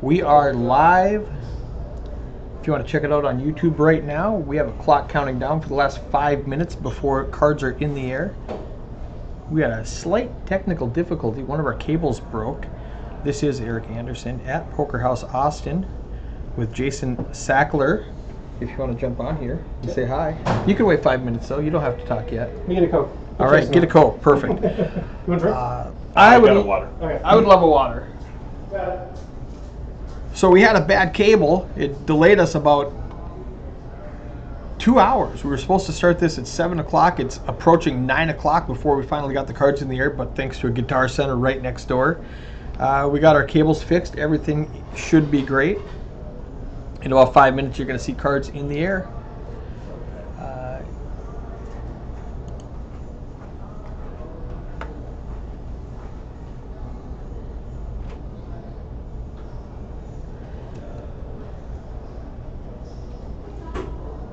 We are live. If you want to check it out on YouTube right now, we have a clock counting down for the last 5 minutes before cards are in the air. We had a slight technical difficulty. One of our cables broke. This is Eric Anderson at Poker House Austin with Jason Sackler. If you want to jump on here and say hi. You can wait 5 minutes though. You don't have to talk yet. Me get a Coke. All right, get a Coke. Perfect. You want a drink? I would. got a water. Okay. I would love a water. Got it. So we had a bad cable. It delayed us about 2 hours. We were supposed to start this at 7 o'clock. It's approaching 9 o'clock before we finally got the cards in the air, but thanks to a Guitar Center right next door. We got our cables fixed. Everything should be great. In about 5 minutes, you're going to see cards in the air.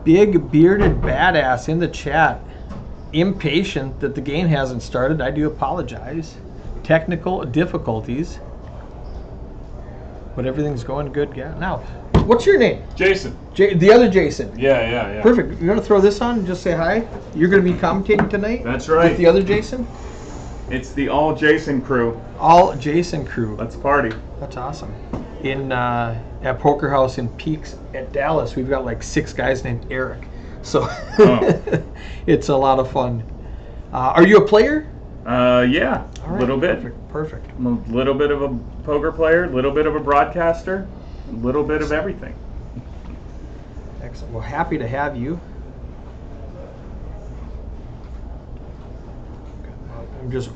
Big bearded badass in the chat. Impatient that the game hasn't started. I do apologize. Technical difficulties. But everything's going good. Yeah. Now, what's your name? Jason. The other Jason. Yeah. Perfect. You're going to throw this on and just say hi? You're going to be commentating tonight? That's right. With the other Jason? It's the all Jason crew. All Jason crew. Let's party. That's awesome. In at Poker House in Peaks at Dallas, we've got like 6 guys named Eric. So it's a lot of fun. Are you a player? Yeah, a All right, little bit. Perfect. I'm a little bit of a poker player, a little bit of a broadcaster, a little bit of everything. Excellent. Well, happy to have you. I'm just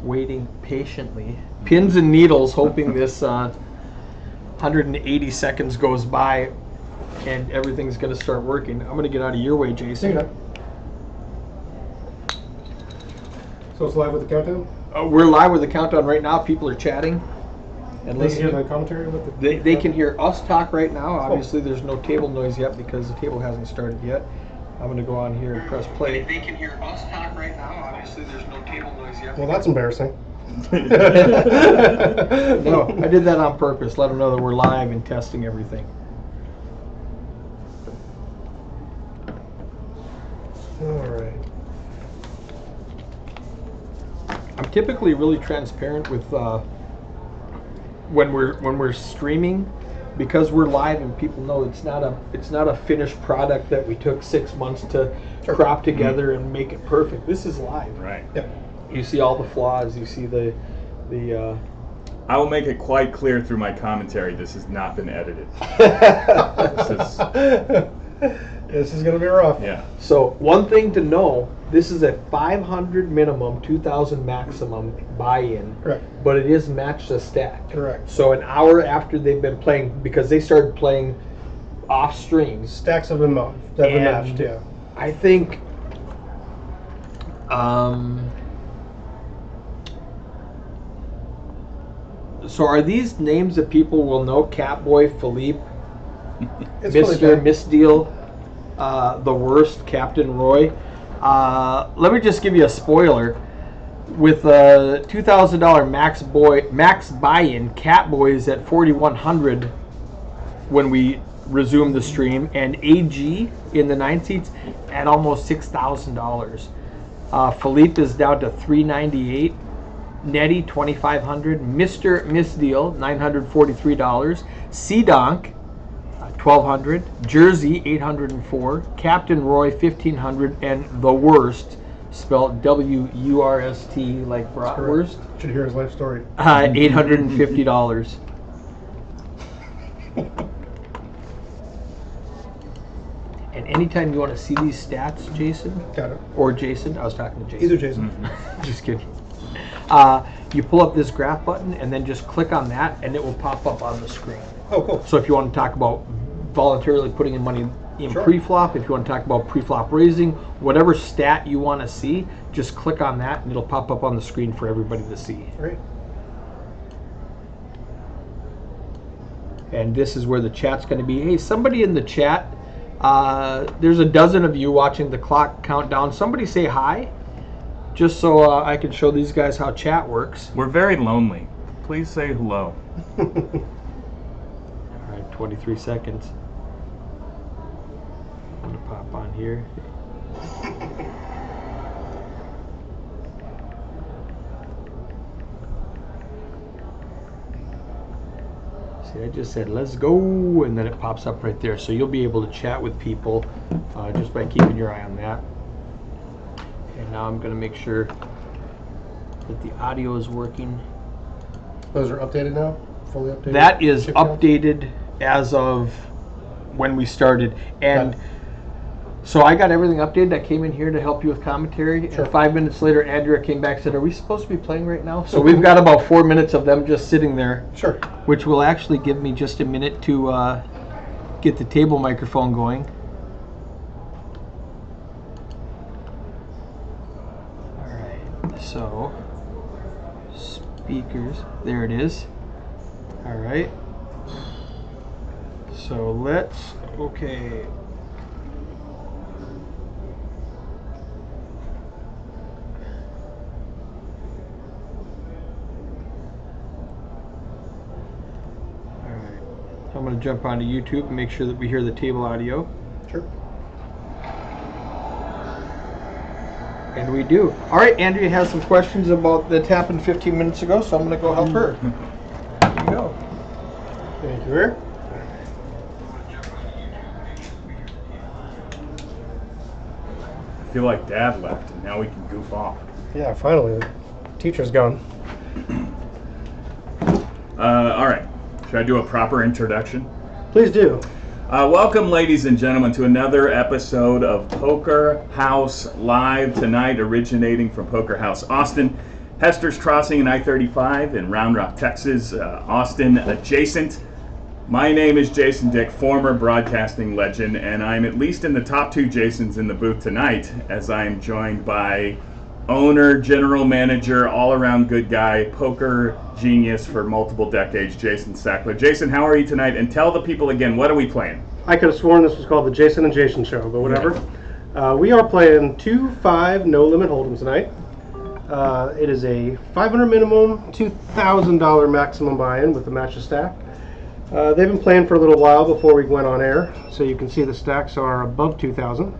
waiting patiently. Pins and needles, hoping this 180 seconds goes by and everything's going to start working. I'm going to get out of your way, Jason. So it's live with the countdown? We're live with the countdown right now. People are chatting and They can hear listening. the commentary with the... They can hear us talk right now. Obviously, there's no table noise yet because the table hasn't started yet. I'm going to go on here and press play. They can hear us talk right now. Obviously, there's no table noise yet. Well, that's embarrassing. No, I did that on purpose. Let them know that we're live and testing everything. All right. I'm typically really transparent with when we're streaming, because we're live and people know it's not a finished product that we took 6 months to crop together and make it perfect. This is live. Right. Yep. You see all the flaws. You see the. I will make it quite clear through my commentary. This has not been edited. This is going to be rough. Yeah. So one thing to know: this is a 500 minimum, 2,000 maximum buy-in. Correct. But it is matched to stack. Correct. So an hour after they've been playing, because they started playing off streams. Stacks have been matched, yeah. I think so are these names that people will know? Catboy, Philippe, It's Mr. Misdeal, the worst, Captain Roy. Let me just give you a spoiler. With a $2,000 max buy-in, Catboy is at 4,100 when we resume the stream, and AG in the 9 seats at almost $6,000. Philippe is down to $398. Nettie $2,500. Mr. Misdeal $943. C-Donk $1,200. Jersey $804. Captain Roy $1,500, and the worst, spelled W-U-R-S-T like bratwurst, Should hear his life story. $850. And anytime you want to see these stats, Jason, Got it. or Jason, I was talking to Jason. Either Jason. Just kidding. You pull up this graph button and then just click on that and it will pop up on the screen. Oh, cool. So if you want to talk about voluntarily putting in money in Sure. pre-flop, if you want to talk about pre-flop raising, whatever stat you want to see, just click on that and it'll pop up on the screen for everybody to see. Great. And this is where the chat's going to be. Hey, somebody in the chat, there's a dozen of you watching the clock countdown. Somebody say hi, just so I can show these guys how chat works. We're very lonely. Please say hello. 23 seconds. I'm going to pop on here. See, I just said let's go, and then it pops up right there. So you'll be able to chat with people just by keeping your eye on that. And now I'm going to make sure that the audio is working. Those are updated now? Fully updated? That is Chip count? updated as of when we started. And Got it. so I got everything updated. I came in here to help you with commentary. Sure. And 5 minutes later, Andrea came back and said, are we supposed to be playing right now? So we've got about 4 minutes of them just sitting there, Sure. which will actually give me just a minute to get the table microphone going. All right, so speakers, there it is. All right, so let's, okay. I'm going to jump onto YouTube and make sure that we hear the table audio. Sure. And we do. All right, Andrea has some questions about that happened 15 minutes ago, so I'm going to go help her. Here you go. Thank you, Eric. I feel like Dad left, and now we can goof off. Yeah, finally. The teacher's gone. All right. Should I do a proper introduction? Please do. Welcome, ladies and gentlemen, to another episode of Poker House Live tonight, originating from Poker House Austin, Hester's Crossing and I-35 in Round Rock, Texas, Austin adjacent. My name is Jason Dick, former broadcasting legend, and I'm at least in the top 2 Jasons in the booth tonight, as I'm joined by owner, general manager, all-around good guy, poker genius for multiple decades, Jason Sackler. Jason, how are you tonight? And tell the people again, what are we playing? I could have sworn this was called the Jason and Jason Show, but whatever. We are playing 2-5 No Limit Hold'em tonight. It is a $500 minimum, $2,000 maximum buy-in with the match of stack. They've been playing for a little while before we went on air, so you can see the stacks are above 2,000.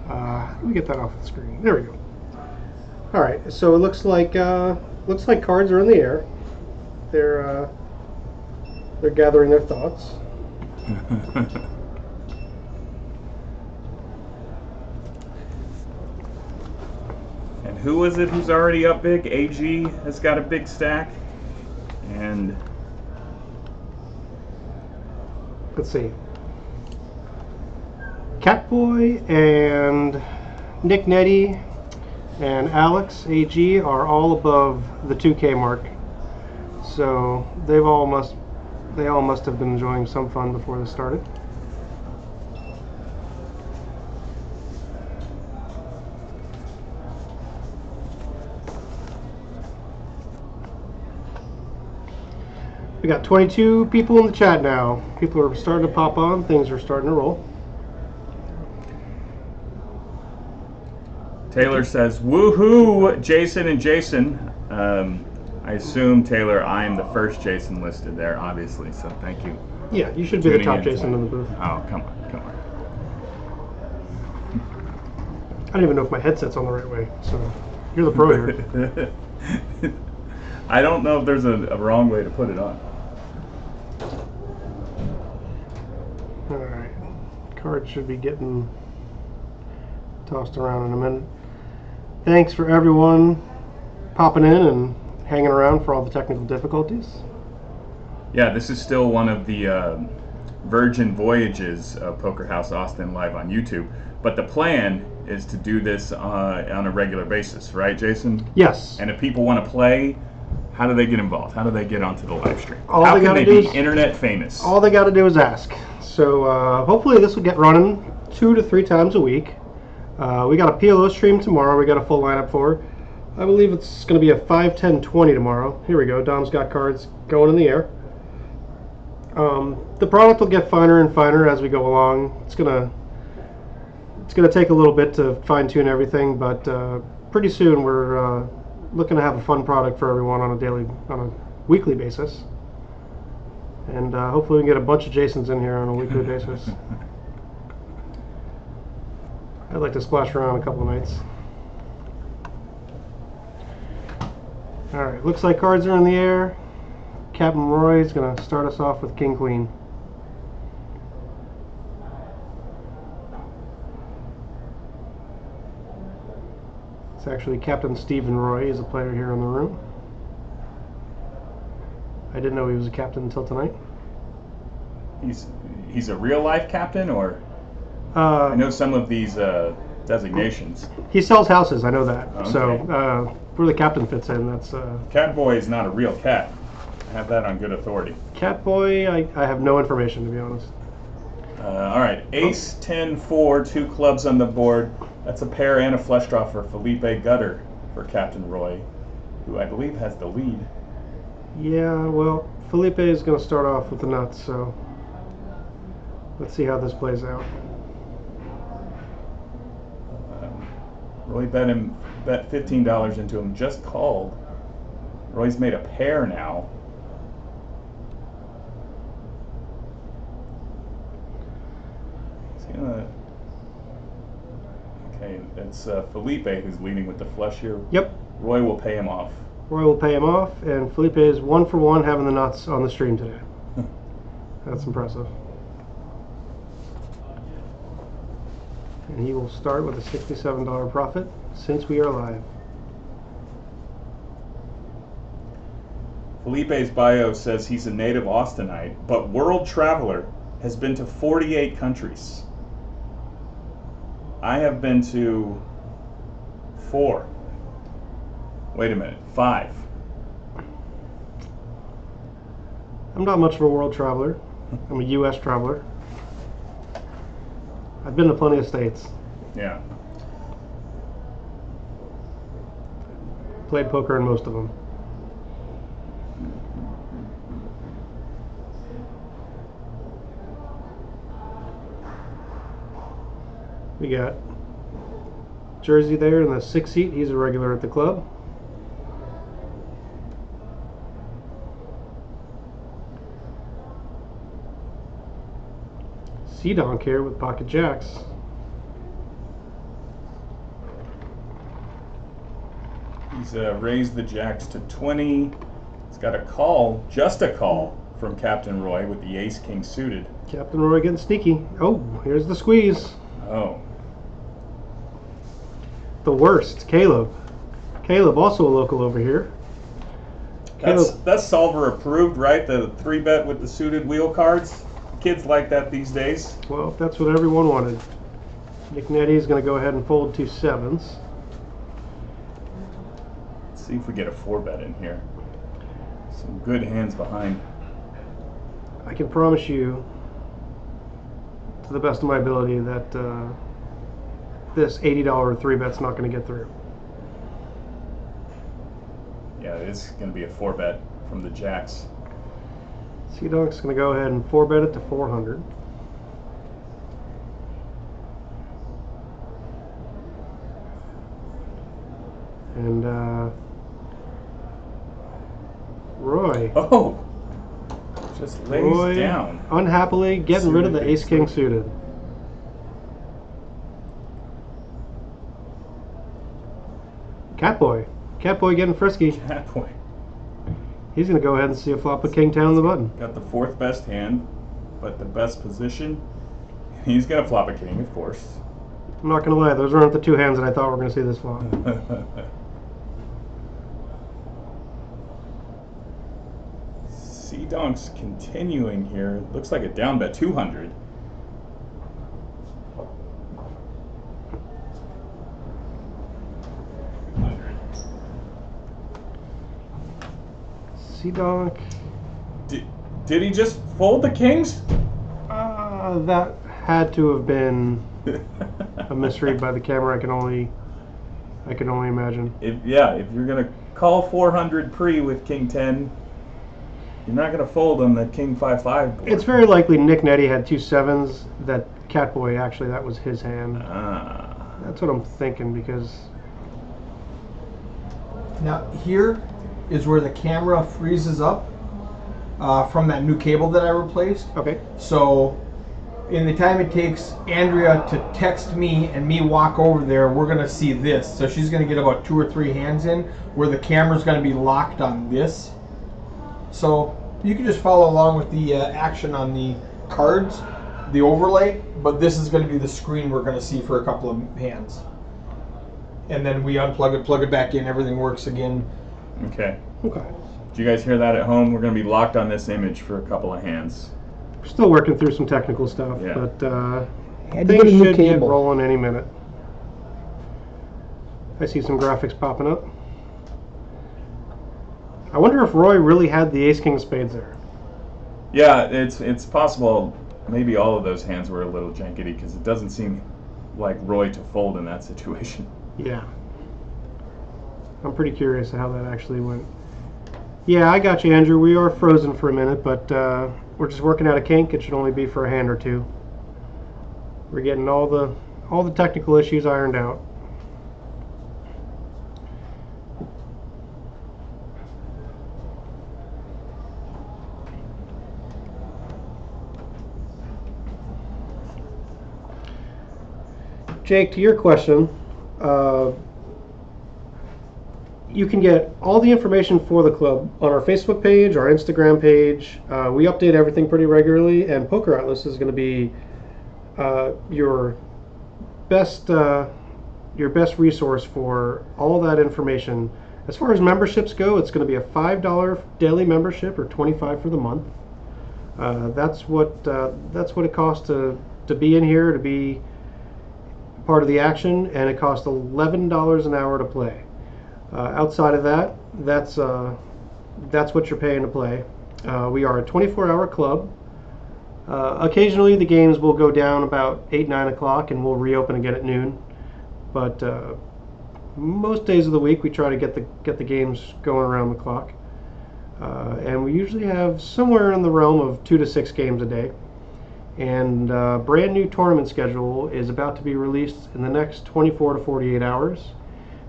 Let me get that off the screen. There we go. All right, so it looks like cards are in the air. They're gathering their thoughts. And who is it who's already up big? AG has got a big stack. And Let's see. Catboy and Nick Nettie and Alex AG are all above the 2K mark, so they all must have been enjoying some fun before this started. We got 22 people in the chat now. People are starting to pop on. Things are starting to roll. Taylor says, woohoo, Jason and Jason. I assume, Taylor, I am the first Jason listed there, obviously, so thank you. Yeah, you should be the Tuning top in Jason tonight. in the booth. Oh, come on. I don't even know if my headset's on the right way, so you're the pro here. I don't know if there's a wrong way to put it on. Alright, cards should be getting tossed around in a minute. Thanks for everyone popping in and hanging around for all the technical difficulties. Yeah, this is still one of the virgin voyages of Poker House Austin live on YouTube, but the plan is to do this on a regular basis, right, Jason? Yes. And if people want to play, how do they get involved? How do they get onto the live stream? All How they can gotta they do be is- internet famous? All they got to do is ask. So hopefully this will get running 2 to 3 times a week. We got a PLO stream tomorrow. We got a full lineup for. I believe it's going to be a 5, 10, 20 tomorrow. Here we go. Dom's got cards going in the air. The product will get finer and finer as we go along. It's gonna take a little bit to fine tune everything, but pretty soon we're looking to have a fun product for everyone on a weekly basis. And hopefully we can get a bunch of Jasons in here on a weekly basis. I'd like to splash around a couple of nights. Alright, looks like cards are in the air. Captain Roy is going to start us off with King Queen. It's actually Captain Stephen Roy is a player here in the room. I didn't know he was a captain until tonight. He's a real life captain, or I know some of these designations. He sells houses, I know that. Okay. So where the captain fits in, that's Catboy is not a real cat. I have that on good authority. Catboy. I have no information, to be honest. All right, Ace 10-4, 2 clubs on the board. That's a pair and a flush draw for Felipe Gutter for Captain Roy, who I believe has the lead. Yeah, well, Felipe is going to start off with the nuts, so let's see how this plays out. Roy bet $15 into him, just called. Roy's made a pair now. He's gonna... Okay, it's Felipe who's leading with the flush here. Yep. Roy will pay him off. Roy will pay him off, and Felipe is 1 for 1 having the nuts on the stream today. That's impressive. And he will start with a $67 profit since we are live. Felipe's bio says he's a native Austinite, but world traveler, has been to 48 countries. I have been to 4. Wait a minute, 5. I'm not much of a world traveler. I'm a U.S. traveler. I've been to plenty of states. Yeah. Played poker in most of them. We got Jersey there in the 6th seat. He's a regular at the club. C-Donk here with pocket jacks. He's raised the jacks to 20. He's got a call, just a call, from Captain Roy with the ace-king suited. Captain Roy getting sneaky. Oh, here's the squeeze. Oh. The worst, Caleb. Caleb, also a local over here. That's solver approved, right? The 3-bet with the suited wheel cards. Kids like that these days. Well, that's what everyone wanted. Nick Nettie is going to go ahead and fold 2 7s. Let's see if we get a 4-bet in here. Some good hands behind. I can promise you, to the best of my ability, that this $80 3-bet's not going to get through. Yeah, it is going to be a 4-bet from the jacks. C-Donk's going to go ahead and 4-bet it to 400. And Roy. Oh! Just lays Roy down. unhappily getting rid of the ace-king suited. Catboy. Catboy getting frisky. Catboy. He's going to go ahead and see a flop with king 10 on the button. Got the 4th best hand, but the best position. He's going to flop a king, of course. I'm not going to lie, those aren't the 2 hands that I thought were going to see this flop. C-Donk's continuing here. Looks like a down bet, 200. C-Donk. Did he just fold the kings? That had to have been a misread by the camera. I can only imagine. If you're gonna call 400 pre with king 10, you're not gonna fold on the king 5-5 board. It's very likely Nick Nettie had 2 7s. That Catboy, actually, that was his hand. That's what I'm thinking, because Now here is where the camera freezes up. from that new cable that I replaced. Okay. So in the time it takes Andrea to text me and me walk over there, we're going to see this. So she's going to get about 2 or 3 hands in where the camera's going to be locked on this. So you can just follow along with the action on the cards, the overlay, but this is going to be the screen we're going to see for a couple of hands. And then we unplug it, plug it back in, everything works again. Okay. Okay. Did you guys hear that at home? We're going to be locked on this image for a couple of hands. We're still working through some technical stuff, Yeah. but Had to get a things new should get cable. rolling any minute. I see some graphics popping up. I wonder if Roy really had the ace king of spades there. Yeah, it's possible. Maybe all of those hands were a little jankety because it doesn't seem like Roy to fold in that situation. Yeah. I'm pretty curious how that actually went. Yeah, I got you, Andrew. We are frozen for a minute, but we're just working out a kink. It should only be for a hand or two. We're getting all the technical issues ironed out. Jake, to your question, you can get all the information for the club on our Facebook page, our Instagram page. We update everything pretty regularly, and Poker Atlas is going to be your best resource for all that information. As far as memberships go, it's going to be a $5 daily membership or $25 for the month. That's what it costs to be in here, to be part of the action, and it costs $11 an hour to play. Outside of that, that's what you're paying to play. We are a 24-hour club. Occasionally the games will go down about 8-9 o'clock and we'll reopen again at noon, but most days of the week we try to get the games going around the clock, and we usually have somewhere in the realm of 2 to 6 games a day. And brand new tournament schedule is about to be released in the next 24 to 48 hours.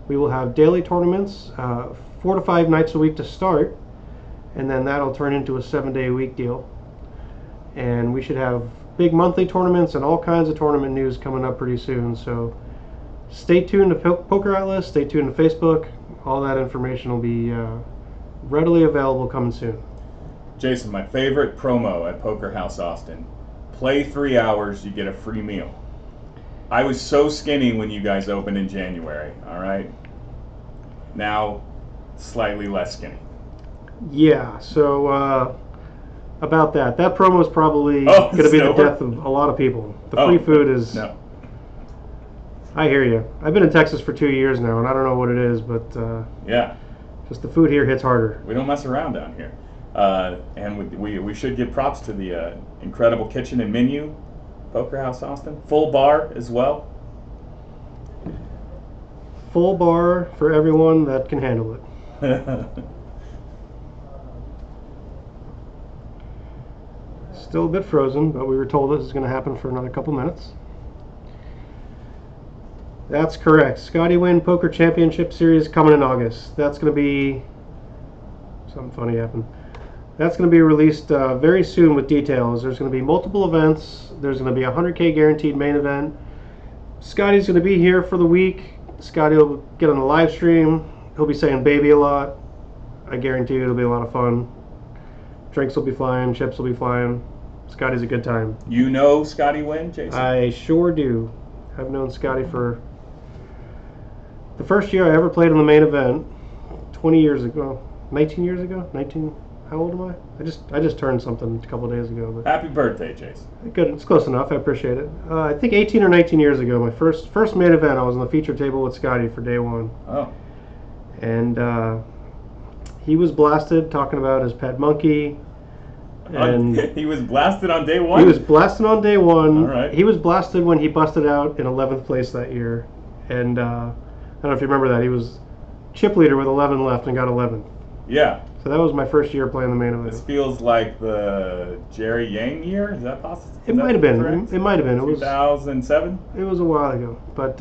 We will have daily tournaments 4 to 5 nights a week to start, and then that'll turn into a 7-day a week deal. And we should have big monthly tournaments and all kinds of tournament news coming up pretty soon. So stay tuned to Poker Atlas, stay tuned to Facebook. All that information will be readily available coming soon. Jason, my favorite promo at Poker House Austin. Play 3 hours, you get a free meal. I was so skinny when you guys opened in January, all right? Now, slightly less skinny. Yeah, so about that promo is probably going to be the death of a lot of people. The free food is... No. I hear you. I've been in Texas for 2 years now, and I don't know what it is, but yeah, just the food here hits harder. We don't mess around down here. And we should give props to the incredible kitchen and menu, Poker House Austin. Full bar as well. Full bar for everyone that can handle it. Still a bit frozen, but we were told this is going to happen for another couple minutes. That's correct. Scotty Wynn Poker Championship Series coming in August. That's going to be... something funny happened. That's going to be released very soon with details. There's going to be multiple events. There's going to be a 100K guaranteed main event. Scotty's going to be here for the week. Scotty will get on the live stream. He'll be saying baby a lot. I guarantee you it'll be a lot of fun. Drinks will be flying, chips will be flying. Scotty's a good time. You know Scotty Wynn, Jason? I sure do. I've known Scotty for the first year I ever played in the main event, 20 years ago, 19 years ago, 19. How old am I? I just turned something a couple of days ago. But happy birthday, Jason. Good, it's close enough. I appreciate it. I think 18 or 19 years ago, my first main event, I was on the feature table with Scotty for day one. Oh. And he was blasted talking about his pet monkey. And he was blasted on day one? He was blasted on day one. All right. He was blasted when he busted out in 11th place that year. And I don't know if you remember that. He was chip leader with 11 left and got 11th. Yeah. So that was my first year playing the main event. This feels like the Jerry Yang year. Is that possible? It might have been. It might have been. It was 2007. It was a while ago, but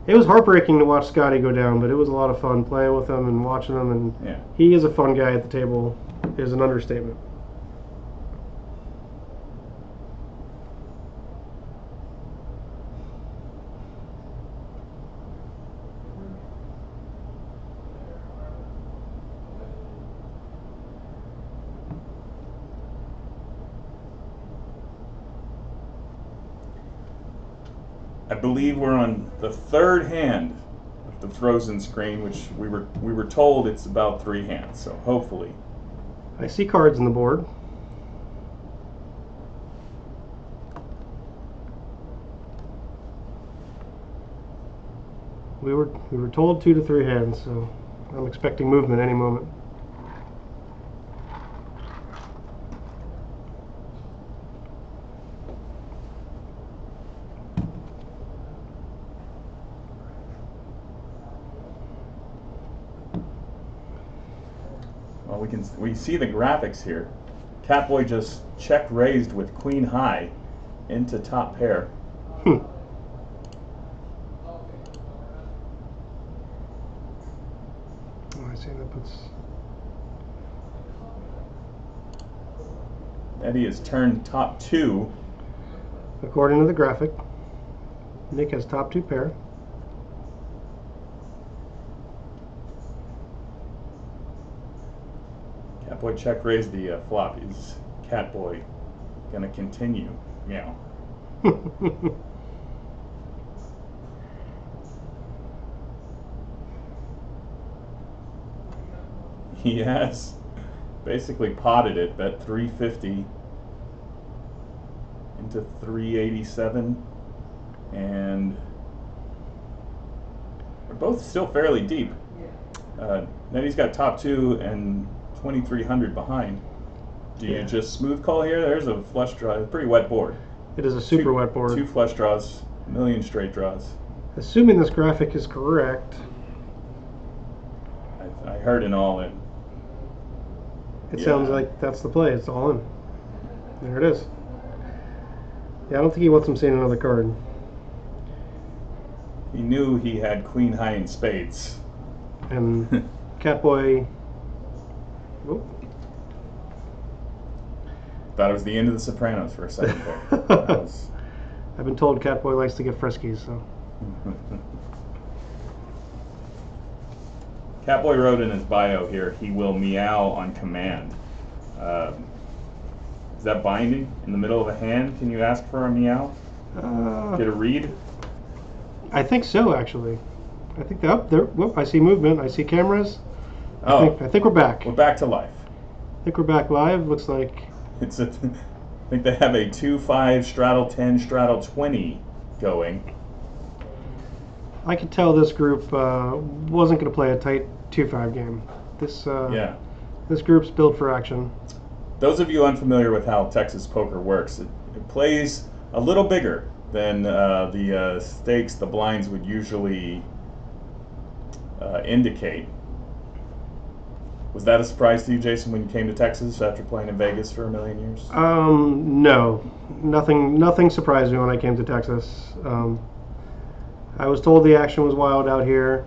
it was heartbreaking to watch Scotty go down. But it was a lot of fun playing with him and watching him. And yeah, he is a fun guy at the table. is an understatement. I believe we're on the third hand of the frozen screen, which we were told it's about 3 hands. So hopefully, I see cards on the board. We were told 2 to 3 hands, so I'm expecting movement any moment. well, we see the graphics here. Catboy just check raised with queen high into top pair. Hmm. Oh, I see that puts. Eddie has turned top 2. According to the graphic, Nick has top 2 pair. Catboy check raised the flop. Is Catboy gonna continue? Meow. He has basically potted it, bet 350 into 387, and we're both still fairly deep. Nettie's got top 2 and 2,300 behind. Do you just smooth call here? There's a flush draw. It's a pretty wet board. It is a super wet board. 2 flush draws, a million straight draws. Assuming this graphic is correct, I heard an all in. it sounds like that's the play. It's all in. There it is. Yeah, I don't think he wants him seeing another card. He knew he had queen high in spades. And Catboy. Oh. Thought it was the end of The Sopranos for a second there. I've been told Catboy likes to get friskies, so. Catboy wrote in his bio here, he will meow on command. Is that binding in the middle of a hand? Can you ask for a meow? Get a read? I think so, actually. I think that there. Whoop! I see movement. I see cameras. Oh, I think we're back. we're back to life. I think we're back live. Looks like. It's a. I think they have a 2-5 straddle 10 straddle 20 going. I could tell this group wasn't going to play a tight 2-5 game. This this group's built for action. Those of you unfamiliar with how Texas poker works, it plays a little bigger than the stakes the blinds would usually indicate. Was that a surprise to you, Jason, when you came to Texas after playing in Vegas for a million years? No, nothing surprised me when I came to Texas. I was told the action was wild out here,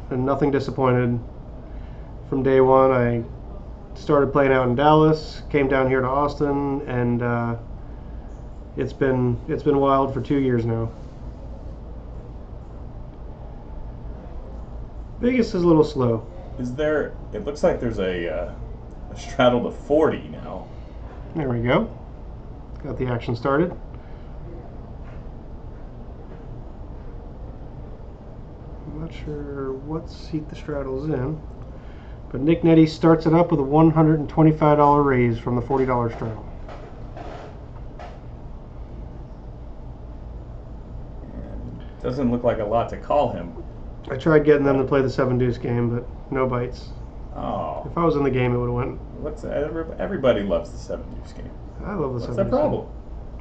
and nothing disappointed. From day one, I started playing out in Dallas, came down here to Austin, and it's been wild for 2 years now. Vegas is a little slow. Is there? It looks like there's a straddle to 40 now. There we go. Got the action started. I'm not sure what seat the straddle's in, but Nick Nettie starts it up with a $125 raise from the $40 straddle. And doesn't look like a lot to call him. I tried getting them to play the 7-deuce game, but no bites. Oh. If I was in the game, it would have went. What's everybody loves the 7-deuce game. I love the 7-deuce. What's that problem?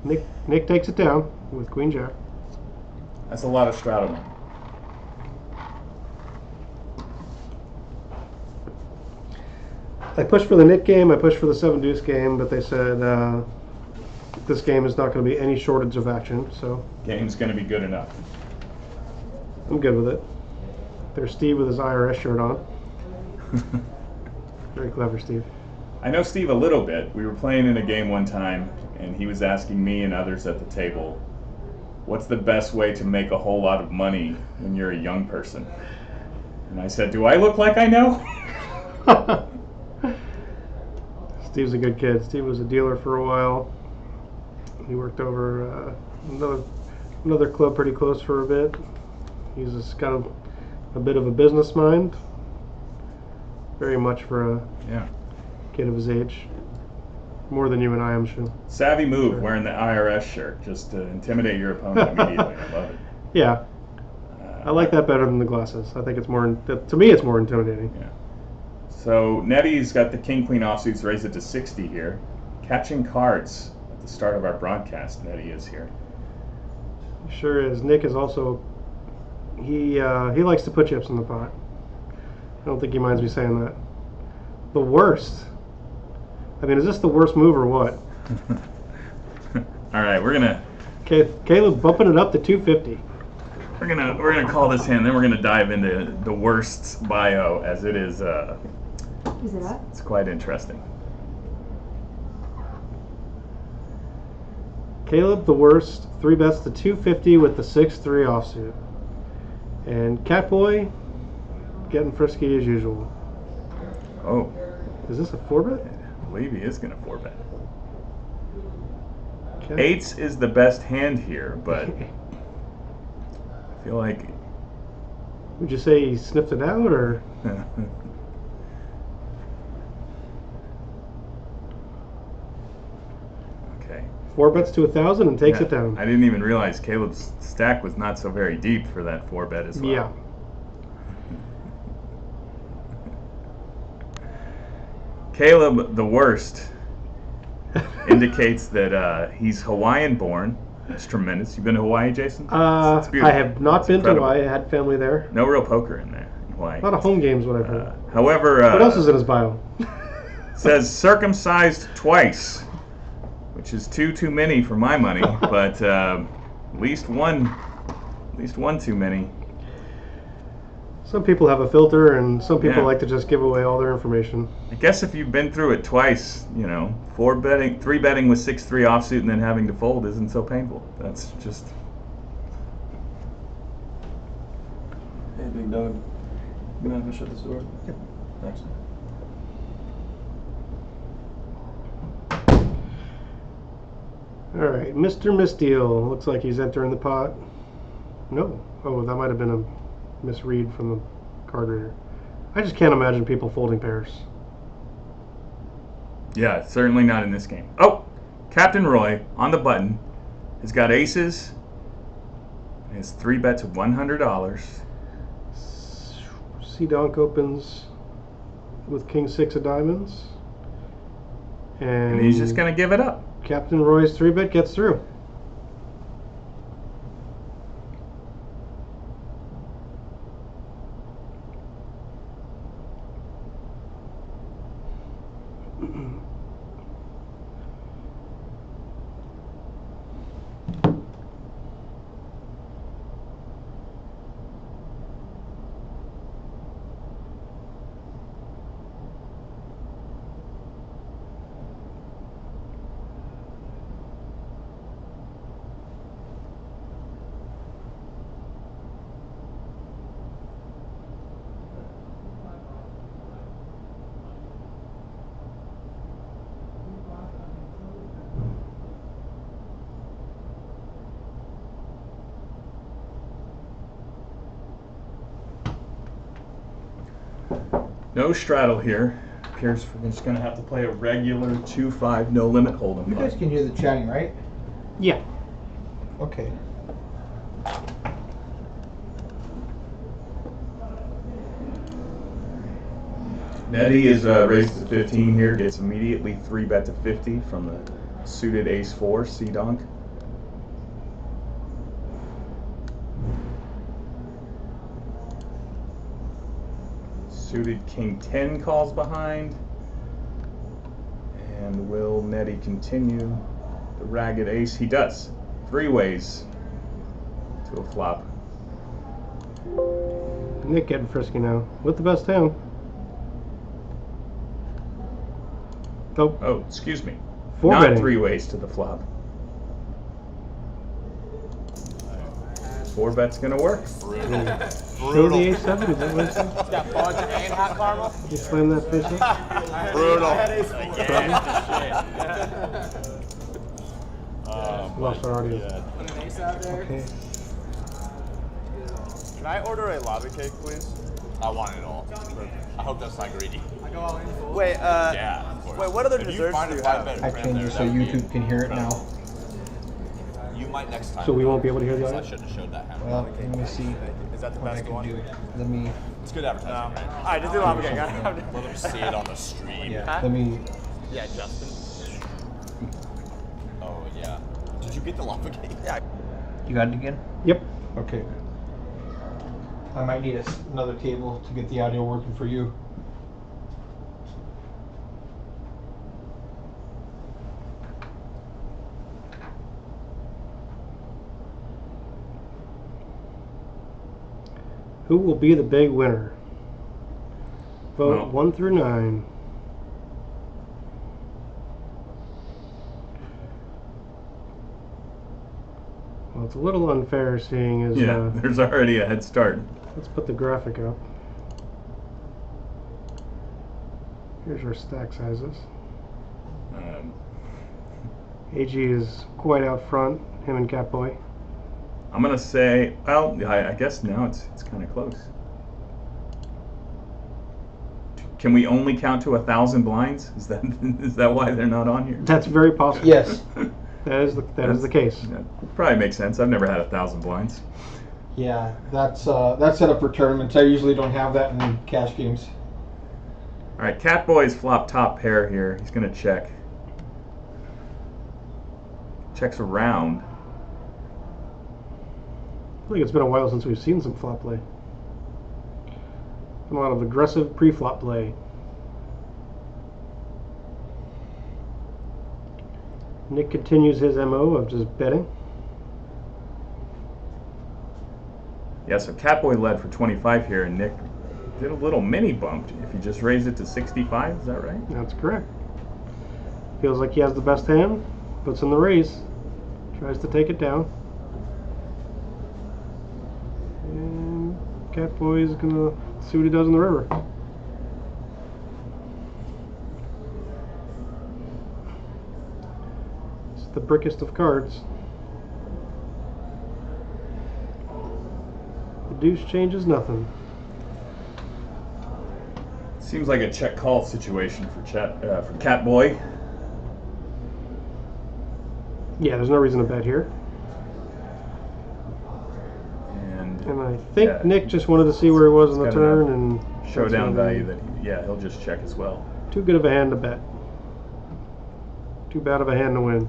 Game. Nick takes it down with Queen Jack. That's a lot of straddling. I pushed for the Nick game, I pushed for the 7-deuce game, but they said this game is not going to be any shortage of action, so Game's going to be good enough. I'm good with it. There's Steve with his IRS shirt on. Very clever, Steve. I know Steve a little bit. We were playing in a game one time, and he was asking me and others at the table, what's the best way to make a whole lot of money when you're a young person? And I said, do I look like I know? Steve's a good kid. Steve was a dealer for a while. He worked over another club pretty close for a bit. He's just got a bit of a business mind. Very much for a kid of his age. More than you and I, I'm sure. Savvy move, wearing the IRS shirt, just to intimidate your opponent immediately. I love it. Yeah. I like that better than the glasses. I think it's more, to me, it's more intimidating. Yeah. So Nettie's got the king-queen offsuits, raised it to 60 here. Catching cards at the start of our broadcast, Nettie is here. He sure is. Nick is also, he likes to put chips in the pot. I don't think he minds me saying that. The worst. I mean, is this the worst move or what? All right, we're gonna. Okay, Caleb bumping it up to 250. We're gonna call this hand. Then we're gonna dive into the worst's bio, as it is. Is it up? It's quite interesting. Caleb, the worst, 3-bets to 250 with the 6-3 offsuit. And Catboy getting frisky as usual. Oh. Is this a 4-bet? I believe he is gonna 4-bet. Okay. Eights is the best hand here, but I feel like. Would you say he sniffed it out, or? Okay. 4-bets to 1,000 and takes it down. I didn't even realize Caleb's stack was not so very deep for that 4-bet as well. Yeah. Caleb, the worst, indicates that he's Hawaiian born. That's tremendous. You've been to Hawaii, Jason? It's I have not been to Hawaii. I had family there. No real poker in there, in Hawaii. A lot of home games, what I've heard. However, what else is in his bio? Says circumcised twice, which is too many for my money, but at least one too many. Some people have a filter, and some people like to just give away all their information. I guess if you've been through it twice, 3-betting with 6-3 offsuit and then having to fold isn't so painful. That's just. Hey, big dog. You mind if I shut this door? Yep. Thanks. All right, Mr. Misdeal. Looks like he's entering the pot. No. Oh, that might have been a misread from the card reader. I just can't imagine people folding pairs. Yeah, certainly not in this game. Oh, Captain Roy on the button has got aces. His 3-bets $100. C-Donk opens with King-6 of diamonds. And he's just going to give it up. Captain Roy's 3-bet gets through. No straddle here. Appears we're just going to have to play a regular 2-5 no limit hold'em. You guys can hear the chatting, right? Yeah. Okay. Nettie is raised to 15 here. Gets immediately 3-bet to 50 from the suited ace-4 C-Donk. Suited King-10 calls behind. And will Nettie continue the ragged ace? He does. 3 ways to a flop. Nick getting frisky now with the best hand. Nope. Oh, excuse me. Four Not betting. 3 ways to the flop. 4 bet's gonna work. Show the A7, is that what it says? Got fudge and hot caramel? You slam that face up? Lost our audio. Put an ace out there. Okay. Can I order a lava cake, please? I want it all. I hope that's not greedy. I go all in full. Wait, Yeah, of course. wait, what other If you desserts find do a you have? five-better I cram changed there, it so that would be YouTube can hear it now. You might next time. So we won't be able to hear the I audio? should have showed that hammer. Well, let me see Is that the what I best can one? do. Let me, It's good advertising, right? Alright, just do lava cake. Let them see it on the stream. yeah, let me, Yeah, Justin. Oh, yeah. Did you get the lava cake? Yeah. you got it again? Yep. Okay. I might need another table to get the audio working for you. Who will be the big winner? Vote Well. 1 through 9. Well, it's a little unfair seeing as, Yeah, there's already a head start. let's put the graphic up. Here's our stack sizes. Um, AG is quite out front, him and Catboy. I'm gonna say, well, I guess now it's kind of close. Can we only count to 1,000 blinds? Is that why they're not on here? That's very possible. Yes. That is the case. That probably makes sense. I've never had 1,000 blinds. Yeah, that's set up for tournaments. I usually don't have that in cash games. All right, Catboy's flop top pair here. He's gonna check. Checks around. I think it's been a while since we've seen some flop play. A lot of aggressive pre-flop play. Nick continues his MO of just betting. Yeah, so Catboy led for 25 here, and Nick did a little mini bump. If you just raised it to 65, is that right? That's correct. Feels like he has the best hand, puts in the raise, tries to take it down. And Catboy is gonna see what he does in the river. It's the brickest of cards. The deuce changes nothing. Seems like a check call situation for Catboy. Yeah, there's no reason to bet here. And I think yeah, Nick just wanted to see where he was in the got turn enough and showdown that's value gonna that he'll just check as well. be too good of a hand to bet. Too bad of a hand to win.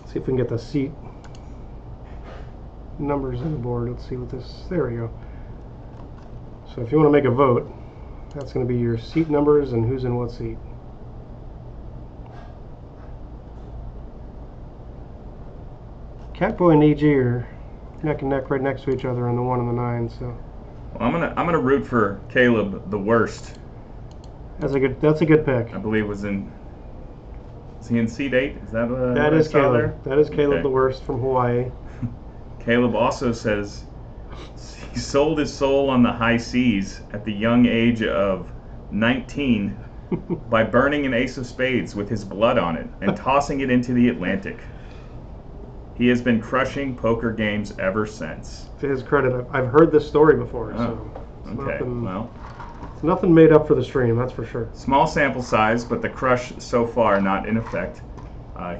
See if we can get the seat numbers on the board. Let's see what this, there we go. So if you want to make a vote, that's going to be your seat numbers and who's in what seat. Catboy and AG are neck and neck right next to each other on the 1 and the 9, so Well, I'm gonna root for Caleb the worst. that's a good pick. I believe was in. Is he in seat 8? Is that That what I is saw Caleb. there? That is Caleb Okay. the worst from Hawaii. Caleb also says he sold his soul on the high seas at the young age of 19 by burning an ace of spades with his blood on it and tossing it into the Atlantic. He has been crushing poker games ever since. To his credit, I've heard this story before, Oh, so it's okay, well, nothing made up for the stream, that's for sure. small sample size, but the crush so far not in effect.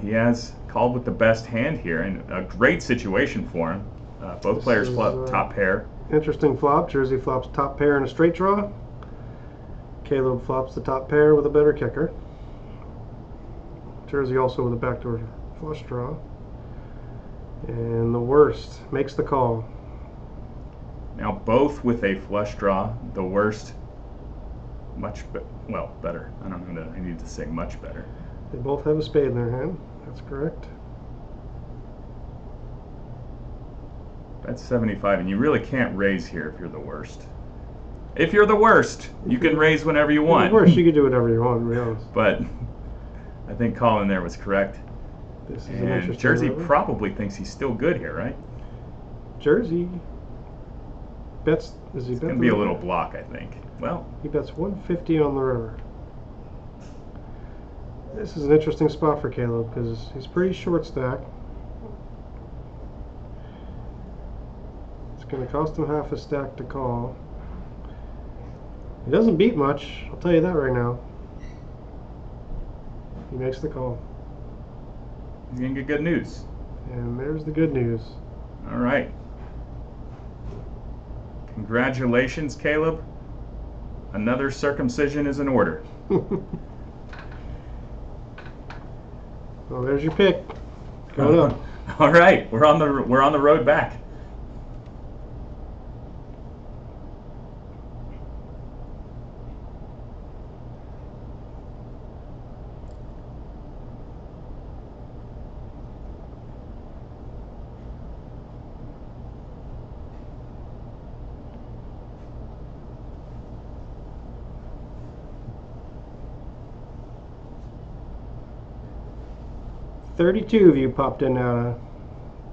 He has called with the best hand here, and a great situation for him. Both This players is, top pair. Interesting flop. Jersey flops top pair in a straight draw. Caleb flops the top pair with a better kicker. Jersey also with a backdoor flush draw. And the worst makes the call. Now both with a flush draw. The worst, better. I don't know. I need to say much better. They both have a spade in their hand. That's correct. That's 75, and you really can't raise here if you're the worst. If you're the worst, you can raise whenever you want. Of course, you can do whatever you want, to be honest. But I think Colin there was correct. This is an And interesting Jersey river. probably thinks he's still good here, right? Jersey bets. Is he It's bet going to the be a river? little block, I think. Well, He bets 150 on the river. This is an interesting spot for Caleb because he's pretty short stack. It's going to cost him half a stack to call. He doesn't beat much, I'll tell you that right now. He makes the call. he's going to get good news. And there's the good news. All right. Congratulations, Caleb. Another circumcision is in order. Well, there's your pick. Going up. All right, we're on the road back. "32 of you popped in now to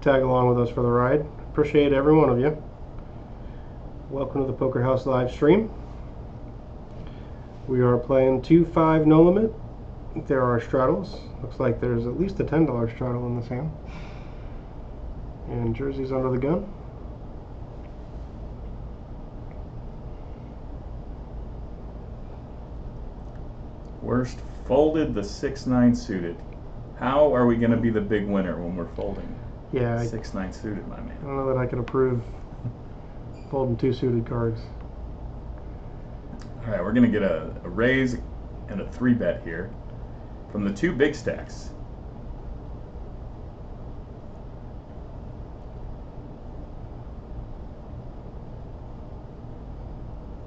tag along with us for the ride. Appreciate every one of you. Welcome to the Poker House live stream. We are playing 2-5 no limit. There are straddles. Looks like there's at least a $10 straddle in this hand. And Jersey's under the gun. Worst folded the 6-9 suited. How are we going to be the big winner when we're folding Yeah, I 6-9 suited, my man? don't know that I can approve folding 2 suited cards. All right, we're going to get a raise and a 3-bet here from the 2 big stacks.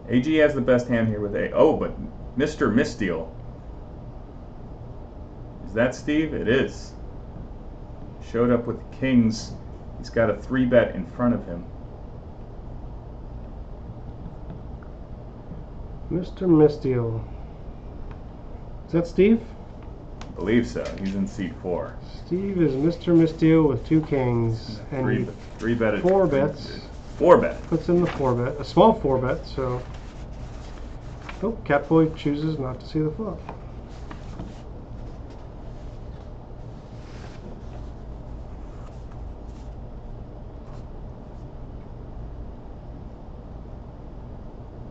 AG has the best hand here with a. Oh, but Mr. Misdeal. Is that Steve? It is. Showed up with kings. He's got a 3-bet in front of him. Mr. Misdeal. Is that Steve? I believe so. He's in seat 4. Steve is Mr. Misdeal with 2 kings. And he 3-bet. 4 bets. 4-bet. Puts in the 4-bet. A small 4-bet, so. Oh, Catboy chooses not to see the flop.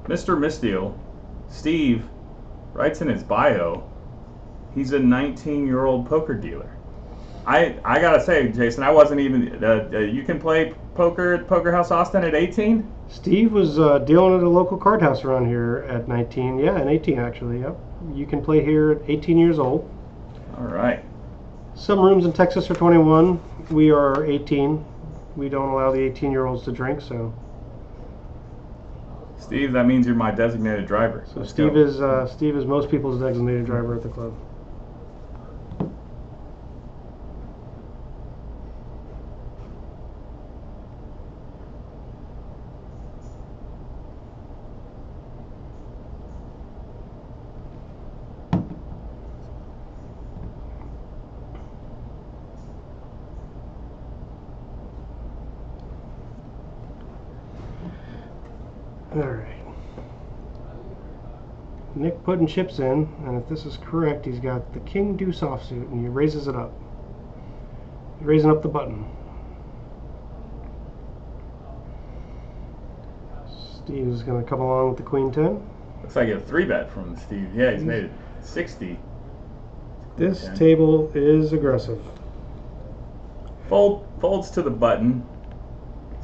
Mr. Misdeal, Steve, writes in his bio, he's a 19-year-old poker dealer. I gotta say, Jason, I wasn't even. You can play poker at Poker House Austin at 18? Steve was dealing at a local card house around here at 19. Yeah, and 18 actually. Yep. You can play here at 18 years old. All right. Some rooms in Texas are 21. We are 18. We don't allow the 18-year-olds to drink, so. Steve, that means you're my designated driver. So Let's Steve go. is most people's designated driver at the club. All right. Nick putting chips in, and if this is correct, he's got the king deuce offsuit, and he raises it up. He's raising up the button. Steve's going to come along with the queen 10. Looks like a 3-bet from Steve. Yeah, he's made it 60. This 10. table is aggressive. Folds to the button.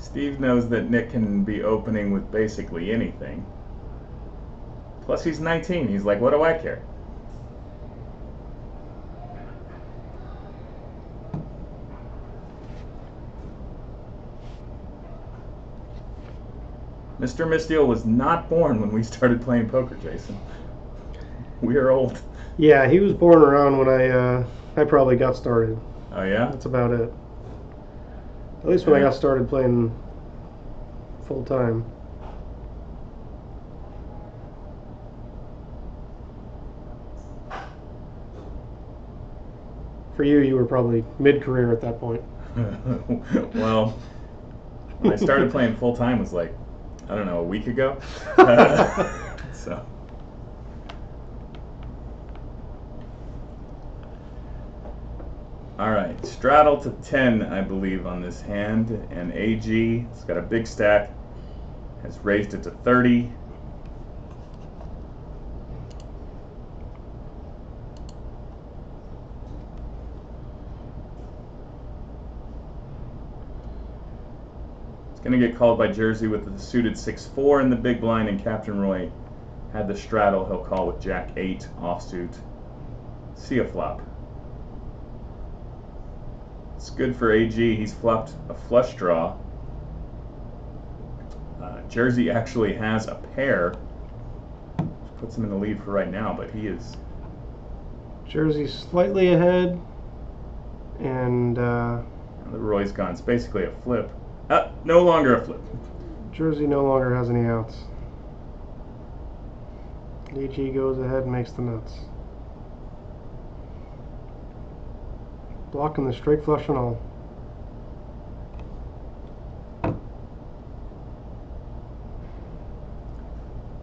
Steve knows that Nick can be opening with basically anything. Plus he's 19. He's like, what do I care? Mr. Misdeal was not born when we started playing poker, Jason. We are old. Yeah, he was born around when I probably got started. Oh yeah? That's about it. At least when I got started playing full time. For you, you were probably mid-career at that point. Well, when I started playing full time was like, I don't know, a week ago. So. All right, straddle to 10, I believe, on this hand, and AG, it's got a big stack, has raised it to 30. Going to get called by Jersey with the suited 6-4 in the big blind, and Captain Roy had the straddle. He'll call with Jack 8 offsuit. See a flop. It's good for AG. He's flopped a flush draw. Jersey actually has a pair, which puts him in the lead for right now, but he is. Jersey's slightly ahead, and The Roy's gone. It's basically a flip. No longer a flip. Jersey no longer has any outs. AG goes ahead and makes the nuts. Blocking the straight flush and all.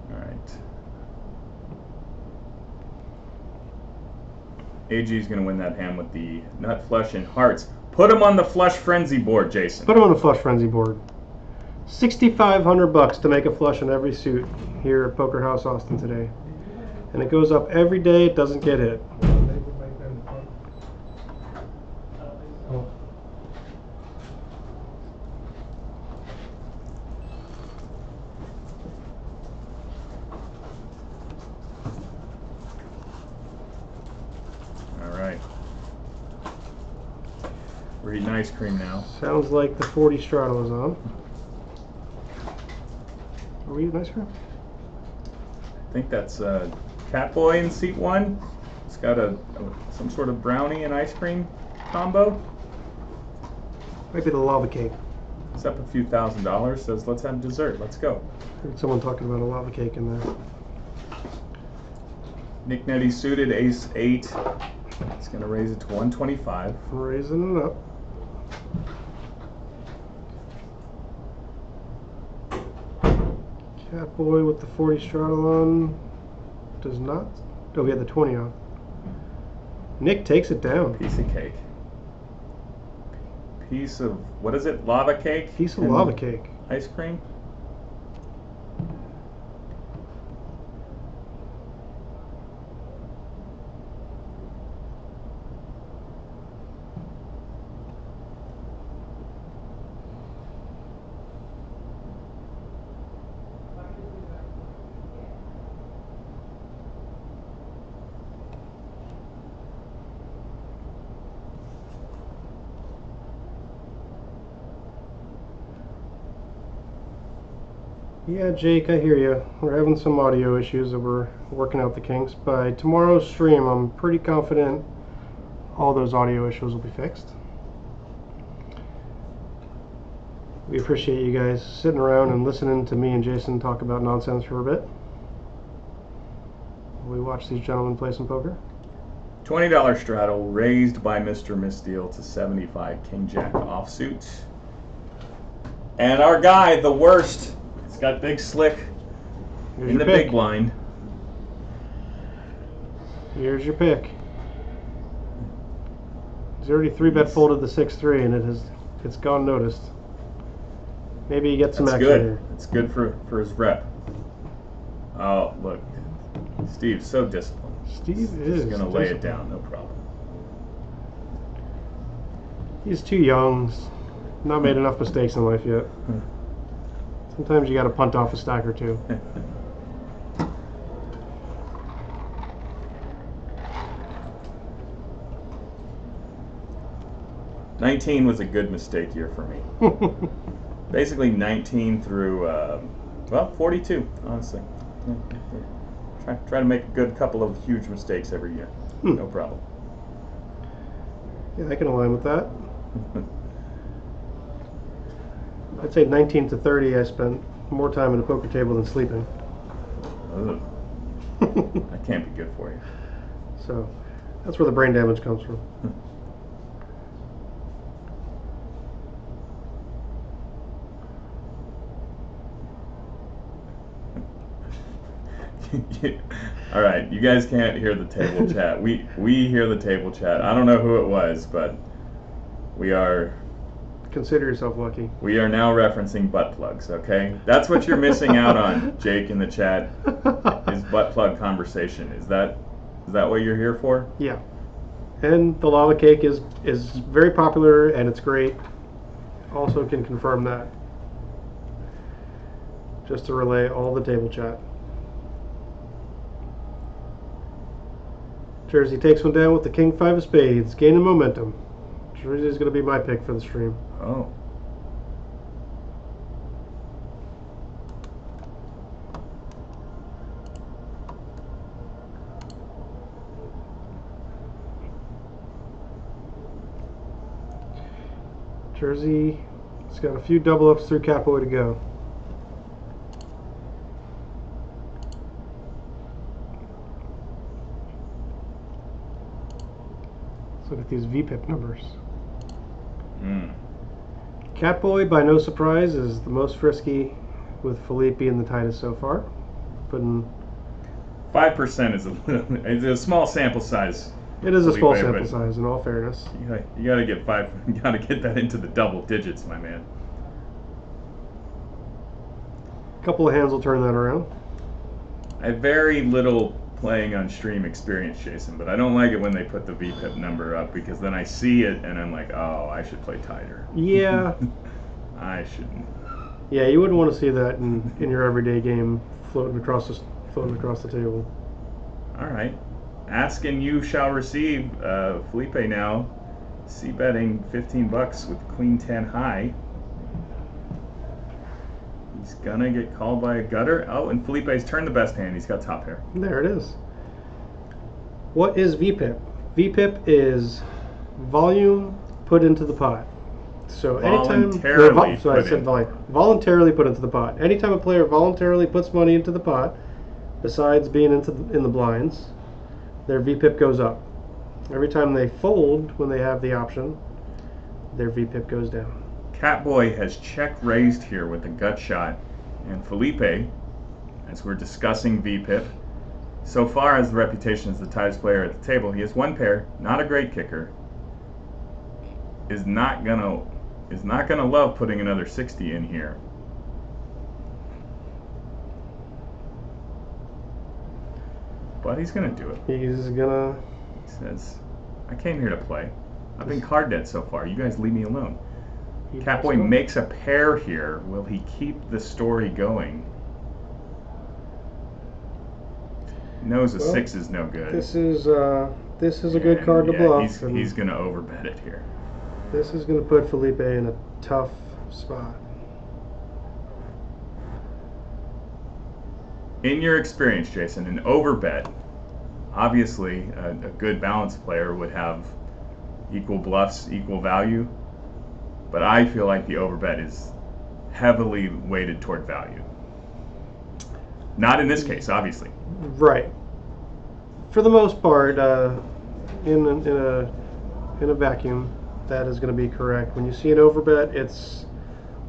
Alright. AG's going to win that hand with the nut flush and hearts. Put him on the flush frenzy board, Jason. Put him on the flush frenzy board. $6,500 to make a flush in every suit here at Poker House Austin today. And it goes up every day, it doesn't get hit. We're eating ice cream now. Sounds like the 40 straddle is on. Are we eating ice cream? I think that's Catboy in seat 1. It's got some sort of brownie and ice cream combo. Might be the lava cake. It's up a few $1,000. Says let's have dessert. Let's go. Heard someone talking about a lava cake in there. Nick Nettie suited ace 8. It's going to raise it to 125. Raising it up. Catboy with the 40 straddle on. Does not. Oh, we had the 20 on. Nick takes it down. Piece of cake. Piece of, what is it? Lava cake? Piece of lava cake. Ice cream? Yeah, Jake, I hear you. We're having some audio issues that we're working out the kinks. By tomorrow's stream, I'm pretty confident all those audio issues will be fixed. We appreciate you guys sitting around and listening to me and Jason talk about nonsense for a bit. We watch these gentlemen play some poker. $20 straddle raised by Mr. Misdeal to 75. King Jack offsuit. And our guy, the worst. Got big slick in the big blind. Here's your pick. He's already 3-bet folded the 6-3 and it's gone noticed. Maybe he gets some action here. It's good for his rep. Oh, look. Steve's so disciplined. Steve He's going to lay it down, no problem. He's too young. Not made enough mistakes in life yet. Sometimes you got to punt off a stack or two. '19 was a good mistake year for me. Basically 19 through, well, 42, honestly. Try to make a good couple of huge mistakes every year. No problem. Yeah, I can align with that. I'd say 19 to 30, I spent more time at a poker table than sleeping. Ugh. That can't be good for you. So that's where the brain damage comes from. All right, you guys can't hear the table chat. We hear the table chat. I don't know who it was, but we are Consider yourself lucky. now referencing butt plugs. Okay, that's what you're missing out on, Jake, in the chat. Is butt plug conversation? Is that what you're here for? Yeah. And the lava cake is very popular and it's great. Also can confirm that. Just to relay all the table chat. Jersey takes one down with the King 5 of Spades, gaining momentum. Jersey is going to be my pick for the stream. Oh. Jersey has got a few double ups through Catboy to go. Let's look at these VPIP numbers. Catboy, by no surprise, is the most frisky with Felipe in the tightest so far. Putting 5% is it's a small sample size. it is a small Felipe, sample but size, in all fairness. You gotta get 5. You gotta get that into the double digits, my man. A couple of hands will turn that around. I have very little playing on stream experience, Jason, but I don't like it when they put the VPIP number up because then I see it and I'm like, oh, I should play tighter. Yeah. I shouldn't. Yeah, you wouldn't want to see that in your everyday game floating across the table. All right. Ask and you shall receive. Felipe now, c-betting $15 with Queen 10 high. He's gonna get called by a gutter. Oh, and Felipe's turned the best hand. He's got top pair. There it is. What is VPIP? VPIP is volume put into the pot. So anytime voluntarily put into the pot. Anytime a player voluntarily puts money into the pot, besides being in the blinds, their VPIP goes up. Every time they fold when they have the option, their VPIP goes down. Catboy has check raised here with a gut shot, and Felipe, as we're discussing VPIP, so far as the reputation as the tightest player at the table, he has one pair, not a great kicker, is not gonna love putting another 60 in here. But he's gonna do it. He's gonna. He says, "I came here to play. I've been card dead so far. You guys leave me alone." Catboy makes a pair here. Will he keep the story going? Knows a 6 is no good. This is a good card to bluff. He's going to overbet it here. This is going to put Felipe in a tough spot. In your experience, Jason, an overbet, obviously a good balanced player would have equal bluffs, equal value. But I feel like the overbet is heavily weighted toward value. Not in this case, obviously. Right. For the most part, in a vacuum, that is going to be correct. When you see an overbet, it's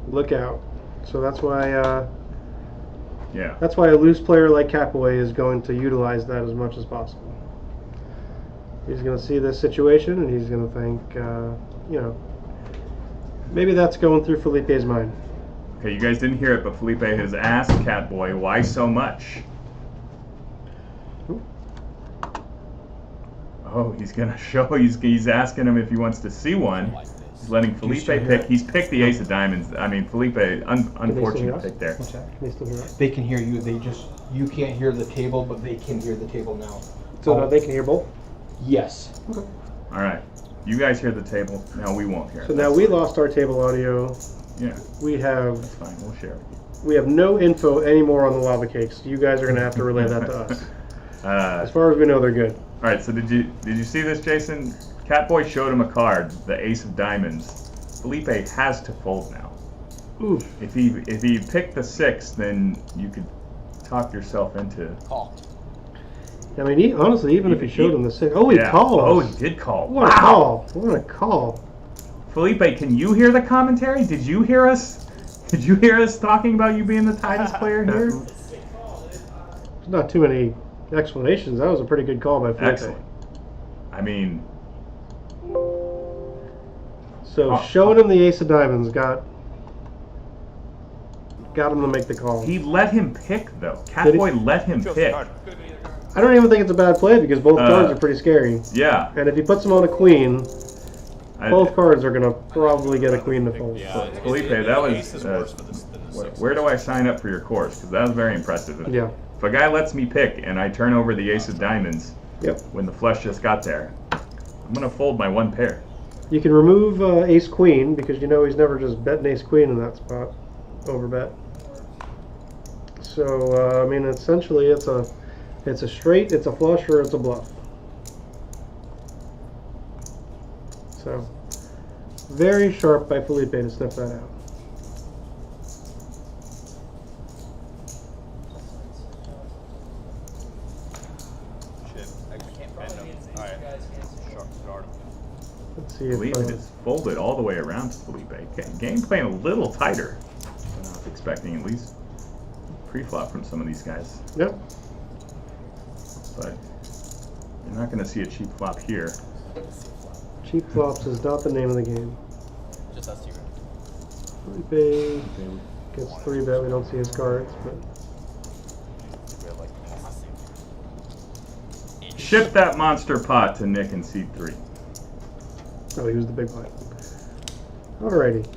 look out. So that's why. Yeah. That's why a loose player like Catboy is going to utilize that as much as possible. He's going to see this situation and he's going to think, maybe that's going through Felipe's mind. Okay, you guys didn't hear it, but Felipe has asked Catboy, why so much? Oh, he's gonna show. He's asking him if he wants to see one. He's letting Felipe still hear pick. it? He's picked the ace of diamonds. I mean, Felipe, hear unfortunate us? pick there. What's that? Can they still hear us? They can hear you. You can't hear the table, but they can hear the table now. So they can hear both? Yes. Okay. All right. You guys hear the table. Now we won't hear it. So now we lost our table audio. Yeah, We have that's fine. We'll share it. no info anymore on the lava cakes. You guys are going to have to relay that to us. As far as we know, they're good. All right. So did you see this, Jason? Catboy showed him a card, the ace of diamonds. Felipe has to fold now. Ooh. If he picked the 6, then you could talk yourself into. Call. I mean, honestly, even if he showed him the 6. Oh, he called. Oh, he did call. What a call. What a call. Felipe, can you hear the commentary? Did you hear us? Did you hear us talking about you being the tightest player here? There's not too many explanations. That was a pretty good call by Felipe. Excellent. I mean, So showing him the ace of diamonds got him to make the call. he let him pick though. Did he? Catboy let him Chose the pick. card. I don't even think it's a bad play because both cards are pretty scary. Yeah. And if he puts them on a queen, I- both cards are going to probably get a queen to fold. Yeah. Felipe, ace- that was, ace is worse for this than the 6. Where do I sign up for your course? Because that was very impressive. Yeah. If a guy lets me pick and I turn over the ace of diamonds Yep. when the flush just got there, I'm gonna fold my one pair. You can remove ace queen because you know he's never just betting ace queen in that spot. Over bet. So I mean, essentially, it's a straight, it's a flush, or it's a bluff. So very sharp by Felipe to sniff that out. Shit. I can't bend them. Alright. Sharp guard. Let's see if Felipe just folded all the way around to Felipe. Game playing a little tighter than I was expecting, at least pre-flop from some of these guys. yep. But you're not going to see a cheap flop here. Cheap flops is not the name of the game. Just us two. Felipe gets 3-bet. We don't see his cards, but We have like Ship that monster pot to Nick in seed 3. oh, he was the big blind. Alrighty. $1.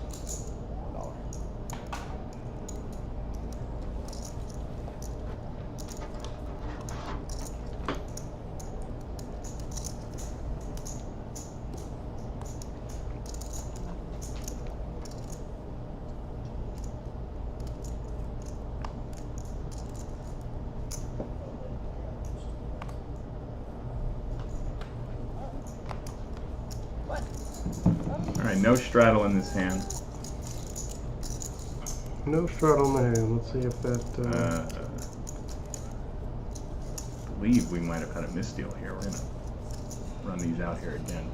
Alright, no straddle in this hand. No straddle in the hand. Let's see if that. I believe we might have had a misdeal here. We're going to run these out here again.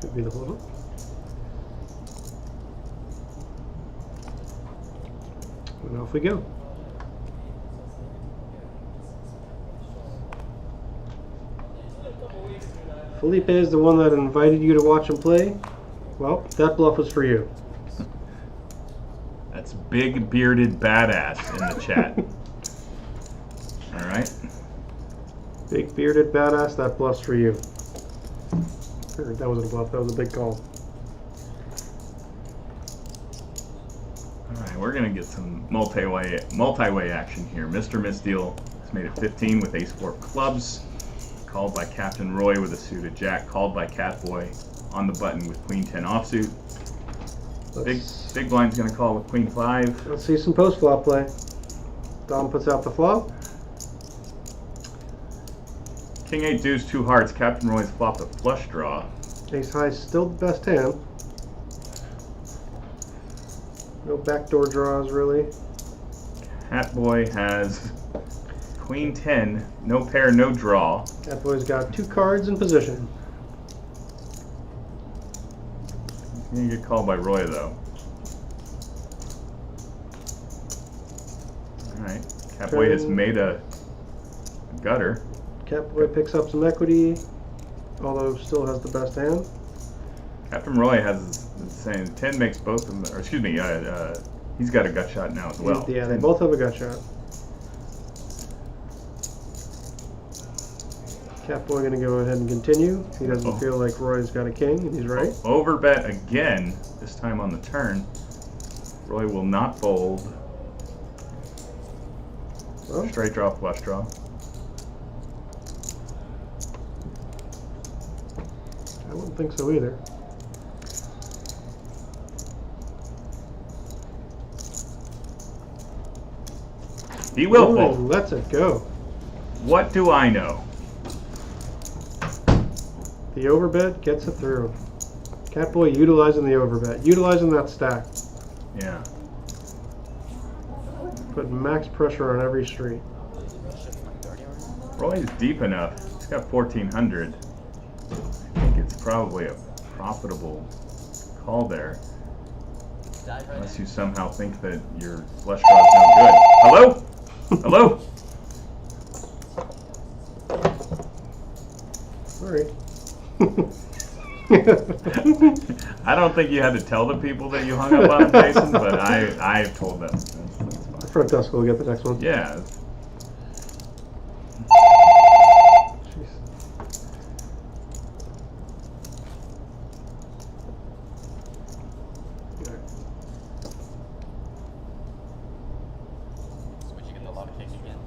Could be the hold up. And off we go. Felipe is the one that invited you to watch him play. Well, that bluff was for you. That's big bearded badass in the chat. Alright. Big bearded badass, that bluff's for you. Or that wasn't a bluff, that was a big call. Alright, we're gonna get some multi-way action here. Mr. Misdeal has made it 15 with ace-4 of clubs. Called by Captain Roy with a suited jack. Called by Catboy on the button with queen 10 offsuit. Big blind's gonna call with queen 5. Let's see some post flop play. Dom puts out the flop. King 8 deuce 2 hearts. Captain Roy's flopped a flush draw. Ace high is still the best hand. No backdoor draws really. Catboy has queen 10, no pair, no draw. That boy's got 2 cards in position. He's gonna get called by Roy though. Alright, Catboy has made a gutter. Catboy picks up some equity, although still has the best hand. Captain Roy has the same 10 makes both of them, or excuse me, he's got a gut shot now as well. Yeah, they both have a gut shot. Catboy going to go ahead and continue. He doesn't feel like Roy's got a king, and he's right. Overbet again, this time on the turn. Roy will not fold. Well, Straight draw, flush draw. I wouldn't think so either. He will Ooh, fold. lets it go. What do I know? The overbet gets it through. Catboy utilizing the overbet, utilizing that stack, Yeah. putting max pressure on every street. Roy is deep enough. He's got 1,400. I think it's probably a profitable call there. Unless you somehow think that your flush draw is no good. Hello? Hello? Sorry. I don't think you had to tell the people that you hung up on, Jason, but I told them. That's fine. The front desk will get the next one. Yeah. Jeez. Would you get the lava cake again?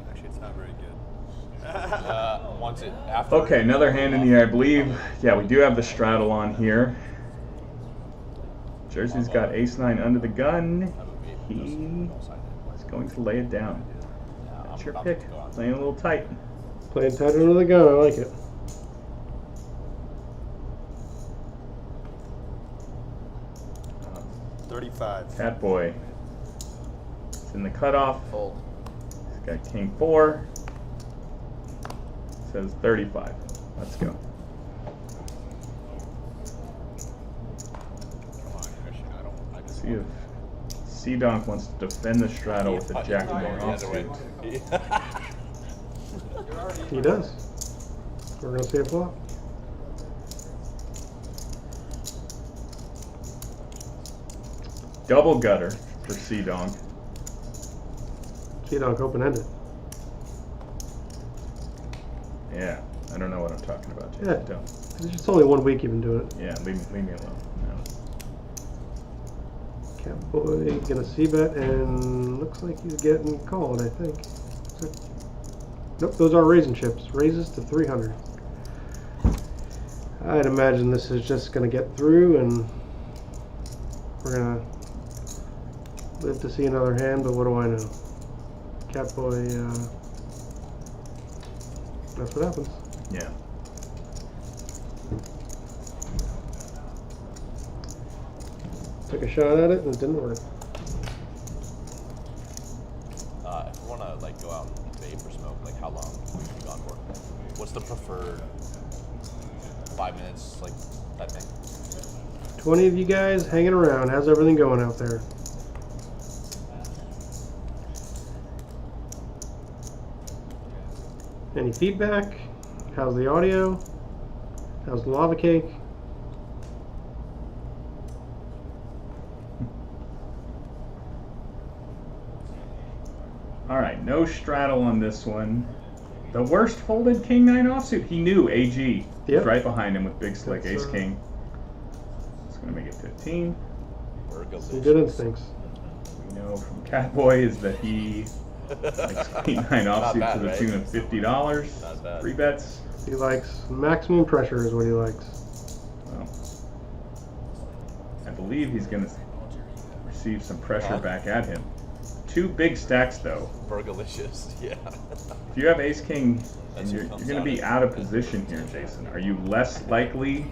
Actually, it's not very good. Once it after. Okay, another hand in the air, I believe. Yeah, we do have the straddle on here. Jersey's got ace-9 under the gun. He is going to lay it down. That's your pick. Playing a little tight. Playing tight under the gun, I like it. Um, 35. Catboy. It's in the cutoff. Fold. He's got king 4. Says 35. Let's go. Come on, Christian. I just See if C-Donk wants to defend the straddle with a jack of the other way. offsuit. He does. We're going to see a flop. Double gutter for C-Donk. C-Donk open-ended. Yeah, I don't know what I'm talking about, Jason. Yeah. Don't. It's only 1 week you've been doing it. Yeah, leave me alone. No. Catboy gonna c-bet and looks like he's getting called, I think. Nope, those are raising chips. Raises to 300. I'd imagine this is just gonna get through and we're gonna live to see another hand, but what do I know? Catboy, that's what happens. Yeah. Took a shot at it and it didn't work. If we want to like go out and vape or smoke, like how long would we be gone for? What's the preferred 5 minutes, like that thing? 20 of you guys hanging around. How's everything going out there? Any feedback? How's the audio? How's the lava cake? All right, no straddle on this one. The worst folded king 9 offsuit. He knew AG was Yep. right behind him with big slick That's, ace king. It's gonna make it 15. Some good instincts. We know from Catboy is that he likes king 9 offsuit bad, to the right? tune of $50. Not bad. 3 bets. He likes maximum pressure is what he likes. Well, I believe he's gonna receive some pressure back at him. 2 big stacks though. Burgalicious, yeah. If you have ace king and That's you're what comes going to out be of it. out of position here, Jason, are you less likely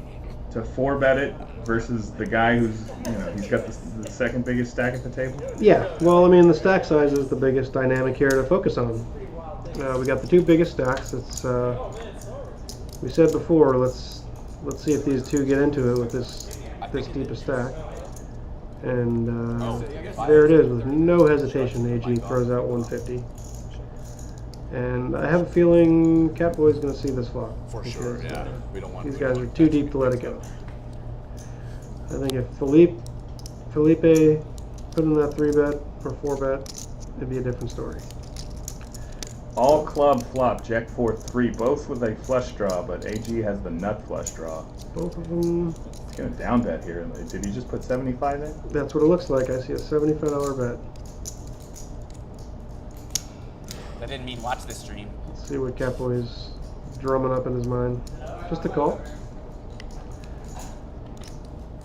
to 4-bet it versus the guy who's, he's got the second biggest stack at the table? Yeah, well, I mean, the stack size is the biggest dynamic here to focus on. We got the 2 biggest stacks. It's we said before, let's see if these 2 get into it with this deepest stack. And there it is, with no hesitation. AG throws out 150. And I have a feeling Catboy's going to see this flop. For sure, because, yeah. We don't want these guys are too deep to let it go. I think if Felipe put in that 3-bet or 4-bet, it'd be a different story. All club flop, Jack 4-3, both with a flush draw, but AG has the nut flush draw. Both of them. He's gonna down bet here. Did he just put 75 in? That's what it looks like. I see a $75 bet. That didn't mean watch this stream. Let's see what Catboy's drumming up in his mind. Just a call.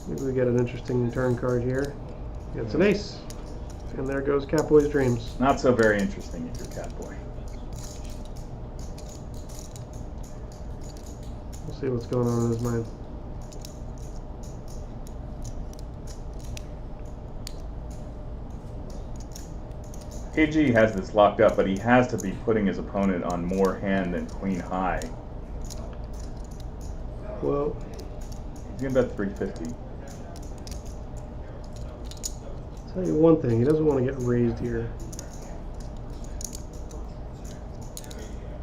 Maybe we get an interesting turn card here. It's an ace. And there goes Catboy's dreams. Not so very interesting if you're Catboy. We'll see what's going on in his mind. AG has this locked up, but he has to be putting his opponent on more hand than queen high. Well, He's gonna bet 350. I'll tell you one thing, he doesn't want to get raised here.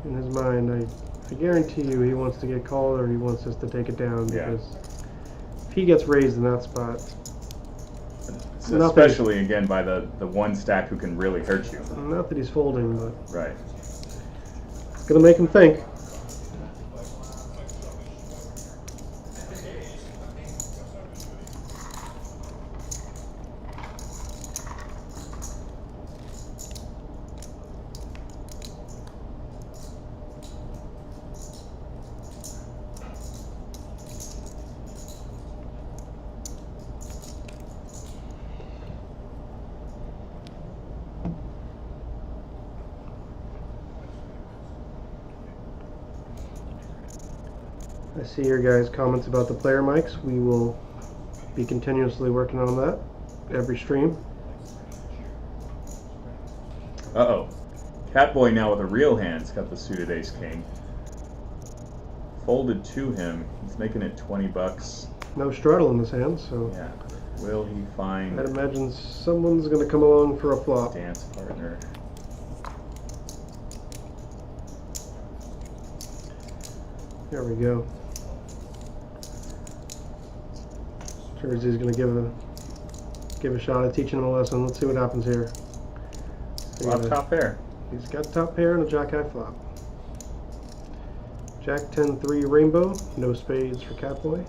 In his mind, I guarantee you he wants to get called or he wants us to take it down, Yeah. because if he gets raised in that spot, Especially again by the one stack who can really hurt you. not that he's folding, but Right. it's gonna make him think. I see your guys' comments about the player mics. We will be continuously working on that every stream. Uh-oh. Catboy now with a real hand's got the suited ace king. Folded to him. He's making it 20 bucks. No straddle in his hand, so Yeah. Will he find I'd imagine someone's going to come along for a flop. dance partner? There we go. Jersey's going to give a shot at teaching him a lesson. Let's see what happens here. Flop top pair. He's got top pair and a jack high flop. Jack 10-3 rainbow, no spades for Catboy.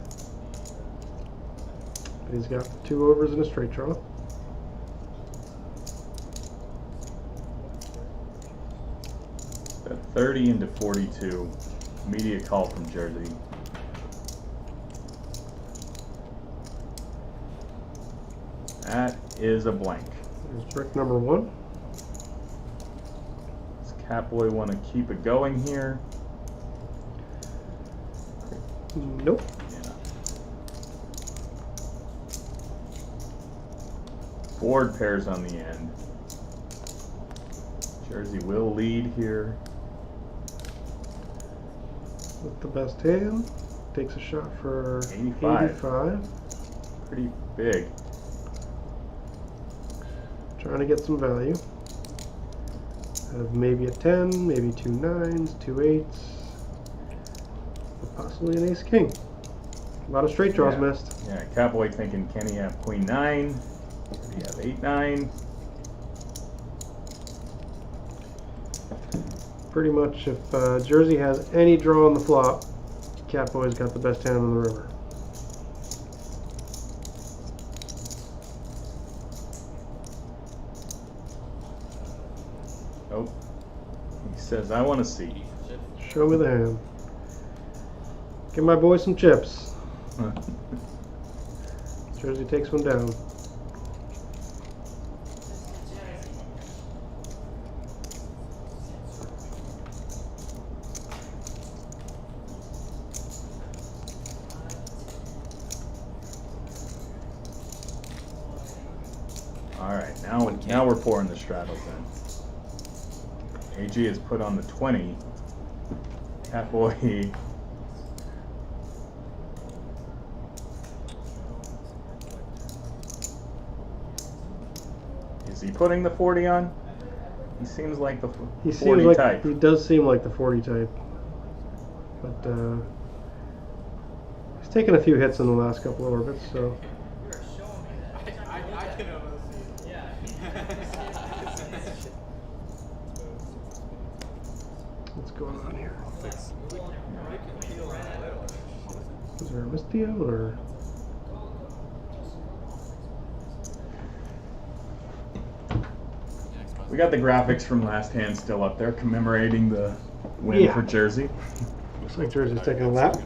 But he's got 2 overs and a straight draw. Bet 30 into 42. Immediate call from Jersey. That is a blank. There's brick number 1. Does Catboy want to keep it going here? Nope. Yeah. Board pairs on the end. Jersey will lead here. With the best hand. Takes a shot for 85. 85. Pretty big. Trying to get some value. Have maybe a 10, maybe 2 9s, 2 8s, but possibly an ace king. A lot of straight draws Yeah. missed. Yeah, Catboy thinking, can he have queen 9? Can he have 8-9? Pretty much, if Jersey has any draw on the flop, Catboy's got the best hand on the river. Oh, he says, I want to see. Show me the hand. Give my boy some chips. Jersey takes one down. All right, now we're pouring the straddles in. AG has put on the 20. Catboy. Is he putting the 40 on? He seems like the He 40 seems like type. he does seem like the 40 type, but he's taken a few hits in the last couple of orbits, so. What's going on here? Fix. Is there a misdeal or? We got the graphics from last hand still up there, commemorating the win Yeah. for Jersey. Looks like Jersey's taking a lap.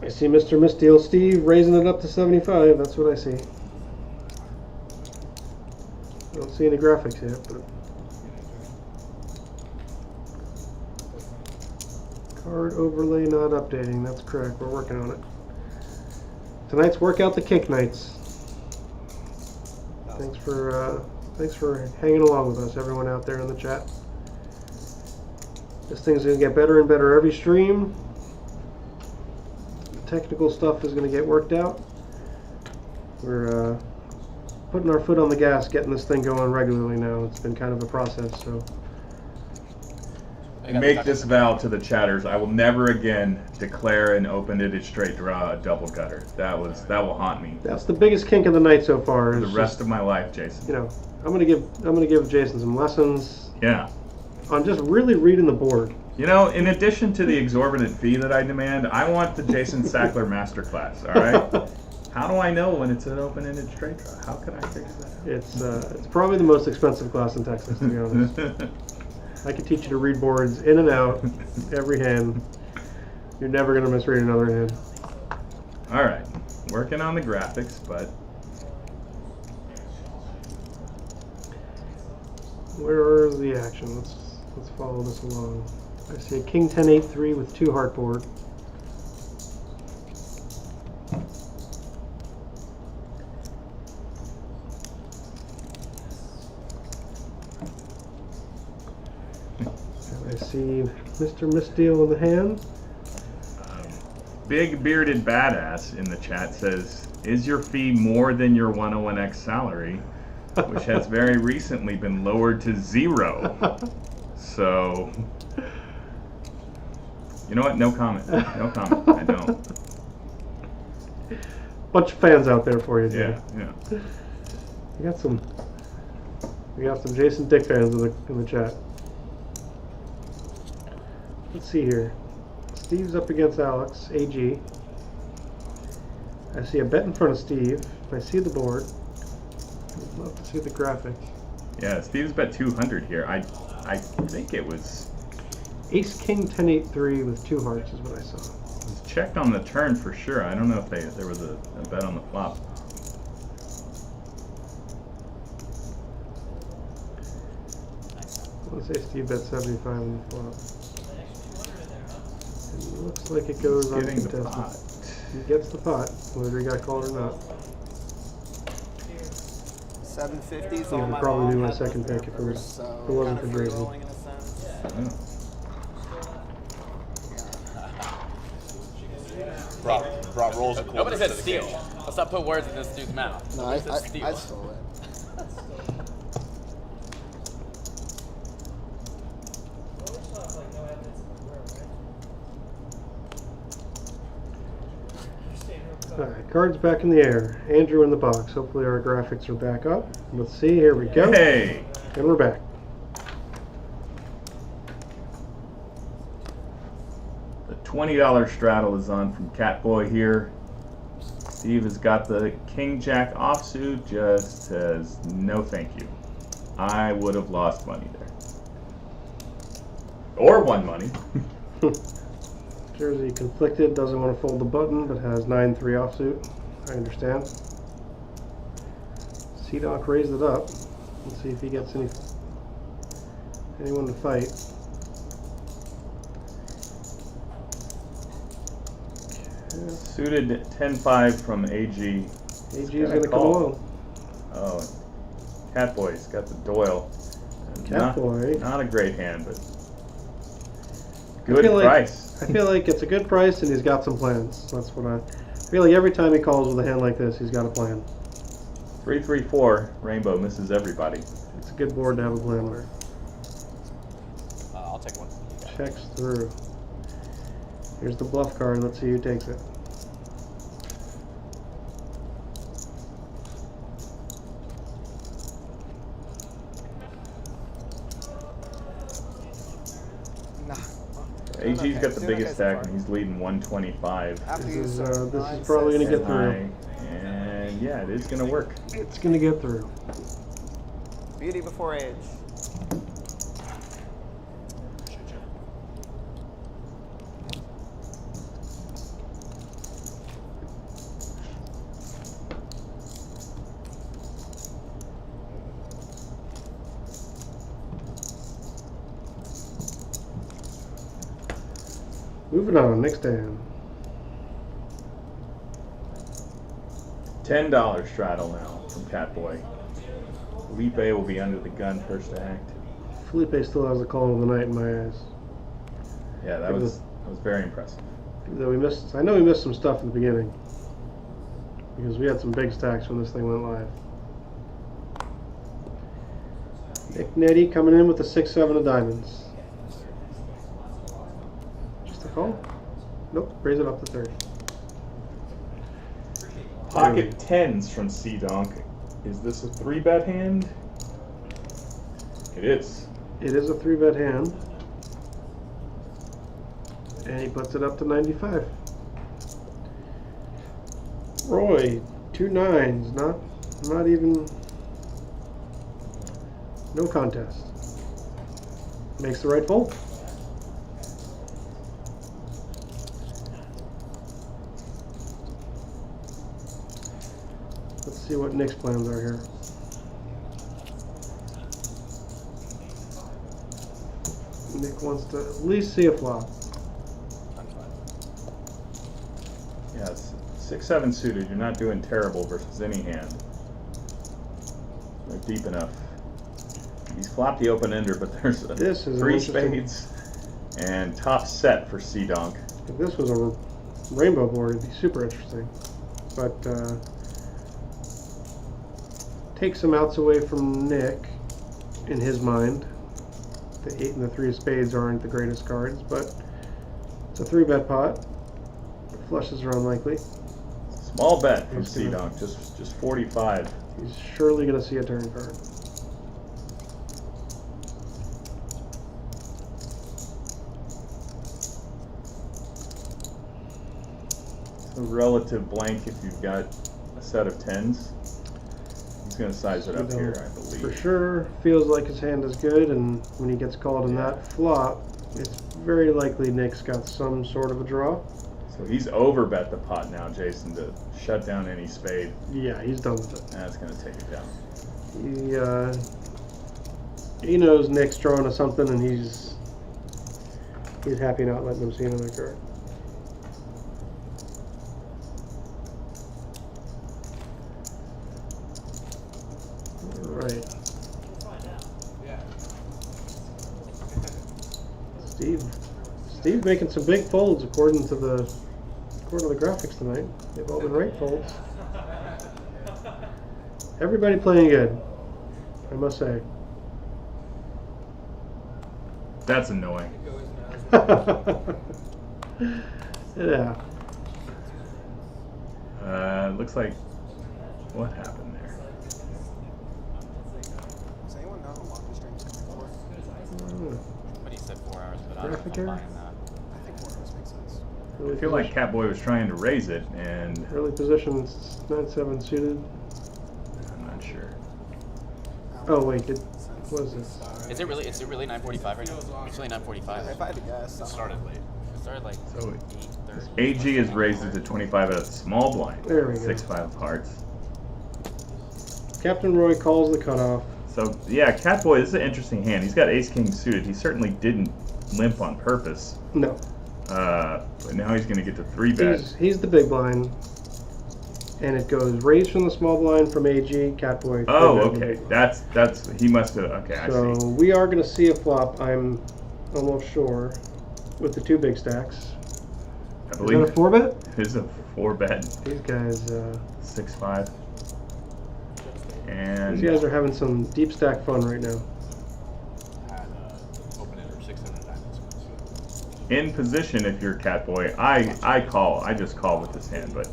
I see Mr. Misdeal Steve raising it up to 75. That's what I see. I don't see any graphics yet, but card overlay not updating. That's correct. We're working on it. Tonight's workout the kink nights. Thanks for hanging along with us, everyone out there in the chat. This thing's gonna get better and better every stream. The technical stuff is gonna get worked out. We're putting our foot on the gas, getting this thing going regularly now. It's been kind of a process, so. Make this vow to the chatters: I will never again declare an open-ended straight draw a double gutter. That will haunt me That's the biggest kink of the night so far. for the is rest just, of my life, Jason. you know, I'm gonna give Jason some lessons Yeah. on just really reading the board. You know, in addition to the exorbitant fee that I demand, I want the Jason Sackler masterclass. All right. How do I know when it's an open-ended straight draw? How can I figure that It's probably the most expensive class in Texas, to be honest. out? I can teach you to read boards in and out, every hand. You're never gonna misread another hand. All right, working on the graphics, but Where's the action? Let's follow this along. I see a King 10-8-3 with 2 heart board. I see Mr. Misdeal in the hand. Big Bearded Badass in the chat says, is your fee more than your 101x salary, which has very recently been lowered to 0? So, you know what? No comment. No comment. I don't. Bunch of fans out there for you, Jay. Yeah. We got some Jason Dick fans in the chat. Let's see here. Steve's up against Alex, AG. I see a bet in front of Steve. I see the board. I'd love to see the graphic. Yeah, Steve's bet 200 here. I think it was Ace King 10-8-3 with 2 hearts is what I saw. it was checked on the turn for sure. I don't know if there was a bet on the flop. I want to say Steve bet 75 on the flop. It looks like it goes Getting the uncontested. pot. He gets the pot, whether he got called or not. 750s He all would my probably mom be my had second left pick if it over, was- so if it wasn't kinda for Jersey. free rolling in a sense. Yeah. Brought rolls of Nobody said to the steal. cage. Let's not put words in this dude's mouth. No, Nobody said steal. I stole it. Alright, cards back in the air. Andrew in the box. Hopefully our graphics are back up. Let's see, here we go. Hey! And we're back. The $20 straddle is on from Catboy here. Steve has got the King Jack offsuit, just says no thank you. I would have lost money there. Or won money. Jersey conflicted, doesn't want to fold the button, but has 9-3 offsuit. I understand. C-Doc raised it up. Let's see if he gets anyone to fight. Suited 10-5 from AG. AG is going to come along. Oh, Catboy's got the Doyle. Catboy. Not a great hand, but I good feel like- price. I feel like it's a good price and he's got some plans. That's what I feel like every time he calls with a hand like this, he's got a plan. 3-3-4, Rainbow misses everybody. It's a good board to have a plan on. I'll take one. Checks through. Here's the bluff card. Let's see who takes it. AG's got the biggest stack, and he's leading 125. This is probably going to get through. And yeah, it is going to work. It's going to get through. Beauty before age. Moving on, next hand. $10 straddle now from Catboy. Felipe will be under the gun first act. Felipe still has the call of the night in my eyes. Yeah, that was very impressive. Though I know we missed some stuff in the beginning because we had some big stacks when this thing went live. Nick Nettie coming in with the 6-7 of diamonds. Just a call? Nope, raise it up to 30. Pocket tens from C-Donk. Is this a 3-bet hand? It is. It is a 3-bet hand. And he puts it up to 95. Roy, 2 9s, not even, no contest. Makes the right fold. Let's see what Nick's plans are here. Nick wants to at least see a flop. Yes, 6-7 suited. You're not doing terrible versus any hand. They're deep enough. He's flopped the open ender, but there's This is 3 spades and top set for C-Donk. If this was a rainbow board, it'd be super interesting. But take some outs away from Nick in his mind. The 8 and the 3 of spades aren't the greatest cards, but it's a 3-bet pot. Flushes are unlikely. Small bet from He's gonna- C-Donk, just 45. He's surely going to see a turn card. It's a relative blank if you've got a set of 10s. He's going to size it up here, I believe. For sure, feels like his hand is good, and when he gets called in that flop, it's very likely Nick's got some sort of a draw. So he's overbet the pot now, Jason, to shut down any spade. Yeah, he's done with it. That's going to take it down. He knows Nick's drawing to something, and he's happy not letting him see another card. All right. Steve making some big folds according to the graphics tonight. They've all been right folds. Everybody playing good, I must say. That's annoying. Yeah. Looks like, what happened there? Does anyone know how long the stream's going for? But he said 4 hours, but I'm Graphic not error? buying that. I think 4 hours makes sense. I feel like Catboy was trying to raise it, and Early positions, 9-7 suited. I'm not sure. Oh wait, what is this? Is it really 9:45 right now? It's really 9:45. If I had to guess, It started late. It started like So 8:30. AG has raised it to 25 at a small blind. There we go. 6-5 of hearts. Captain Roy calls the cutoff. So yeah, Catboy, this is an interesting hand. He's got ace-king suited. He certainly didn't limp on purpose. No, But now he's going to get to 3-bet. he's the big blind, and it goes raised from the small blind from AG. Catboy. Oh, 3-bet the okay. big blind. That's he must have. Okay, I So see. we are going to see a flop. I'm almost sure with the 2 big stacks. I Is believe that a 4-bet? it is a 4-bet, These guys, 6-5. And these guys are having some deep stack fun right now. Had open ender 600 diamonds. in position, if you're Catboy, I just call with this hand, but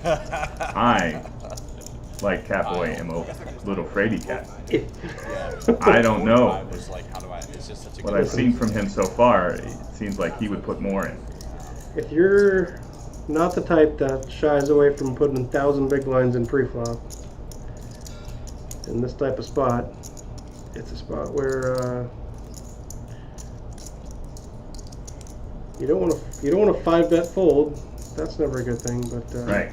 I, like Catboy, am a little fraidy cat. Yeah. I don't know. I was like, how do I It's just such a What good I've seen from him so far, it seems like he would put more in. If you're not the type that shies away from putting 1,000 big blinds in pre-flop, in this type of spot, it's a spot where you don't want to 5-bet fold. That's never a good thing, but Right.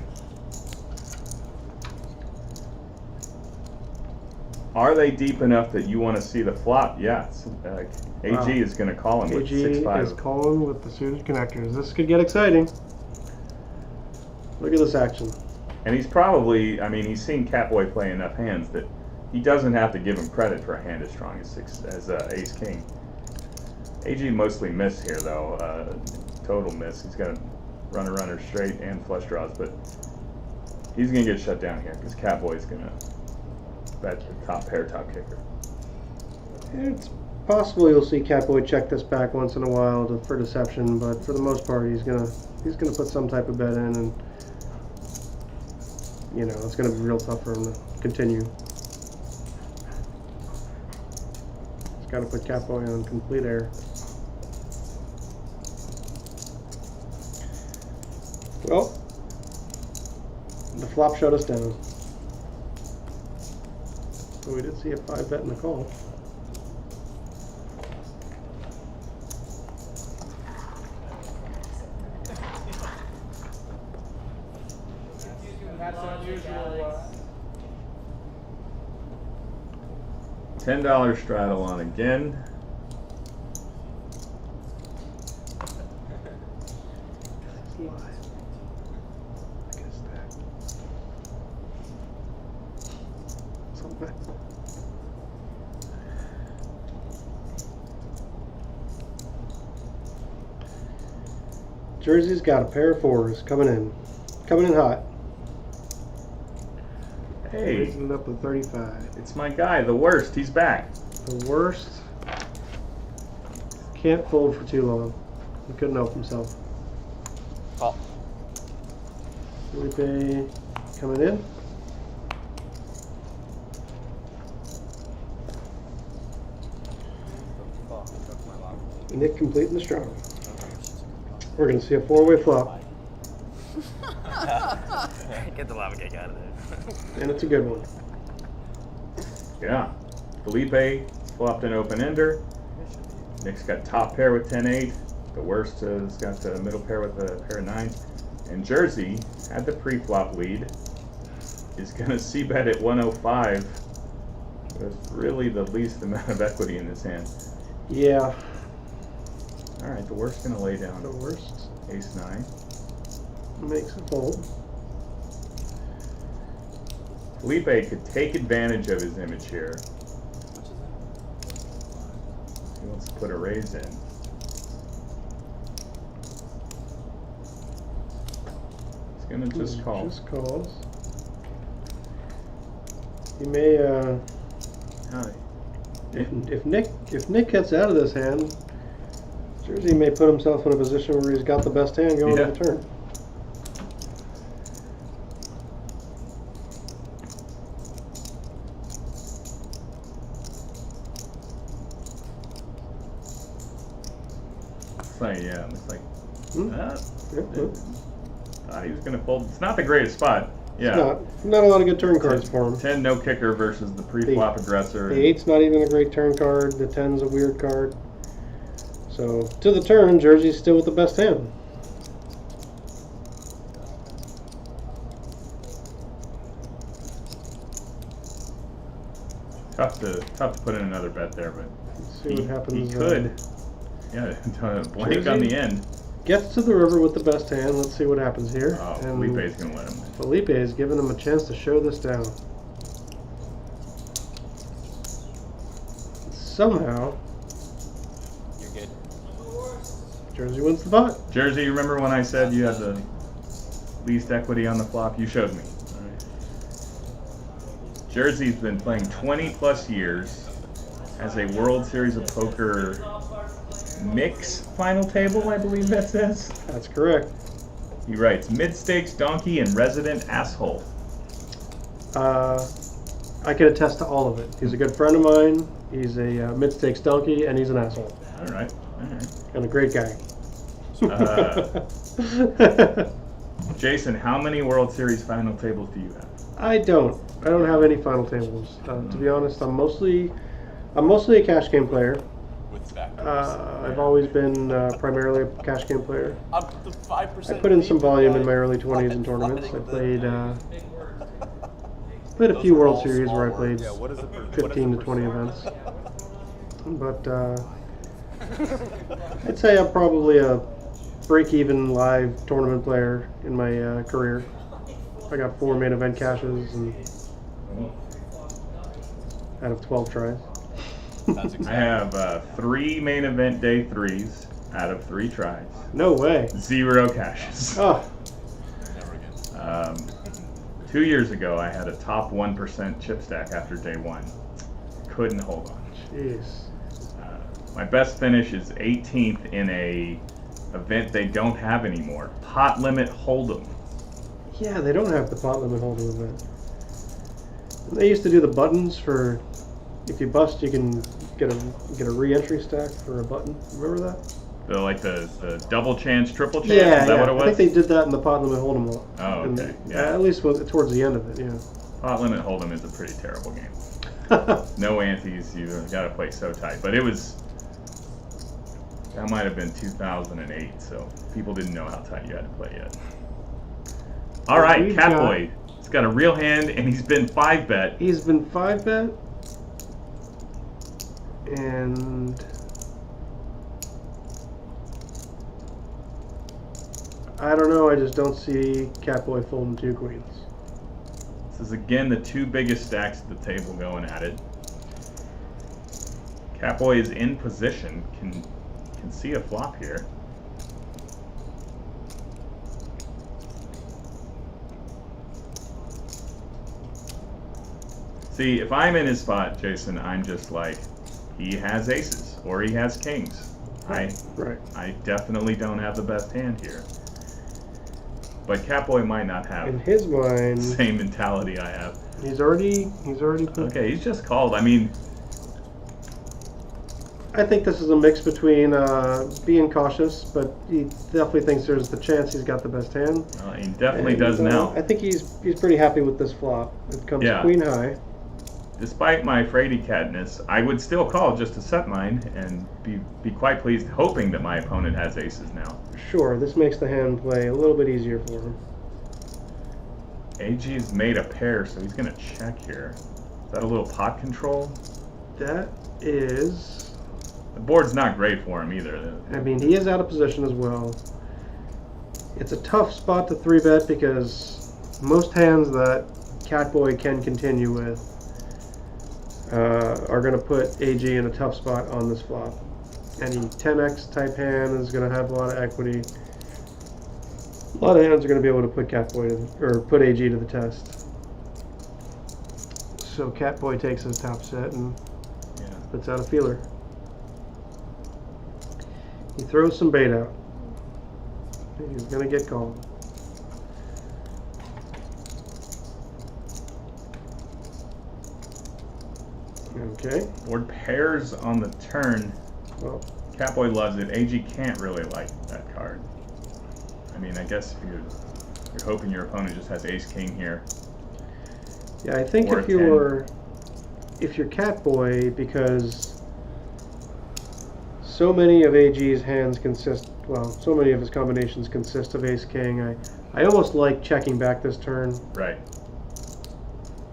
Are they deep enough that you want to see the flop? Yes. AG Wow. is going to call him with AG is 6-5. calling with the suited connectors. This could get exciting. Look at this action. And he's probably, I mean, he's seen Catboy play enough hands that he doesn't have to give him credit for a hand as strong as Ace King. AG mostly miss here though, total miss. He's got a runner straight and flush draws, but he's gonna get shut down here because Catboy's gonna bet the top pair, top kicker. It's possible you'll see Catboy check this back once in a while for deception, but for the most part, he's gonna put some type of bet in, and you know it's gonna be real tough for him to continue. He's got to put Catboy on complete air. Well, the flop shut us down. So we did see a 5-bet in the call. $10 straddle on again. Jersey's got a pair of 4s coming in hot. Hey, Raising it up to 35. it's my guy, the worst. He's back. The worst. Can't fold for too long. He couldn't help himself. Call. Felipe coming in. Nick completing the strong. We're going to see a 4-way flop, Get the lava cake out of there. and it's a good one. Yeah. Felipe flopped an open ender. Nick's got top pair with 10-8. The worst has got the middle pair with a pair of 9s. And Jersey had the pre-flop lead. Is going to c-bet at 105 with really the least amount of equity in his hand. Yeah, All right, the worst going to lay down. the worst Ace-9. makes a fold. Felipe could take advantage of his image here. He wants to put a raise in. He's going to just call. Just calls. He may, if Nick gets out of this hand, Jersey may put himself in a position where he's got the best hand going to the turn. It's like, yeah, it's like, Yep. thought he was going to fold. It's not the greatest spot. Yeah. Not a lot of good turn cards for him. 10 no kicker versus the pre-flop aggressor. The 8's not even a great turn card. The 10's a weird card. So to the turn, Jersey's still with the best hand. Tough to put in another bet there, but Let's see what happens. He could. Yeah, blank Jersey on the end. Gets to the river with the best hand. Let's see what happens here. Oh, And Felipe's going to let him win. Felipe is giving him a chance to show this down. Somehow, You're good. Jersey wins the pot. Jersey, you remember when I said you had the least equity on the flop? You showed me. Jersey's been playing 20 plus years as a World Series of Poker mix final table, I believe that says. That's correct. He writes, mid-stakes donkey and resident asshole. I can attest to all of it. He's a good friend of mine. He's a mid-stakes donkey, and he's an asshole. All right. And a great guy. Jason, how many World Series final tables do you have? I don't have any final tables. To be honest, I'm mostly a cash game player. With back. I've always been primarily a cash game player. Up to 5%. I put in some volume in my early 20s in tournaments. I played a few World Series where I played 15 to 20 events. But I'd say I'm probably a break-even live tournament player in my career. I got 4 main event caches and out of 12 tries. I have 3 main event day 3s out of 3 tries. No way. 0 caches. Oh. Never again. 2 years ago, I had a top 1% chip stack after day 1. Couldn't hold on. Jeez. My best finish is 18th in a event they don't have anymore. Pot limit hold'em. Yeah, they don't have the pot limit hold'em event. They used to do the buttons for, if you bust, you can get a re-entry stack for a button. Remember that? The double chance, triple chance. Yeah, is that what it was? I think they did that in the pot limit hold'em lot. Oh, okay. And, Yeah. at least towards the end of it. Yeah. Pot limit hold'em is a pretty terrible game. No antes. You got to play so tight. But it was. That might have been 2008, so people didn't know how tight you had to play yet. All right, Catboy. He's got a real hand, and he's been 5-bet. He's been 5-bet, and I don't know. I just don't see Catboy folding 2 queens. This is again the 2 biggest stacks at the table going at it. Catboy is in position. Can see a flop here. See, if I'm in his spot, Jason, I'm just like, he has aces or he has kings. I definitely don't have the best hand here. But Catboy might not have in his mind the same mentality I have. He's already put. Okay, he's just called. I mean, I think this is a mix between being cautious, but he definitely thinks there's the chance he's got the best hand. He definitely does now. I think he's pretty happy with this flop. It comes queen high. Despite my fraidy catness, I would still call just to set mine and be quite pleased, hoping that my opponent has aces now. Sure, this makes the hand play a little bit easier for him. AG's made a pair, so he's going to check here. Is that a little pot control? That is... The board's not great for him either. I mean, he is out of position as well. It's a tough spot to 3-bet because most hands that Catboy can continue with are going to put AG in a tough spot on this flop. Any 10x type hand is going to have a lot of equity. A lot of hands are going to be able to put Catboy or put AG to the test. So Catboy takes his top set and puts out a feeler. He throws some bait out. He's going to get called. Okay. Board pairs on the turn. Well, Catboy loves it. AG can't really like that card. I mean, I guess if you're hoping your opponent just has ace-king here. Yeah, I think if you're Catboy, because so many of AG's hands so many of his combinations consist of ace-king, I almost like checking back this turn. Right.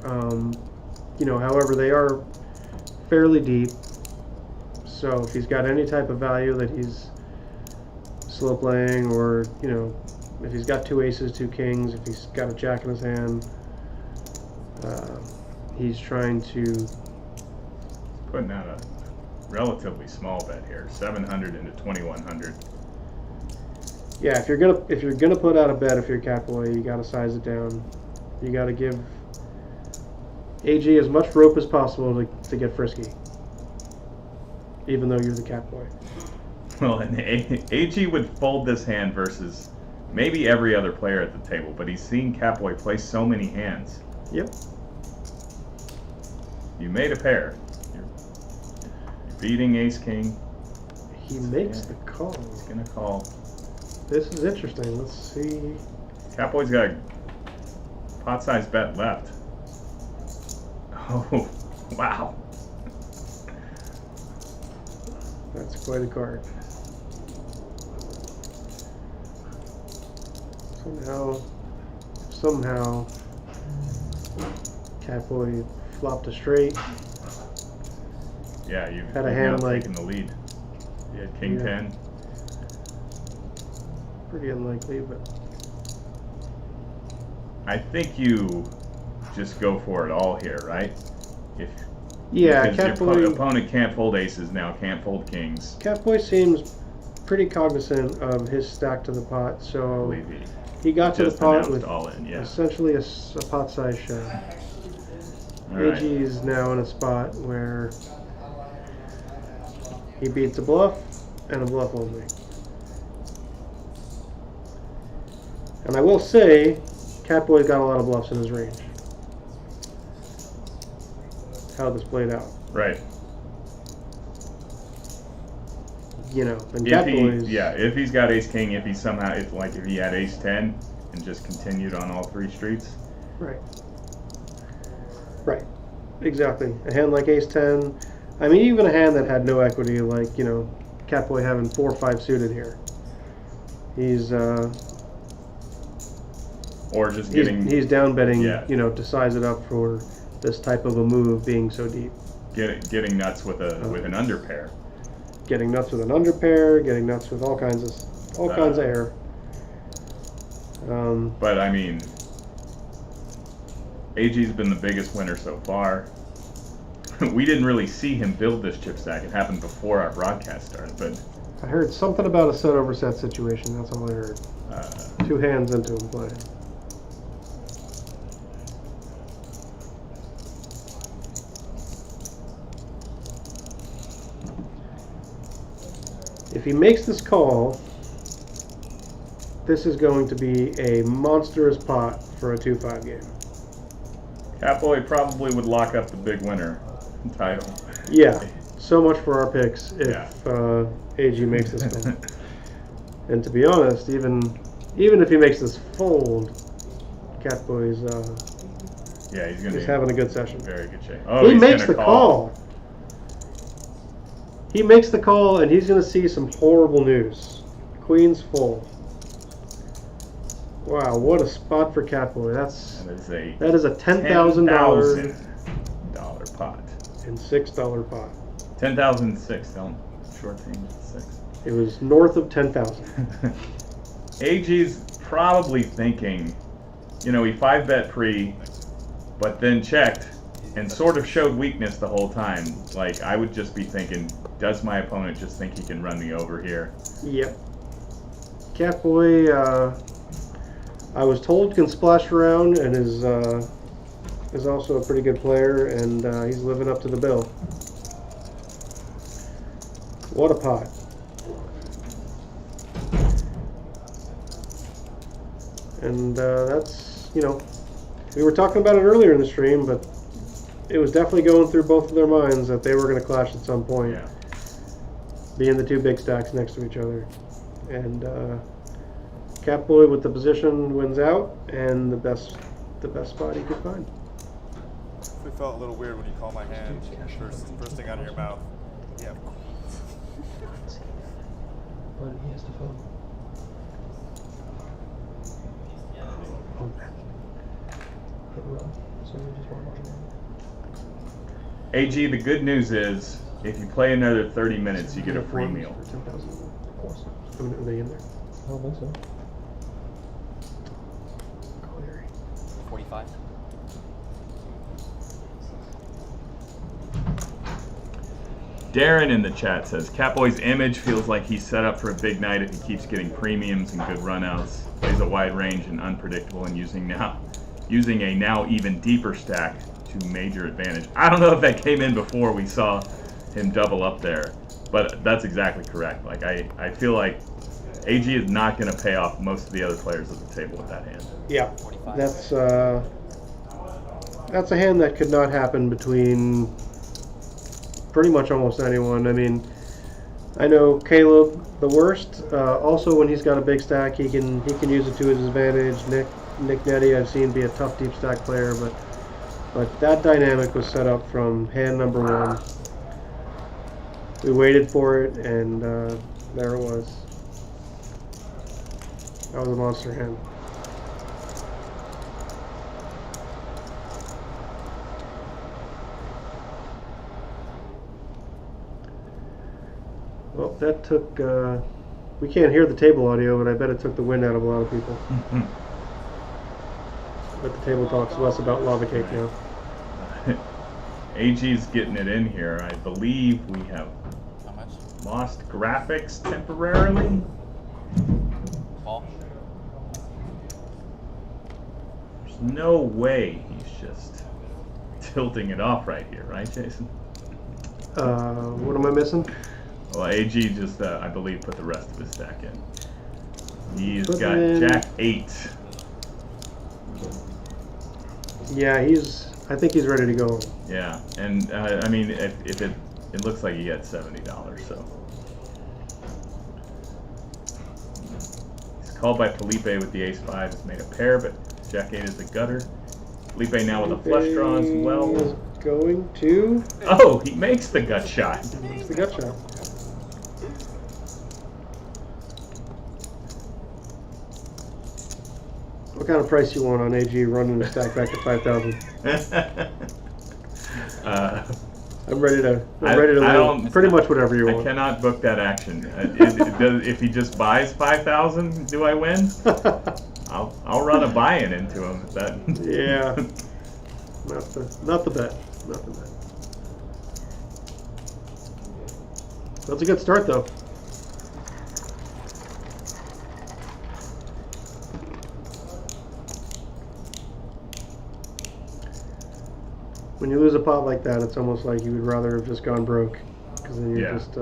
However, they are fairly deep, so if he's got any type of value that he's slow playing, or if he's got 2 aces, 2 kings, if he's got a jack in his hand, he's trying to putting out a relatively small bet here, 700 into 2100. Yeah, if you're gonna put out a bet, if you're Catboy, you gotta size it down. You gotta give AG as much rope as possible to get frisky, even though you're the Catboy. Well, and AG would fold this hand versus maybe every other player at the table, but he's seen Catboy play so many hands. Yep. You made a pair. beating Ace King. He makes the call. He's gonna call. This is interesting. Let's see. Catboy's got a pot-sized bet left. Oh, wow. That's quite a card. Somehow, Catboy flopped a straight. Yeah, you've Had a hand now like- taken the lead. You had King Yeah. 10. Pretty unlikely, but I think you just go for it all here, right? yeah, Because your Catboy. opponent can't fold aces now, can't fold kings. Catboy seems pretty cognizant of his stack to the pot, I so believe he got to the just pot announced with all in, yeah. essentially a pot-sized shove. All right. AG is now in a spot where he beats a bluff and a bluff only. And I will say, Catboy's got a lot of bluffs in his range. How this played out, Right. you know. And If he's got ace king, if he somehow, if he had ace 10 and just continued on all three streets. Right. Right. Exactly. A hand like ace 10. I mean, even a hand that had no equity, like, you know, Catboy having 4 or 5 suited here. He's Or just getting he's down betting, Yeah. you know, to size it up for this type of a move being so deep. getting nuts with an underpair. Getting nuts with an underpair, getting nuts with all kinds of error. But I mean, AG's been the biggest winner so far. We didn't really see him build this chip stack. It happened before our broadcast started, but I heard something about a set over set situation. That's all I heard. 2 hands into him playing. If he makes this call, this is going to be a monstrous pot for a 2-5 game. Catboy probably would lock up the big winner title. Yeah, so much for our picks if Yeah. AG makes this call. And to be honest, even if he makes this fold, Catboy's Yeah, he's gonna he's be having a good session. in very good shape. Oh, He he's makes gonna the call. He makes the call, and he's going to see some horrible news. Queen's full. Wow, what a spot for Catboy. That is a $10,000 $10,000 pot. and $6 pot. 10,006. Don't shortchange the 6. It was north of 10,000. AG's probably thinking, you know, he 5-bet pre, but then checked and sort of showed weakness the whole time. Like, I would just be thinking, does my opponent just think he can run me over here? Yep. Catboy, I was told can splash around and is also a pretty good player, and he's living up to the bill. What a pot. And that's, you know, we were talking about it earlier in the stream, but it was definitely going through both of their minds that they were going to clash at some point. Yeah. Being the 2 big stacks next to each other. And Catboy with the position wins out, and the best spot he could find. It felt a little weird when you call my hand first thing out of your mouth. Yeah. But he has to fold. So we just want to AG, the good news is, if you play another 30 minutes, you get a free meal. For 10,000. Of course. Are they in there? I don't think so. Cleary. 45. Darren in the chat says, Catboy's image feels like he's set up for a big night if he keeps getting premiums and good runouts. Plays a wide range and unpredictable, and using a now even deeper stack to major advantage. I don't know if that came in before we saw him double up there, but that's exactly correct. Like, I feel like AG is not going to pay off most of the other players at the table with that hand. Yeah, that's a hand that could not happen between pretty much almost anyone. I mean, I know Caleb the worst. Also, when he's got a big stack, he can use it to his advantage. Nick Nettie, I've seen be a tough deep stack player, but that dynamic was set up from hand number one. We waited for it, and there it was. That was a monster hand. Well, that took, we can't hear the table audio, but I bet it took the wind out of a lot of people. But the table talks less about lava cake now. AG's getting it in here. I believe we have lost graphics temporarily. Paul? There's no way he's just tilting it off right here, right, Jason? What am I missing? Well, AG just, I believe, put the rest of his stack in. He's Put got in- Jack 8. Yeah, I think he's ready to go. Yeah, and I mean, if it looks like he got $70, so. He's called by Felipe with the ace-5. It's made a pair, but Jack 8 is the gutter. Felipe now with a flush draw as well. Is going to... Oh, he makes the gut shot. It's the gut shot. What kind of price you want on AG running the stack back to 5,000? I'm ready to lay pretty much whatever you I want. cannot book that action. If he just buys 5,000, do I win? I'll run a buy-in into him. If that. Yeah. Not the bet. That's a good start though. When you lose a pot like that, it's almost like you would rather have just gone broke, because then you're just.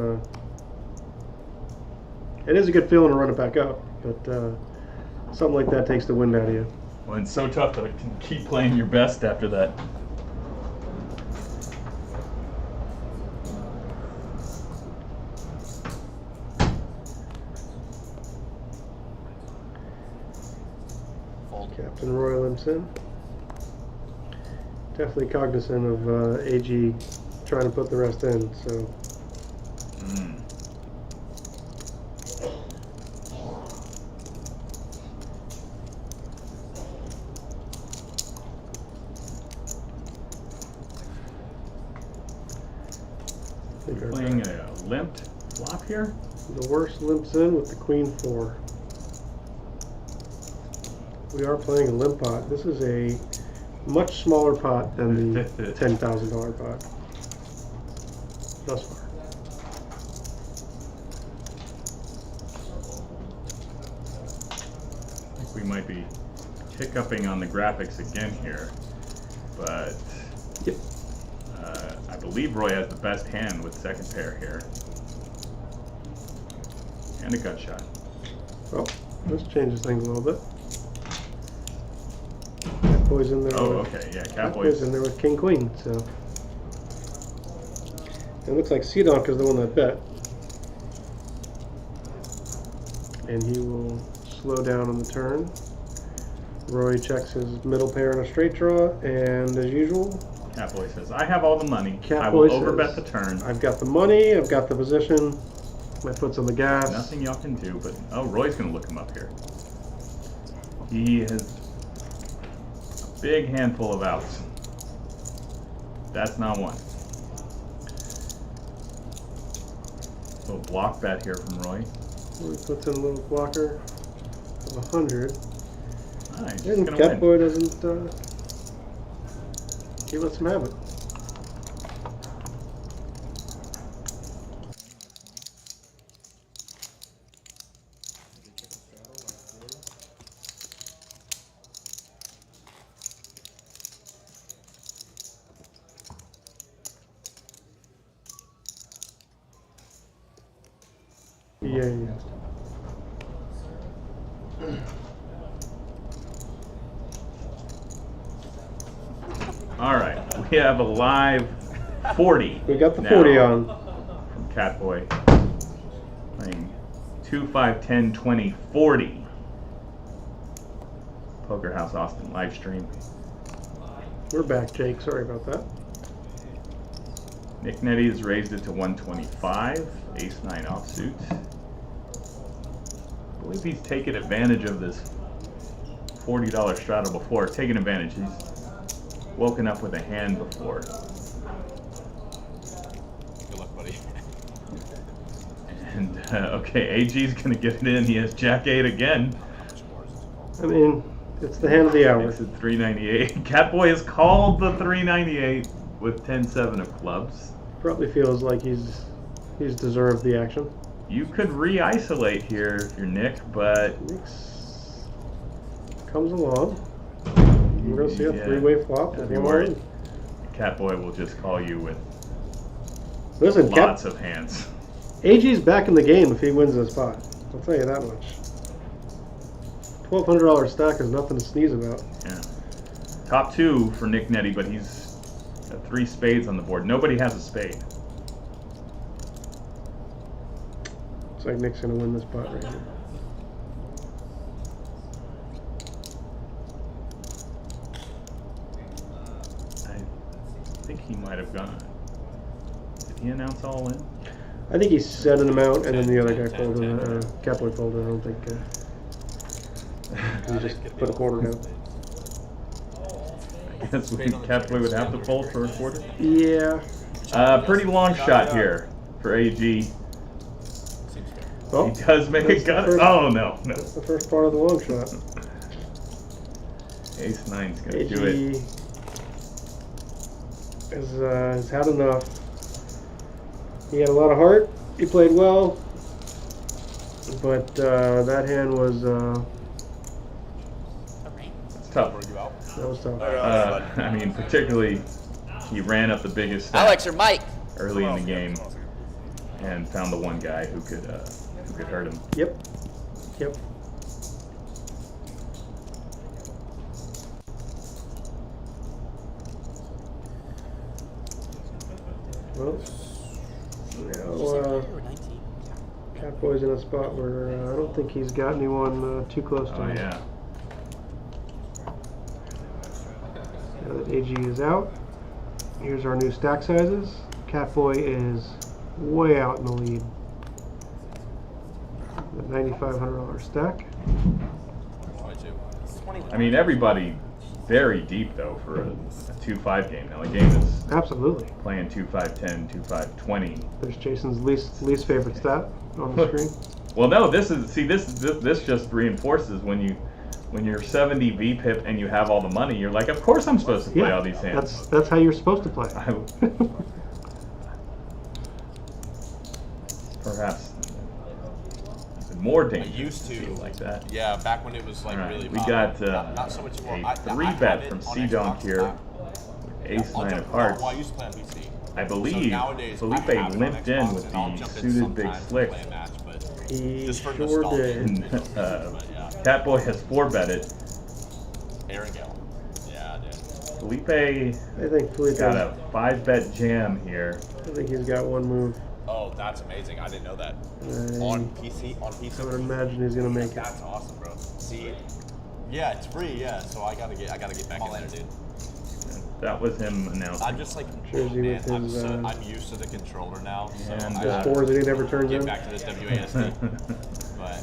It is a good feeling to run it back up, but something like that takes the wind out of you. Well, it's so tough to keep playing your best after that. Captain Roy limps in. Definitely cognizant of AG trying to put the rest in, so. We're playing a limped flop here. The worst limps in with the Queen-4. We are playing a limp pot. This is a much smaller pot than the $10,000 pot thus far. I think we might be hiccuping on the graphics again here, but Yep. I believe Roy has the best hand with second pair here. And a gut shot. Oh, this changes things a little bit. Catboy's in there. Oh, with, okay, yeah, Catboy's in there with King Queen, so. It looks like Seedonk is the one that bet. And he will slow down on the turn. Roy checks his middle pair in a straight draw, and as usual, Catboy says, I have all the money. I Catboy will says, overbet the turn. I've got the money, I've got the position, my foot's on the gas. Nothing y'all can do, but oh, Roy's gonna look him up here. He has a big handful of outs. That's not one. Little block bet here from Roy. Roy puts in a little blocker of 100. Nice. And Catboy doesn't, he lets him have it. Yeah. All right, we have a live 40. We got the now 40 on. from Catboy. Playing 2, 5, 10, 20, 40. Poker House Austin live stream. We're back, Jake. Sorry about that. Nick Nettie has raised it to 125. Ace 9 offsuit. I believe he's taken advantage of this $40 straddle before. Taking advantage. He's woken up with a hand before. Good luck, buddy. And okay, AG's gonna get it in. He has Jack 8 again. I mean, it's the hand of the hour. Makes it 398. Catboy has called the 398 with 10-7 of clubs. Probably feels like he's deserved the action. You could re-isolate here if you're Nick, but Nick's comes along. We're gonna see a three-way flop. Gotta be worried. Catboy will just call you with Listen, lots of hands. AG's back in the game if he wins this spot. I'll tell you that much. $1,200 stack is nothing to sneeze about. Yeah. Top 2 for Nick Nettie, but he's got 3 spades on the board. Nobody has a spade. Looks like Nick's gonna win this spot right here. I think he might have gone. Did he announce all in? I think he set an amount and then the other guy folded. Catboy folded. I don't think. He just put a quarter down. I guess Catboy would have to fold for a quarter. Yeah. Pretty long shot here for AG. Oh, He does make a gut. Oh no, no. that's the first part of the long shot. Ace 9's gonna AG do it. has had enough. He had a lot of heart. He played well, but that hand was It's tough. that was tough. I mean, particularly he ran up the biggest stack Alex or Mike? early in the game and found the one guy who could hurt him. Yep. Yep. Well, now Catboy's in a spot where I don't think he's got anyone too close to Oh him. yeah. Now that AG is out, here's our new stack sizes. Catboy is way out in the lead. The $9,500 stack. I mean, everybody very deep though for a 2-5 game. Now the game is Absolutely. playing 2-5-10, 2-5-20. There's Jason's least favorite stat on the screen. Well, no, this just reinforces when you're 70 VPIP and you have all the money. You're like, of course I'm supposed to play all these hands. That's how you're supposed to play. Perhaps even more dangerous. I used to like that. Yeah, back when it was like All right, really. we got not so much more. a 3-bet from C-Donk here. Ace 9 of hearts. Well, I used to play on PC. I believe nowadays, Felipe I have it on limped in Xbox, with and I'll the jump in suited big sometimes to slick. play a match, but He just for sure nostalgia. did. And Catboy has 4-betted. Aaron Gale. Yeah, dude. Felipe I think Felipe. got a 5-bet jam here. I think he's got one move. Oh, that's amazing. I didn't know that. I On PC? On PC? would imagine he's gonna make it. That's awesome, bro. See? Yeah, it's free, yeah. So I gotta get back in there, dude. That was him announcing. I'm just like, Jersey man, with his, I'm used to the controller now. So And, I Those gotta fours that he never turns get in. back to the WASD. But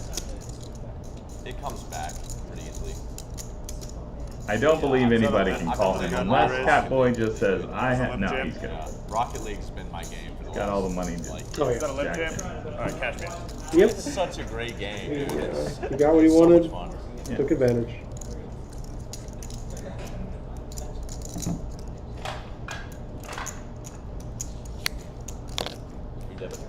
it comes back pretty easily. I don't believe anybody can I've call been him doing unless that. Catboy just says, I have. No, he's good. Yeah, Rocket League's been my game for the Got all the money. like, Oh Is that a yeah. limp Jack. jam? Alright, cash me. Yep. it's such a great game, dude. It's He got what he so wanted. much fun. Yeah. Took advantage. We did it.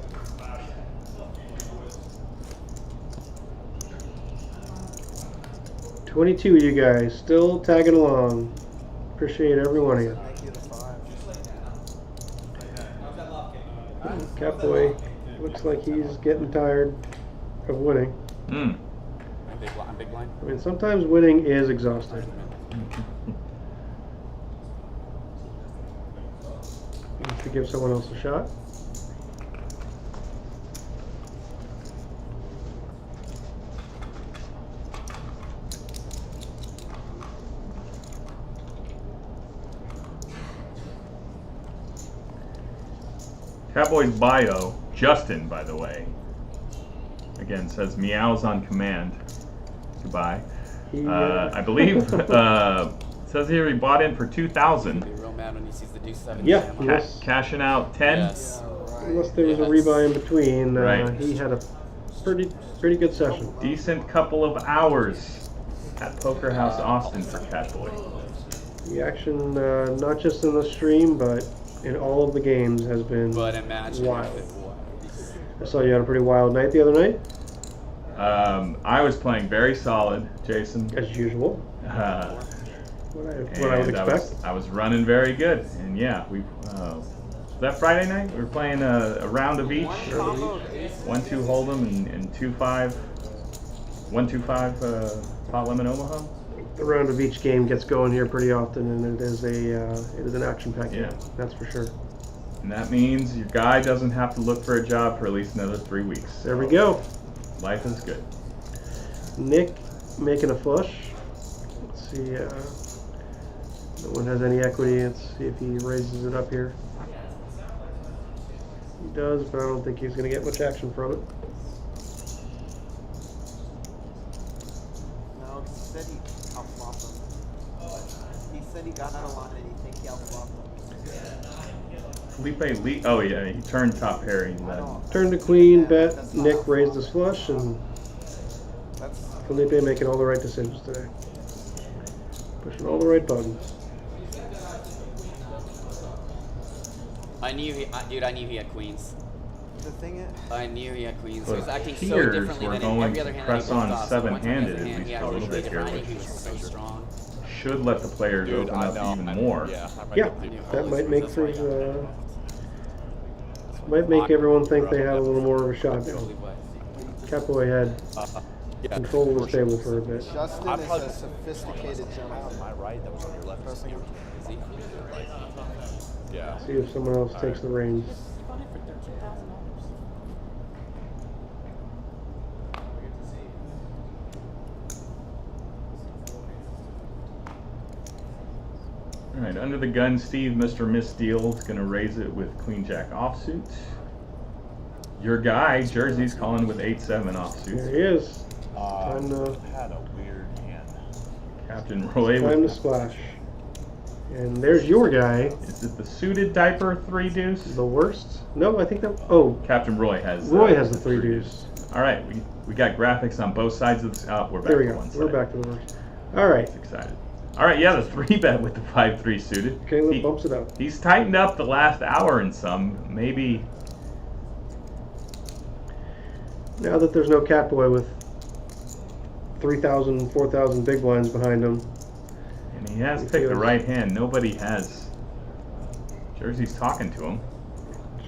$22, you guys still tagging along. Appreciate every one of you. Catboy looks like he's getting tired of winning. Hmm. I'm big blind. I mean, sometimes winning is exhausting. If you give someone else a shot. Catboy's bio, Justin, by the way, again says meows on command. Goodbye. I believe says here he bought in for 2,000. Be real mad when he sees the deuce 7 Yeah, jam on yes. Cashing out 10. Yes. Unless there was a Yes. rebuy in between, Right. he had a pretty good session. Decent couple of hours at Poker House Austin for Catboy. The action, not just in the stream, but in all of the games, has been But imagine wild. if it was. I saw you had a pretty wild night the other night, I was playing very solid, Jason. as usual. What I would And expect. I was running very good, and yeah, we that Friday night we were playing a round of each, 1-2 Hold'em and 2-5, 1-2-5 pot limit Omaha. The round of each game gets going here pretty often, and it is an action-packed Yeah. game. That's for sure. And that means your guy doesn't have to look for a job for at least another 3 weeks. There we go. Life is good. Nick making a flush. Let's see. No one has any equity. Let's see if he raises it up here. He does, but I don't think he's going to get much action from it. No, he said he outflopped him. He said he got out of line and he think he outflopped him. Felipe oh yeah, he turned top pair. He led. Turn to queen, bet. Nick raised his flush, and That's Felipe making all the right decisions today. Pushing all the right buttons. Dude, I knew he had queens. the thing. I knew he had queens. But he was acting so peers differently were than going every to other hand press that he on bluffed off. seven-handed So one at hand least he a acted little bit different. here, I knew he which was so strong. should let the players Dude, open I up know. even more. Yeah, I might Yeah, get the- that might make things. Might make everyone think they have a little more of a shot now. Catboy had yeah, control of the table for a bit. Justin I'm is probably- a sophisticated gentleman. Am I right? That was on your left. Pressing him. Is he? Right. Yeah. See if someone else takes the reins. All right, under the gun, Steve, Mr. Misdeal is going to raise it with Queen Jack offsuit. Your guy, Jersey's calling with 8-7 There offsuit. he is. Time to, Had a weird hand. Captain Roy time to with, splash. And there's your guy. is it the suited diaper 3 deuce? The worst? No, I think that. Oh, Captain Roy has. Roy has the 3 deuce. All right, we got graphics on both sides of the. Oh, we're back There we to go. one side. We're back to the worst. All right. Excited. All right, yeah, the 3-bet with the 5-3 suited. Caleb bumps it up. He's tightened up the last hour in some. Maybe. Now that there's no Catboy with 3,000, 4,000 big blinds behind him. And he has He picked the feels- right hand. Nobody has. Jersey's talking to him.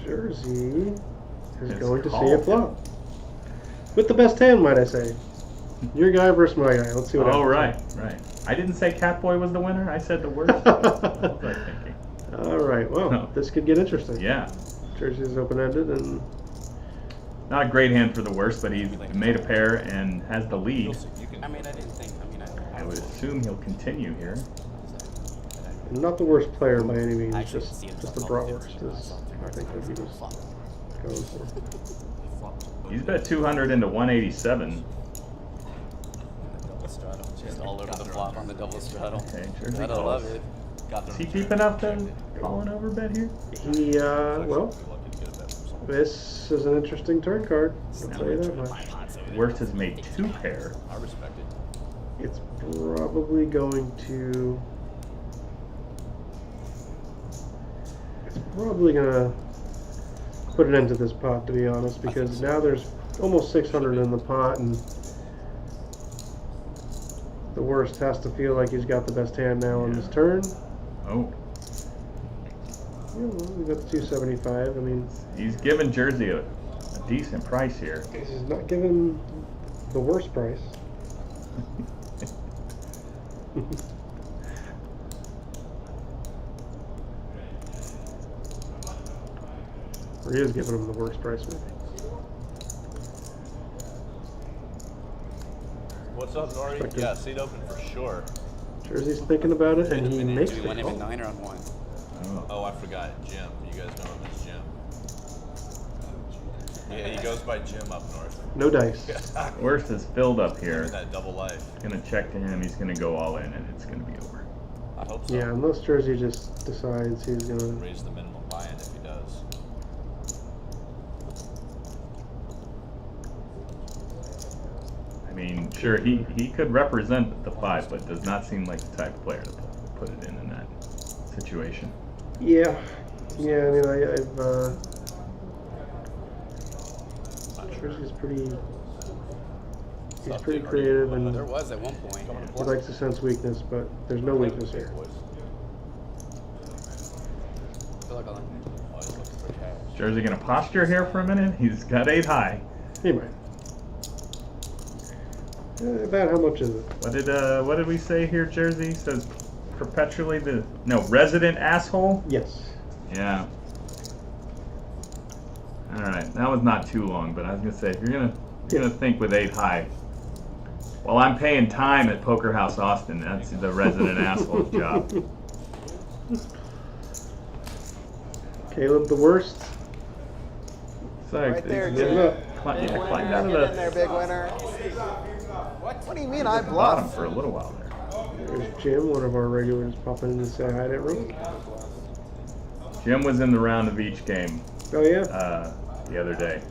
Jersey is It's going to see called. a flop. With the best hand, might I say. Your guy versus my guy. Let's see what Oh, happens. right. I didn't say Catboy was the winner. I said the worst. What was I thinking? All right. Well, No. this could get interesting. Yeah. Jersey is open-ended, and Not a great hand for the worst, but he's made a pair and has the lead. You can. I mean, I didn't think. I would assume he'll continue here. not the worst player by any means. Actually, Just see him the flop bratwurst too. is, I think, what he was going for. He's bet 200 into 187. Double straddle. Just all over the flop on the double straddle. Okay, Jersey Gotta calls. love it. Got Is the he deep enough to call an overbet here? He, well, Be lucky to get a bet from someone. this is an interesting turn card. I'll tell you that much. Worst has made 2 pair. I respect it. It's probably going to. It's probably gonna put an end to this pot, to be honest, because now there's almost 600 in the pot, and the worst has to feel like he's got the best hand now on this turn. Oh, Yeah, well, we got the 275. I mean, he's given Jersey a decent price here. he's not giving the worst price. he was giving him the worst price, maybe. What's up, Nori? Expected. Yeah, seat open for sure. Jersey's thinking about it, and he makes Do we the win him call. at 9 or on 1? Oh, I forgot. Jim. You guys know him as Jim. Yeah, he goes by Jim up north. No dice. Worst is filled up here. Living that double life. Gonna check to him. He's gonna go all in, and it's gonna be over. I hope so. Yeah, unless Jersey just decides he's gonna. Raise the minimum buy-in if he does. I mean, sure, he could represent the 5, but does not seem like the type of player to put it in that situation. Yeah, yeah. I mean, I've. Jersey's pretty. He's pretty creative and There was at one point. he likes to sense weakness, but there's no weakness here. I feel like Always looking for cash. Jersey gonna posture here for a minute. He's got 8 high. He might. About how much is it? What did we say here? Jersey says perpetually resident asshole. Yes. Yeah. All right, that was not too long, but I was gonna say if you're gonna think with 8 high. Well, I'm paying time at Poker House Austin. That's the resident asshole's job. Caleb, the worst. Sorry, Right there, yeah, Jim. climb Big out winner. of Get in the there, big winner. What do you mean I bottom bluff? for a little while there. There's Jim, one of our regulars, popping in to say hi to everyone. Jim was in the round of each game Oh yeah. the other day.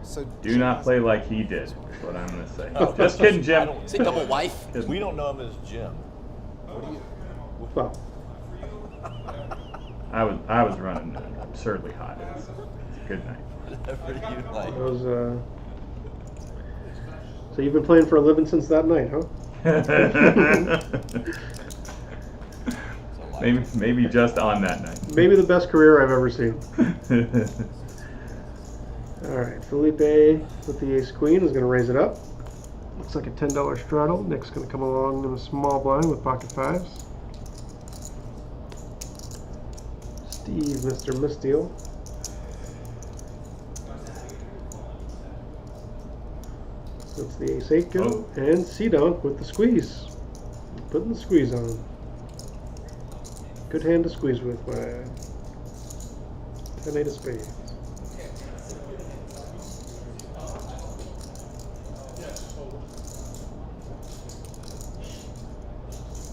So Do not play like he did. Is what I'm gonna say. Just kidding, Jim. Say double wife. We don't know him as Jim. Well, I was running absurdly hot. It's a good night. Whatever you like. that was. So you've been playing for a living since that night, huh? maybe just on that night. Maybe the best career I've ever seen. All right, Felipe with the ace queen is going to raise it up. Looks like a $10 straddle. Nick's going to come along in a small blind with pocket 5s. Steve, Mr. Misdeal. That's the ace 8 go. And C-Donk with the squeeze. Putting the squeeze on. Good hand to squeeze with, my 10-8 of spades.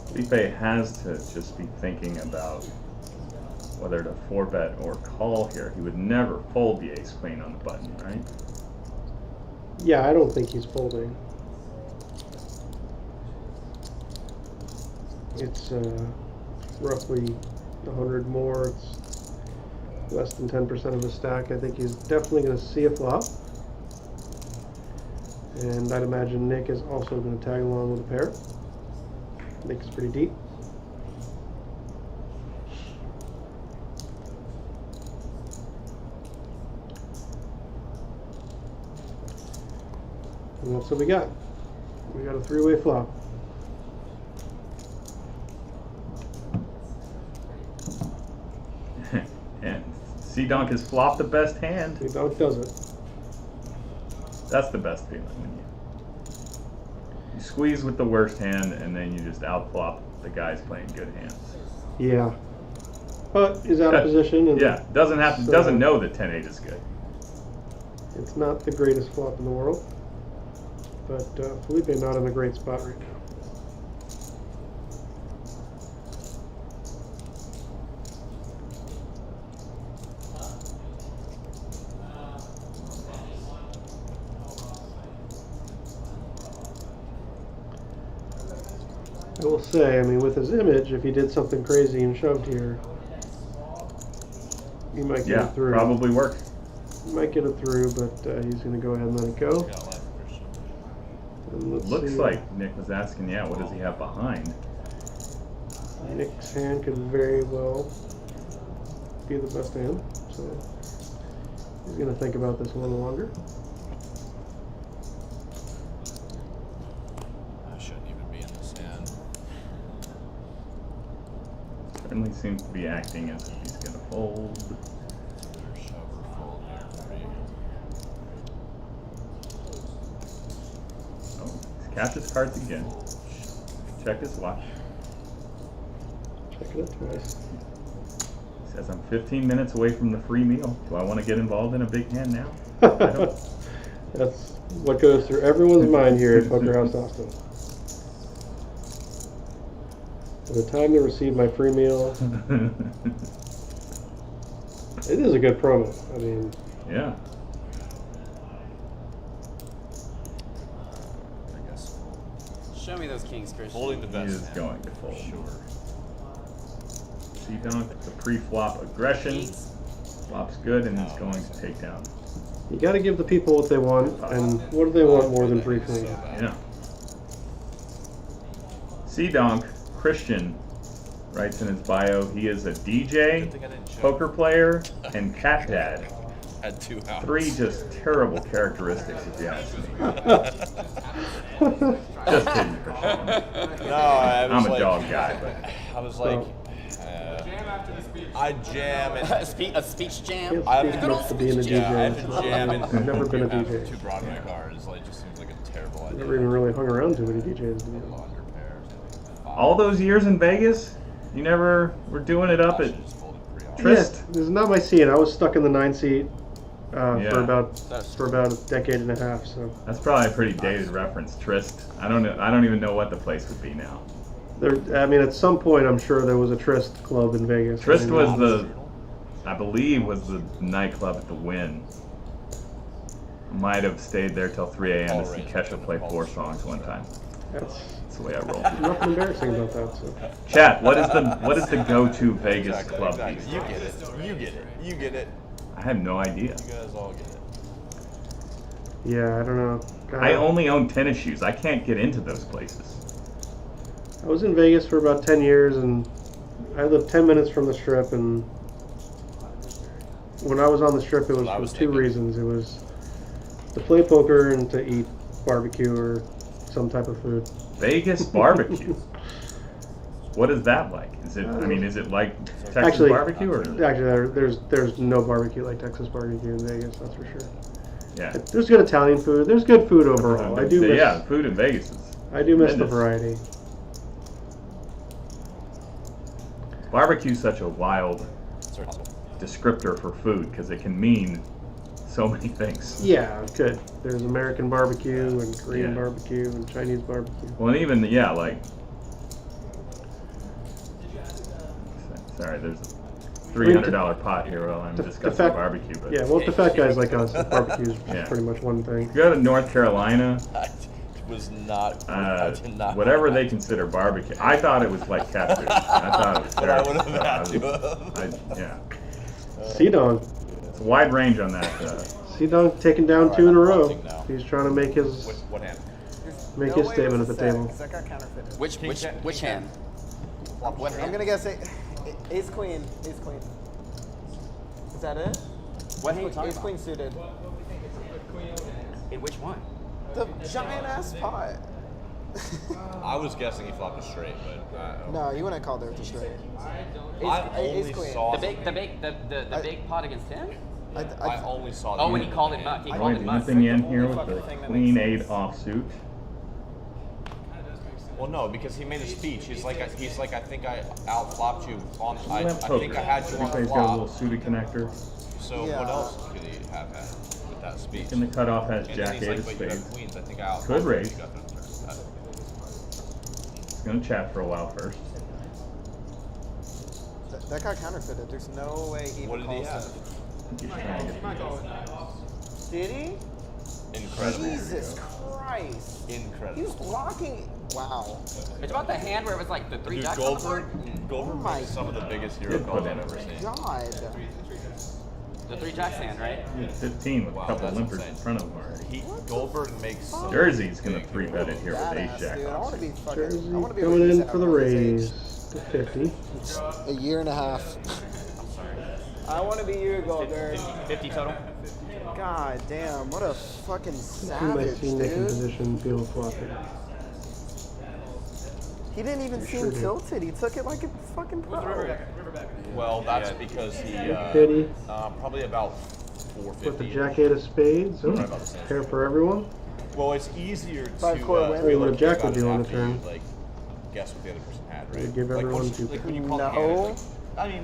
Felipe has to just be thinking about whether to 4-bet or call here. He would never fold the ace queen on the button, right? Yeah, I don't think he's folding. It's roughly 100 more. It's less than 10% of his stack. I think he's definitely going to see a flop. And I'd imagine Nick is also going to tag along with a pair. Nick is pretty deep. And that's what we got. We got a 3-way flop. And C-Donk has flopped the best hand. C-Donk does it. That's the best feeling when you squeeze with the worst hand and then you just outflop the guys playing good hands. Yeah. But he's out of position. And yeah, doesn't know that 10-8 is good. It's not the greatest flop in the world. But Felipe not in a great spot right now. I will say, I mean, with his image, if he did something crazy and shoved here, he might get it through. Probably work. He might get it through, but he's going to go ahead and let it go. And let's Looks see. like Nick was asking, what does he have behind? Nick's hand could very well be the best hand, so he's going to think about this a little longer. I shouldn't even be in this hand. Certainly seems to be acting as if he's going to fold. Either shove or fold here. Count his cards again. Check his watch. Checking it twice. Says I'm 15 minutes away from the free meal. Do I want to get involved in a big hand now? I don't. That's what goes through everyone's mind here at Poker House Austin. The time to receive my free meal. It is a good promo. I mean, Yeah. I guess Show me those kings, Christian. holding the He best. is going to fold. Sure. C-Donk, the pre-flop aggression. Kings. Flop's good and he's going to take down. you got to give the people what they want, and what do they want more than free food? Yeah. C-Donk, Christian, writes in his bio, he is a DJ, Good thing I didn't check. poker player, and cat dad. Had 2 outs. 3 just terrible characteristics, if you ask me. Just kidding, Christian. No, I was I'm a like, dog guy, but I was like, I jam and A speech jam. Can't I- speak much to being a DJ. yeah, I've been jamming. I've never been a Have DJ. 2 Broadway cards. Like, just seems like a terrible idea. Never even really hung around too many DJs. To be honest. Under pairs. all those years in Vegas, you never were doing it up I at should just fold it pre-op. Trist. Yeah, this is not my scene. I was stuck in the 9 seat Yeah. for about That's a decade and a half. So That's probably a pretty dated reference, Trist. I don't even know what the place would be now. there, I mean, at some point, I'm sure there was a Trist club in Vegas. Trist I mean, was I believe was the nightclub at the Wynn. Might have stayed there till 3 a.m. to see Kesha play 4 songs one time. That's That's the way I roll. nothing embarrassing about that. So. Chat, what is the go-to Vegas Exactly, club exactly. these You days? get it. You get it. You get it. I have no idea. You guys all get it. Yeah, I don't know. God, I only own tennis shoes. I can't get into those places. I was in Vegas for about 10 years, and I lived 10 minutes from the Strip. And when I was on the Strip, it was I for was 2 thinking. reasons. It was to play poker and to eat barbecue or some type of food. Vegas barbecue. What is that like? Is it? I mean, is it like Texas Actually, barbecue or? there's no barbecue like Texas barbecue in Vegas. That's for sure. Yeah. There's good Italian food. There's good food overall. I do miss. Yeah, the food in Vegas is. I do miss the tremendous. variety. Barbecue's such a wild Sorry. descriptor for food because it can mean so many things. Yeah, good. There's American barbecue and Korean Yeah. barbecue and Chinese barbecue. Well, and even like. Sorry, there's a $300 pot here while I'm The discussing fact- barbecue. But Yeah, well, the fat guys like us, barbecue is Yeah. pretty much one thing. if you go to North Carolina, I was not. I did not. whatever they consider barbecue, I thought it was like cat food. I thought it was But I terrible. would have had to. Yeah, C-Dong. it's a wide range on that. C-Dong taking down Alright, 2 in a I'm row. punting now. He's trying to make his What hand? make his statement at the table. That got counterfeited. Which hand? What I'm hand? gonna guess ace queen. Ace queen. Is that it? What hand are you talking Ace about? queen suited. In which one? The giant ass pot. I was guessing he flopped a straight, but No, you wouldn't call there with a straight. I only ace queen. saw The big pot against him? I only saw. Oh, the when he called it muck. He called Point it muck. anything in here with fucking the thing that Queen makes 8 offsuit. Well, no, because he made a speech. He's like, I think I outflopped you on. I Lamp think I had you on the Everybody's got a little flop. suited connector. So Yeah. what else could he have had with that speech? And the cutoff has And then Jack he's 8 like, of but you have spades. queens. I think I outflopped Could you. raise. You got the turn. It's gonna chat for a while first. That got counterfeited. There's no way he What even did he calls have? that. He's trying to get Did he? Incredible. Jesus Christ. He was Incredible. blocking. Wow. It's about the hand where it was like the 3 Dude, jacks on the Goldberg Oh my makes some of the biggest hero Good calls put I've in. ever seen. God. The 3 jacks hand, right? 15 with Wow, a couple that's limpers insane. in front of him already. Goldberg makes some. Jersey's gonna 3-bet it here with Badass, ace jack dude. I want to be offsuit. fucking. Jersey I want to be coming able to in use for the that at his raise to 50. age. A year and a half. I want to be you, Goldberg. 50 total. God damn, what a fucking Who savage, might see Nick in dude. position, feel flopping. He didn't even seem sure did. tilted. He took it like a fucking pro. Well, that's because he Pity. probably about With the 450. Jack 8 of spades. Oh, Right about the same. pair for everyone. Well, it's easier Five to core win. Tell you what a jack about would do it on the after turn. you, like, guess what the other person had, They right? give Like, everyone once you- two. like when you call the hand, No. it's like, I mean,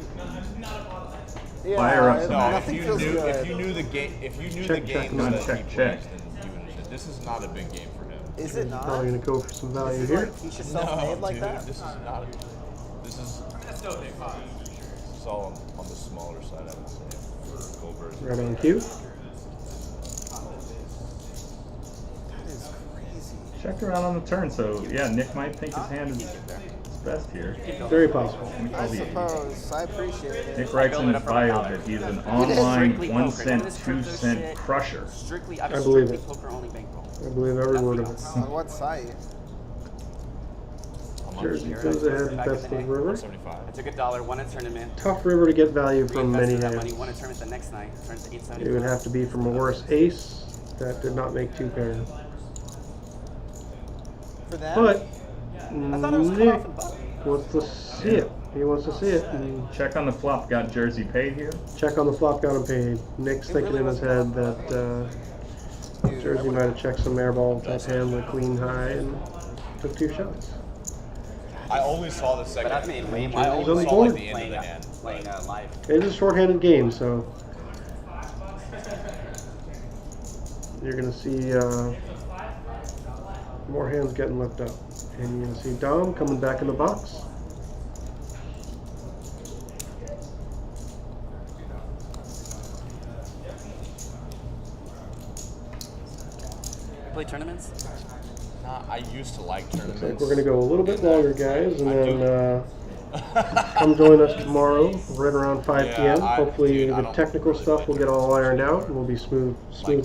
Yeah, Fire up some no. If nothing you feels knew, good. if you knew the game, if you knew Check, the check, games no, that check, he plays, check. then you would understand. This is not a big game for him. Is it not? Probably gonna go for some value Is here. like he's just self-made like dude, that? this is not. This is. It's all on the smaller side, I would say, for Goldberg. Right on cue. That is crazy. Checked around on the turn, so yeah, Nick might think his hand is best here. Very possible. Let me I call the suppose. I appreciate it. Nick writes in his bio that he's an online Strictly 1 poker. cent, None of this 2 crypto cent shit. crusher. Strictly, I believe it. poker only bankroll. I believe every word of it. On what site? Jersey goes ahead and best of river. 75. I took $1, won a tournament. Tough river to get value from many Reinvested that money, hands. won a tournament the next night. Turns to 870. It would have to be from a worse ace that did not make two pair. For that? But I thought it was cut Nick off in button. wants to see it. He wants to see it. And Check on the flop, got Jersey paid here. check on the flop, got him paid. Nick's It thinking really in his was head cut that Dude, Jersey might have checked some airball type hand with queen high and took two shots. I only saw the second. But I've made way more I money on only the saw board. like the end of the hand. playing live. It's a short-handed game, so you're gonna see more hands getting left up, and you're gonna see Dom coming back in the box. Play tournaments? I used to like Looks tournaments. like we're gonna go a little bit longer, guys, and then come join us tomorrow, right around 5 Yeah, p.m. I- Hopefully, dude, I the don't technical really stuff play will get all ironed out, and we'll be smooth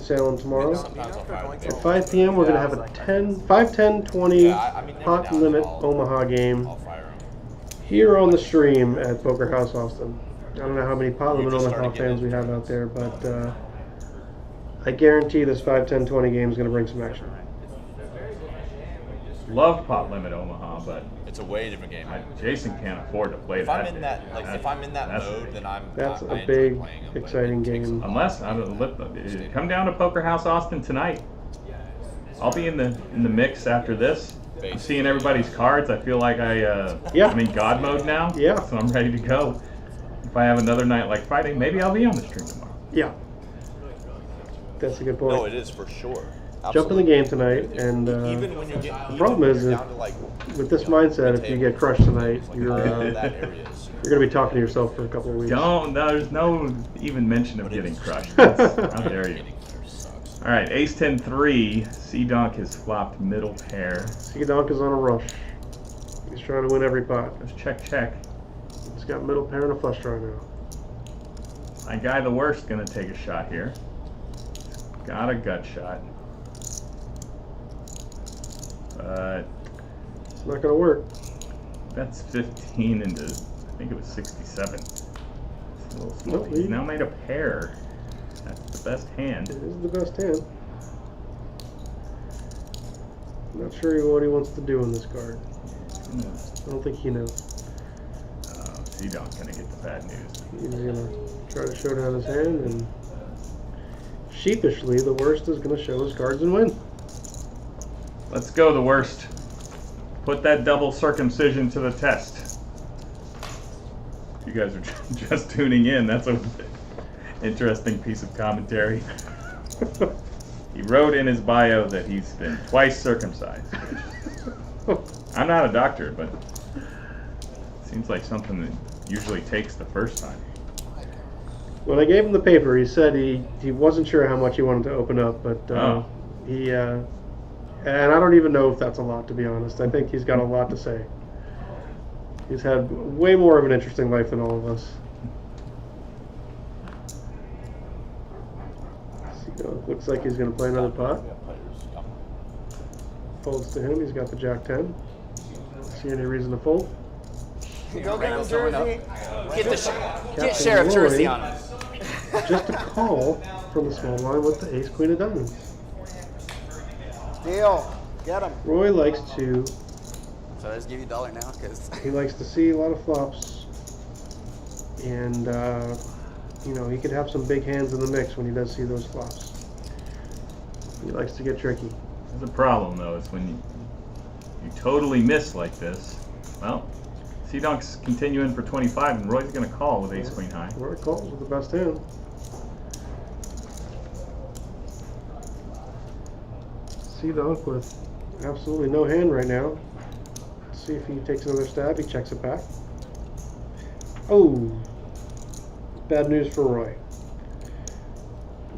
sailing tomorrow. Sometimes I'll fire the At game. 5 p.m., we're gonna have a 5, 10, 20 Yeah, I mean, every pot now and limit then I'll- Omaha game I'll fire 'em. here on the stream at Poker House Austin. I don't know how many pot limit just Omaha started getting fans we into have out there, but I guarantee this 5, 10, 20 game is gonna bring some action. Love pot limit Omaha, but It's a way different game. Jason can't afford to play If that. I'm in day. that, like, if I'm in that That's- mode, then That's I a enjoy big, playing 'em, but exciting it takes a game. lot. Unless come down to Poker House Austin tonight. I'll be in the mix after this. I'm seeing everybody's cards. I feel like Yeah. I'm in God mode now. Yeah. So I'm ready to go. If I have another night like Friday, maybe I'll be on the stream tomorrow. Yeah, that's a good point. No, it is for sure. Jump in the game tonight, and Even when you get the problem is down to like with this mindset, if you get crushed tonight, you're that area is. you're gonna be talking to yourself for a couple of weeks. There's no even mention of getting crushed. How dare you? All right, Ace 10-3. C-Donk has flopped middle pair. C-Donk is on a rush. He's trying to win every pot. Let's check. He's got middle pair and a flush draw now. My guy, the worst, gonna take a shot here. Got a gut shot. But It's not gonna work. that's 15 into, I think it was 67. It's a little small. Nope, He's he- now made a pair. That's the best hand. It is the best hand. Not sure what he wants to do in this card. I don't think he knows. C-Donk's gonna get the bad news. He's gonna try to show down his hand, and sheepishly, the worst is gonna show his cards and win. Let's go, the worst. Put that double circumcision to the test. If you guys are just tuning in, that's an interesting piece of commentary. He wrote in his bio that he's been twice circumcised. I'm not a doctor, but it seems like something that usually takes the first time. When I gave him the paper, he said he wasn't sure how much he wanted to open up, but he and I don't even know if that's a lot, to be honest. I think he's got a lot to say. He's had way more of an interesting life than all of us. Looks like he's going to play another pot. Folds to him. He's got the Jack 10. Don't see any reason to fold. Go get the jersey. Get Sheriff Roy. Jersey on him. Just a call from the small line with the ace queen of diamonds. Deal. Get him. Roy likes to So I just give you $1 now, because he likes to see a lot of flops, and you know, he could have some big hands in the mix when he does see those flops. He likes to get tricky. There's a problem though, is when you totally miss like this. Well, C-Dunk's continuing for 25, and Roy's going to call with ace queen high. Roy calls with the best hand. C-Dunk with absolutely no hand right now. Let's see if he takes another stab. He checks it back. Oh, bad news for Roy.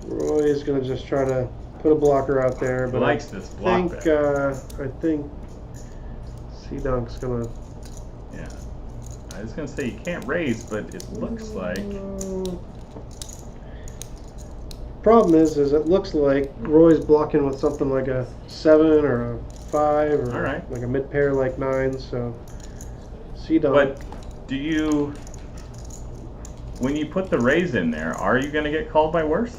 Roy is going to just try to put a blocker out there, but Likes this block I think C-Dunk's going to. Yeah. I was going to say you can't raise, but it looks like... Problem is it looks like Roy's blocking with something like a 7 or a 5 or like a mid pair like 9. So C-Dunk. But do you, when you put the raise in there, are you going to get called by worse?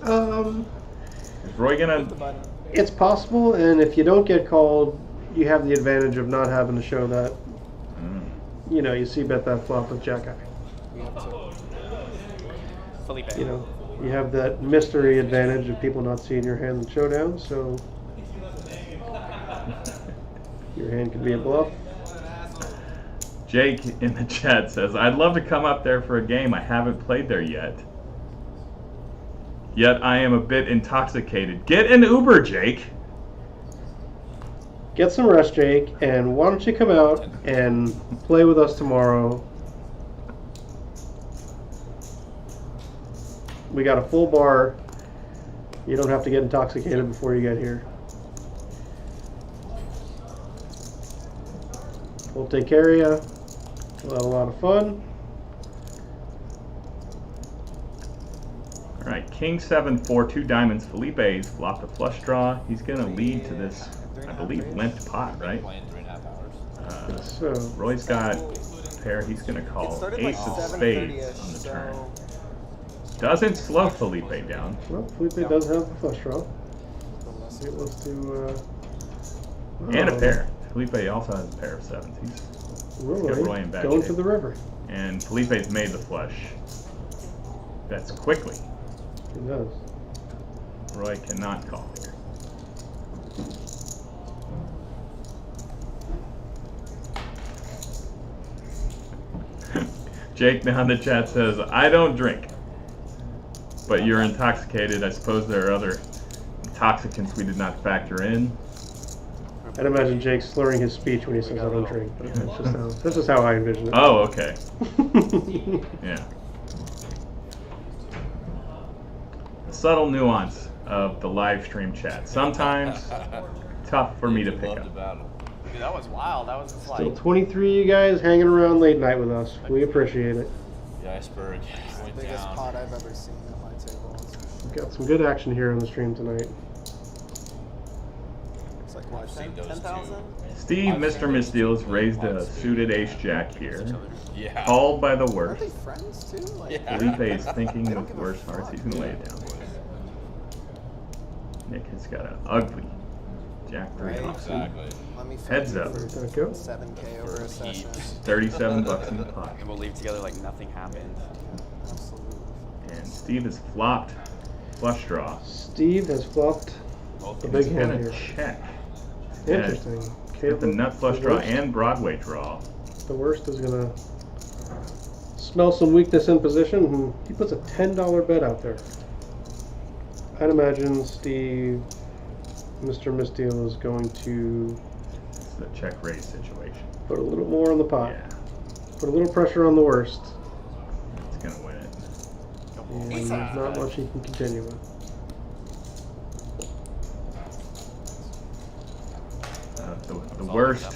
Is Roy going to? It's possible, and if you don't get called, you have the advantage of not having to show that. You know, you see bet that flop with Jack Eye. You know, you have that mystery advantage of people not seeing your hand in showdown, so your hand could be a bluff. Jake in the chat says, I'd love to come up there for a game. I haven't played there yet. Yet I am a bit intoxicated. Get an Uber, Jake. Get some rest, Jake, and why don't you come out and play with us tomorrow? We got a full bar. You don't have to get intoxicated before you get here. We'll take care of you. We'll have a lot of fun. All right, King 7-4, 2 diamonds. Felipe's flopped a flush draw. He's going to lead to this, I believe, limped pot, right? So Roy's got a pair. He's going to call ace of spades on the turn. Doesn't slow Felipe down. Well, Felipe does have the flush draw. It was to and a pair. Felipe also has a pair of 7s. He's got Roy in bad going shape. to the river. And Felipe's made the flush. That's quickly. He does. Roy cannot call here. Jake down the chat says, I don't drink. But you're intoxicated. I suppose there are other intoxicants we did not factor in. I'd imagine Jake slurring his speech when he says I don't drink. But that's just how I envision it. Oh, okay. Yeah. The subtle nuance of the live stream chat. Sometimes tough for me to pick up. Dude, that was wild. That was just Still like 23 you guys hanging around late night with us. We appreciate it. the iceberg went Biggest down. pot I've ever seen at my table. We've got some good action here on the stream tonight. It's like what, I've seen 10,000? those 10,000? Steve, Mr. Misdeals, raised a suited ace-jack here. Yeah. Called by the Aren't worst. they friends too? Like, Yeah. Felipe is thinking They don't with give a worse hearts. fuck. He's going to lay it down. Nick has got an ugly Jack 3 Right, offsuit. Exactly. let me find Heads you up. for Where'd that go? 7K over a session. $37 in the pot. And we'll leave together like nothing happened. Absolutely. And Steve has flopped flush draw. Steve has flopped the big He's hand gonna here. check. Interesting. Got the nut flush the draw worst- and Broadway draw. The worst is gonna smell some weakness in position, and he puts a $10 bet out there. I'd imagine Steve, Mr. Misdeal, is going to It's the check raise situation. put a little more on the pot. Yeah, Put a little pressure on the worst. it's gonna win it. And there's not much he can continue with. The worst,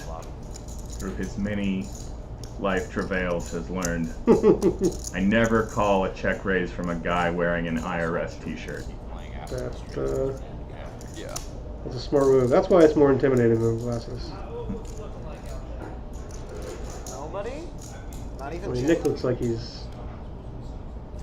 through his many life travails, has learned I never call a check raise from a guy wearing an IRS t-shirt. Yeah. That's a smart move. That's why it's more intimidating than glasses. Nobody? Not I even mean, Jim? Nick looks like he's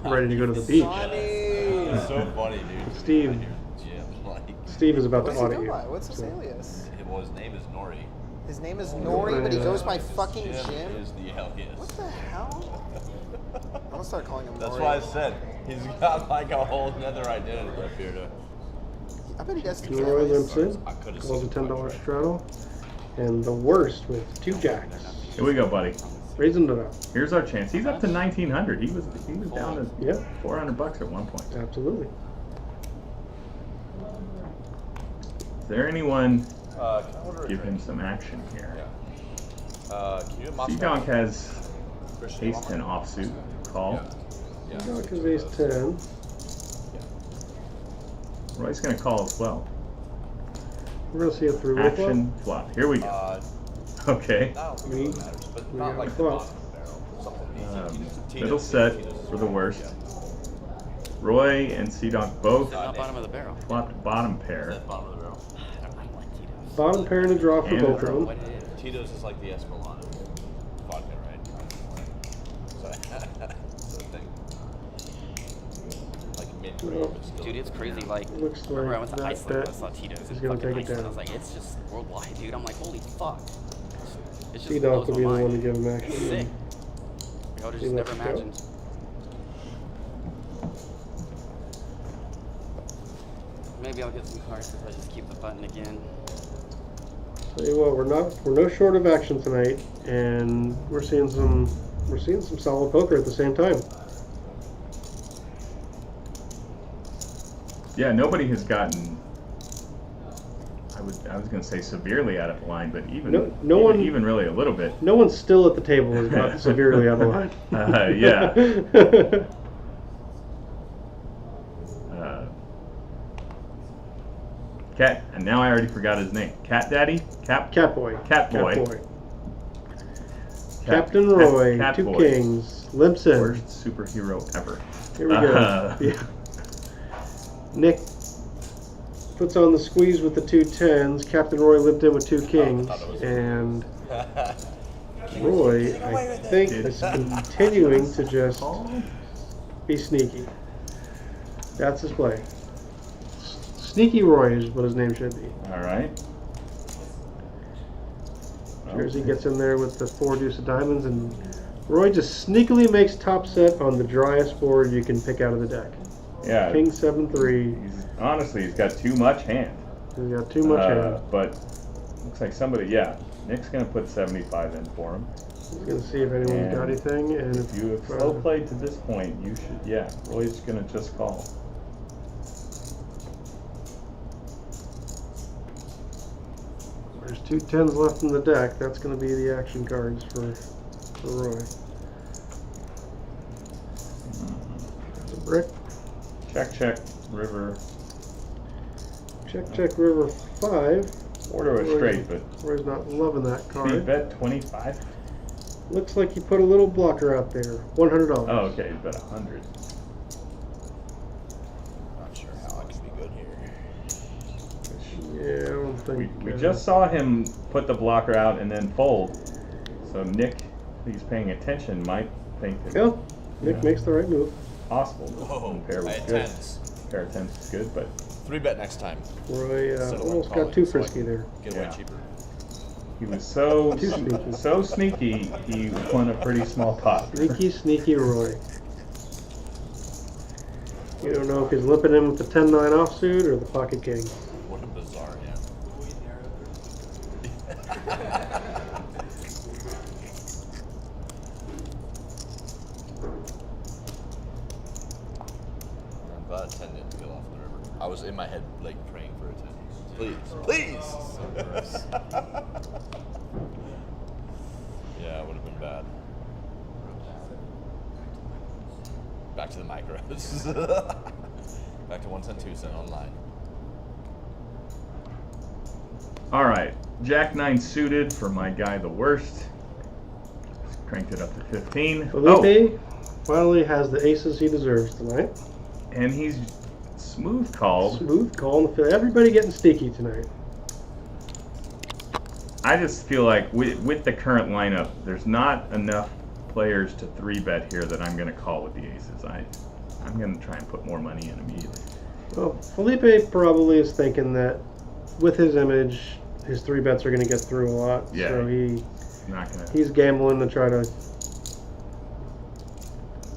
ready to go to the beach. Sonny! It's so funny, dude. Steve. Jim, like, Steve is about to What's he audit go you. by? What's his So, alias? well, his name is Nori. His name is Nori, but he goes by fucking Jim Jim? is the alias. What the hell? I'm gonna start calling him That's Nori. why I said he's got like a whole another identity up here to. I bet he does. Roy limps in, I could have calls a seen $10 straddle, and the worst with 2 jacks. Here we go, buddy. Raising it up. Here's our chance. He's up to 1,900. He was down to Yep, $400 at one point. absolutely. Is there anyone Can I order a give him drink? some action here? Yeah. Can you do Moscow? C-Donk has Christian, ace 10 offsuit. Call. Yeah. Doc is ace 10. Roy's going to call as well. We're going to see a through flop. Action flop. Here we go. Okay. I don't think We- it matters, but we not got like the flop. bottom barrel. Something easy. Middle set for the worst. Roy and C-Donk both Not bottom of the barrel. flopped bottom pair. That bottom of the barrel. I don't like Tito's. Bottom pair and a draw for And a both draw. of What them. it is. Tito's is like the Espolano vodka, right? Sorry. That's the thing. Like mint Well, still. Dude, it's crazy. Like, Looks remember I like went to that Iceland, I bet saw Tito's is and gonna fucking take it Iceland. down. I was like, it's just worldwide, dude. I'm like, holy fuck. It just C-Donk blows will be the my one to mind. give him action. Sick. I would have See just never let's go. imagined. Maybe I'll get some cards if I just keep the button again. Tell you what, we're no short of action tonight, and we're seeing some solid poker at the same time. Yeah, nobody has gotten. I was going to say severely out of line, but even really a little bit. No one still at the table has got severely out of line. Yeah. Cat, and now I already forgot his name. Cat Daddy? Catboy. Catboy. Captain Roy, Cat 2 Boy. kings, limps in. Worst superhero ever. Here we go. Yeah. Nick puts on the squeeze with the 2 10s. Captain Roy limped in with 2 kings, and Roy, I think, is continuing to just be sneaky. That's his play. Sneaky Roy is what his name should be. All right. Jersey gets in there with the 4 deuce of diamonds, and Roy just sneakily makes top set on the driest board you can pick out of the deck. Yeah. King 7-3. Honestly, he's got too much hand. He's got too much hand. But looks like somebody, Nick's going to put 75 in for him. He's gonna see if anyone's And got anything, and If you have slow played to this point, you should, Roy's going to just call. There's 2 10s left in the deck. That's going to be the action cards for Roy. That's a brick. Check, river. Check, river 5. Order a straight, but Roy's not loving that speed card. bet 25. Looks like you put a little blocker out there. $100. Oh, okay, he's bet 100. Not sure how I can be good here. Yeah, I don't think. We just saw him put the blocker out and then fold. So Nick, if he's paying attention, might think that Yeah, Nick makes the right move. possible. Whoa, Pair I was had good. tens. Pair of tens is good, but 3-bet next time. Roy Instead of almost calling, got too so I frisky can there. Get away Yeah. cheaper. he was so Too sneaky. so sneaky. He won a pretty small pot. Sneaky Roy. You don't know if he's limping in with the 10-9 offsuit or the pocket king. What a bizarre hand. I'm glad a 10 didn't peel off the river. I was in my head like praying for a 10. Please. Yeah, it would have been bad. Back to the micros. Back to 1 cent, 2 cent online. All right, Jack 9 suited for my guy the worst. Just cranked it up to 15. Felipe finally has the aces he deserves tonight. And he's smooth called. Smooth call in the field. Everybody getting sneaky tonight. I just feel like with the current lineup, there's not enough players to 3-bet here that I'm going to call with the aces. I'm going to try and put more money in immediately. Well, Felipe probably is thinking that with his image, his 3-bets are going to get through a lot. Yeah. So Not going to he's gambling to try to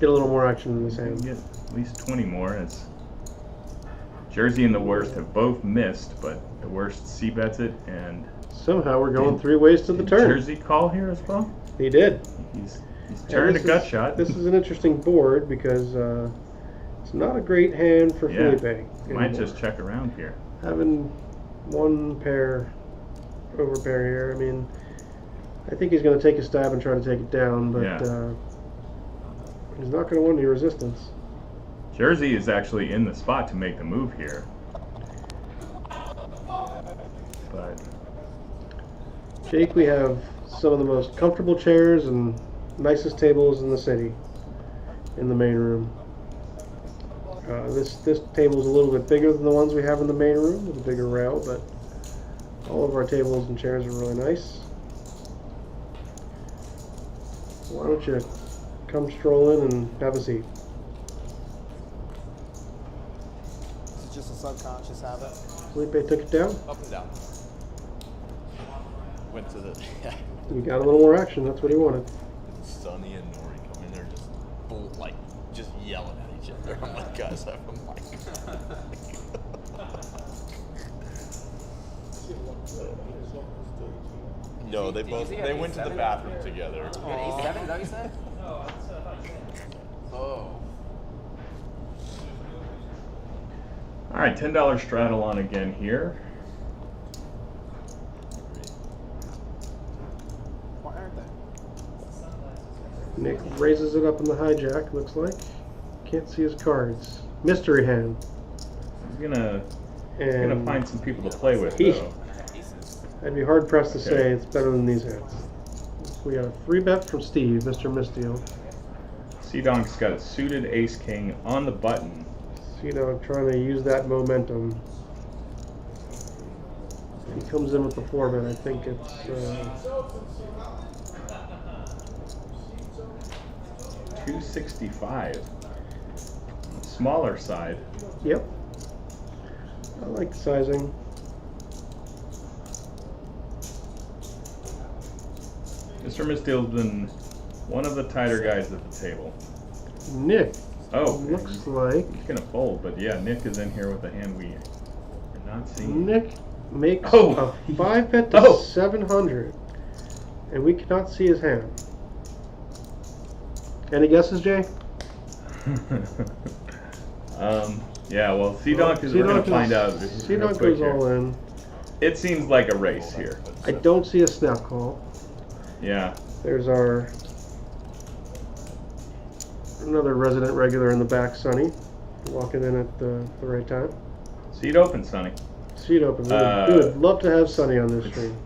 get a little more action in his hand. get at least 20 more. It's Jersey and the Worst have both missed, but the Worst c-bets it, and Somehow we're going 3 ways to the did turn. Jersey call here as well? He did. He's turned a gut shot. This is an interesting board because it's not a great hand for Yeah. Felipe. Might anymore. just check around here. Having one pair over pair here, I mean, I think he's going to take a stab and try to take it down, but Yeah. he's not going to win any resistance. Jersey is actually in the spot to make the move here. But Jake, we have some of the most comfortable chairs and nicest tables in the city in the main room. This table is a little bit bigger than the ones we have in the main room with a bigger rail, but all of our tables and chairs are really nice. Why don't you come stroll in and have a seat? Is it just a subconscious habit? Felipe took it down. Up and down. Went to the We got a little more action. That's what he wanted. Sonny and Nori come in there just yelling at each other. I'm like, guys, have a mic. No, they went to the bathroom together. You got A7, is that what you said? Oh. all right, $10 straddle on again here. Why aren't they? Nick raises it up in the hijack, looks like. Can't see his cards. Mystery hand. He's gonna And find some people to play with He- though. I'd be hard pressed to Okay. say it's better than these hands. We got a 3-bet from Steve, Mr. Misteel. C-Donk's got a suited ace-king on the button. C-Dog trying to use that momentum. He comes in with the 4-bet. I think it's 265. Smaller side. yep. I like the sizing. Mr. Misteel's been one of the tighter guys at the table. Nick Oh, looks like he's gonna fold, but yeah, Nick is in here with a hand we are not seeing. Nick makes Oh. a 5-bet to Oh. 700, and we cannot see his hand. Any guesses, Jay? Yeah, well, C-Donk is, we're gonna find out real C-Dog quick goes here. all in. It seems like a race here. I don't see a snap call. Yeah, There's our another resident regular in the back, Sonny, walking in at the right time. seat open, Sonny. Seat open. We would love to have Sonny on this stream.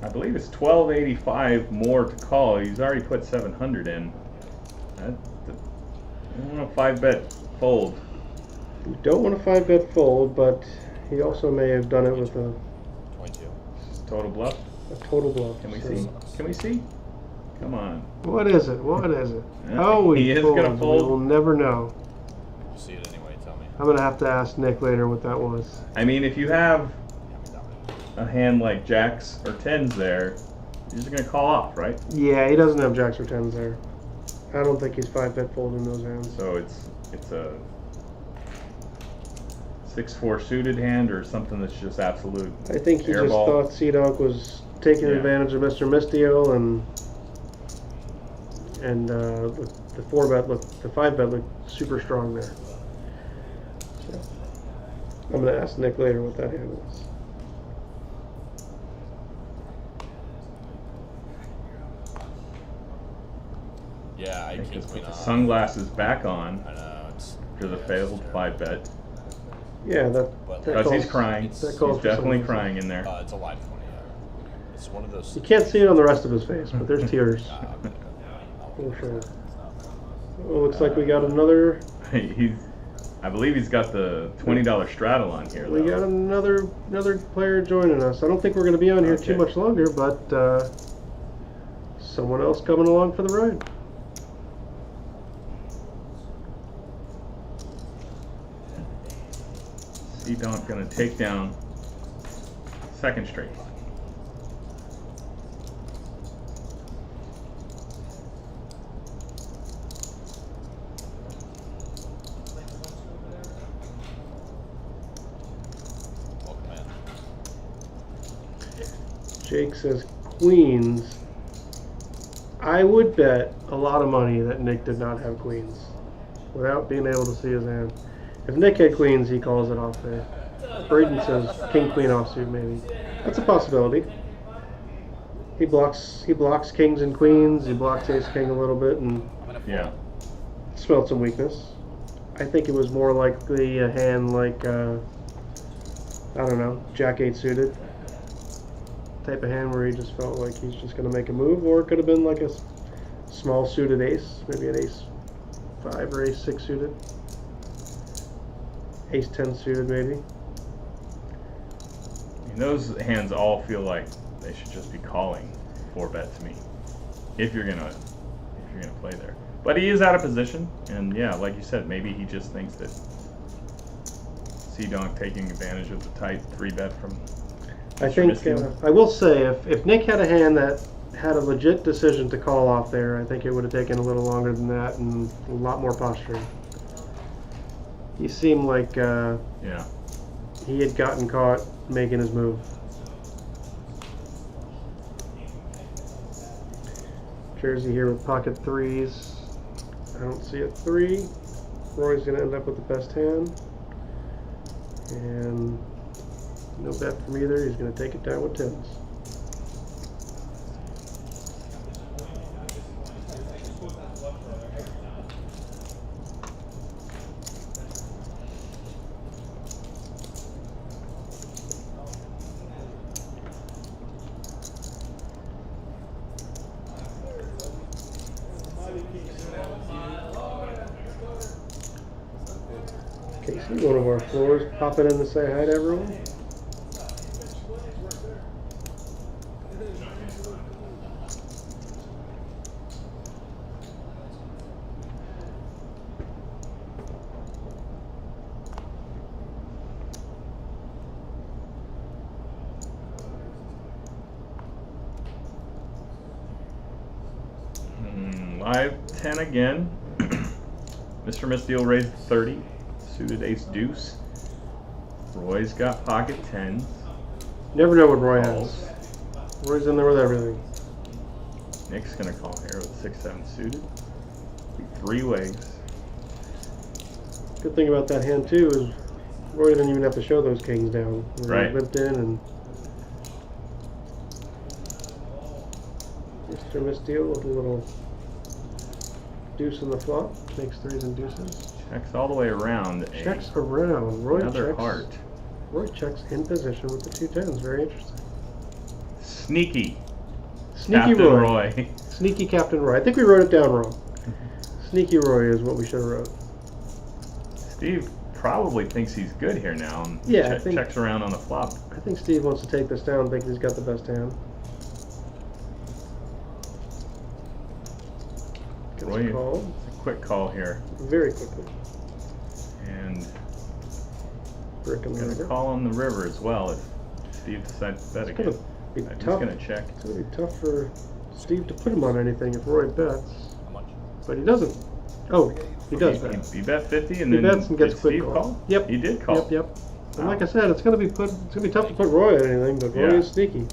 I believe it's 1285 more to call. He's already put 700 in. I don't want a 5-bet fold. We don't want a 5-bet fold, but he also may have done it with a 22. Total bluff. total bluff. Can we so- see? Can we see? Come on. What is it? What is it? Yeah, Oh, he is gonna fold. We will never know. You see it anyway, tell me. I'm gonna have to ask Nick later what that was. I mean, if you have Hand me down. a hand like jacks or tens there, you're just gonna call off, right? Yeah, he doesn't have jacks or tens there. I don't think he's 5-bet folding those hands. So it's a 6-4 suited hand or something that's just absolute. I think he just airball. thought C-Donk was taking Yeah. advantage of Mr. Misteel and the 4-bet looked, the 5-bet looked super strong there. So, I'm gonna ask Nick later what that hand was. Yeah, I Nick can't just put queen the off. sunglasses back on I know, it's... after the failed 5-bet. Yeah, that Because calls, he's crying. That He's calls for definitely sunglasses. crying in there. It's a live 20, It's one of those... You can't see it on the rest of his face, but there's tears I'll for sure. Oh, looks like we got another. I believe he's got the $20 straddle on here. We though. got another player joining us. I don't think we're going to be on here too Okay. much longer, but someone else coming along for the ride. C-Donk gonna take down second straight. Jake says queens. I would bet a lot of money that Nick did not have queens without being able to see his hand. If Nick had queens, he calls it off there. Braden says king queen offsuit maybe. That's a possibility. He blocks kings and queens. He blocks ace king a little bit and Yeah. smelled some weakness. I think it was more likely a hand like I don't know, jack 8 suited type of hand where he just felt like he's just going to make a move, or it could have been like a small suited ace, maybe an ace 5 or ace 6 suited, ace 10 suited maybe. And those hands all feel like they should just be calling 4-bet to me if you're gonna play there. But he is out of position, and yeah, like you said, maybe he just thinks that C-Donk taking advantage of the tight 3-bet from I think I will say if Nick had a hand that had a legit decision to call off there, I think it would have taken a little longer than that and a lot more posturing. He seemed like yeah. he had gotten caught making his move. Jersey here with pocket 3s. I don't see a 3. Roy's going to end up with the best hand. And no bet from either. He's going to take it down with 10s. Casey, one of our floors, popping in to say hi to everyone. Live 10 again. Mr. Misdeal raised 30. Suited ace deuce. Roy's got pocket 10. Never know what Roy has. Roy's in there with everything. Nick's gonna call here with 6-7 suited. 3 ways. Good thing about that hand too is Roy didn't even have to show those kings down. Right. He limped in and Mr. Misdeal with a little deuce in the flop. Makes 3s and deuces. Checks all the way around. Checks around. Roy Another checks. heart. Roy checks in position with the 2 10s. Very interesting. Sneaky. Sneaky Captain Roy. Sneaky Captain Roy. I think we wrote it down wrong. Sneaky Roy is what we should have wrote. Steve probably thinks he's good here now. And Yeah, I think, checks around on the flop. I think Steve wants to take this down, thinks he's got the best hand. Roy, called. it's a quick call here. Very quickly. And Brick and gonna call on the river as well if Steve decides to bet It's again. gonna be I'm tough. just gonna check. It's gonna be tough for Steve to put him on anything if Roy bets. How much? But he doesn't. Oh, he does bet. He bet 50 and He then bets and gets did a quick Steve call. call? Yep. He did call. Yep. And Wow. like I said, it's gonna be tough to put Roy on anything, but Roy Yeah. is sneaky.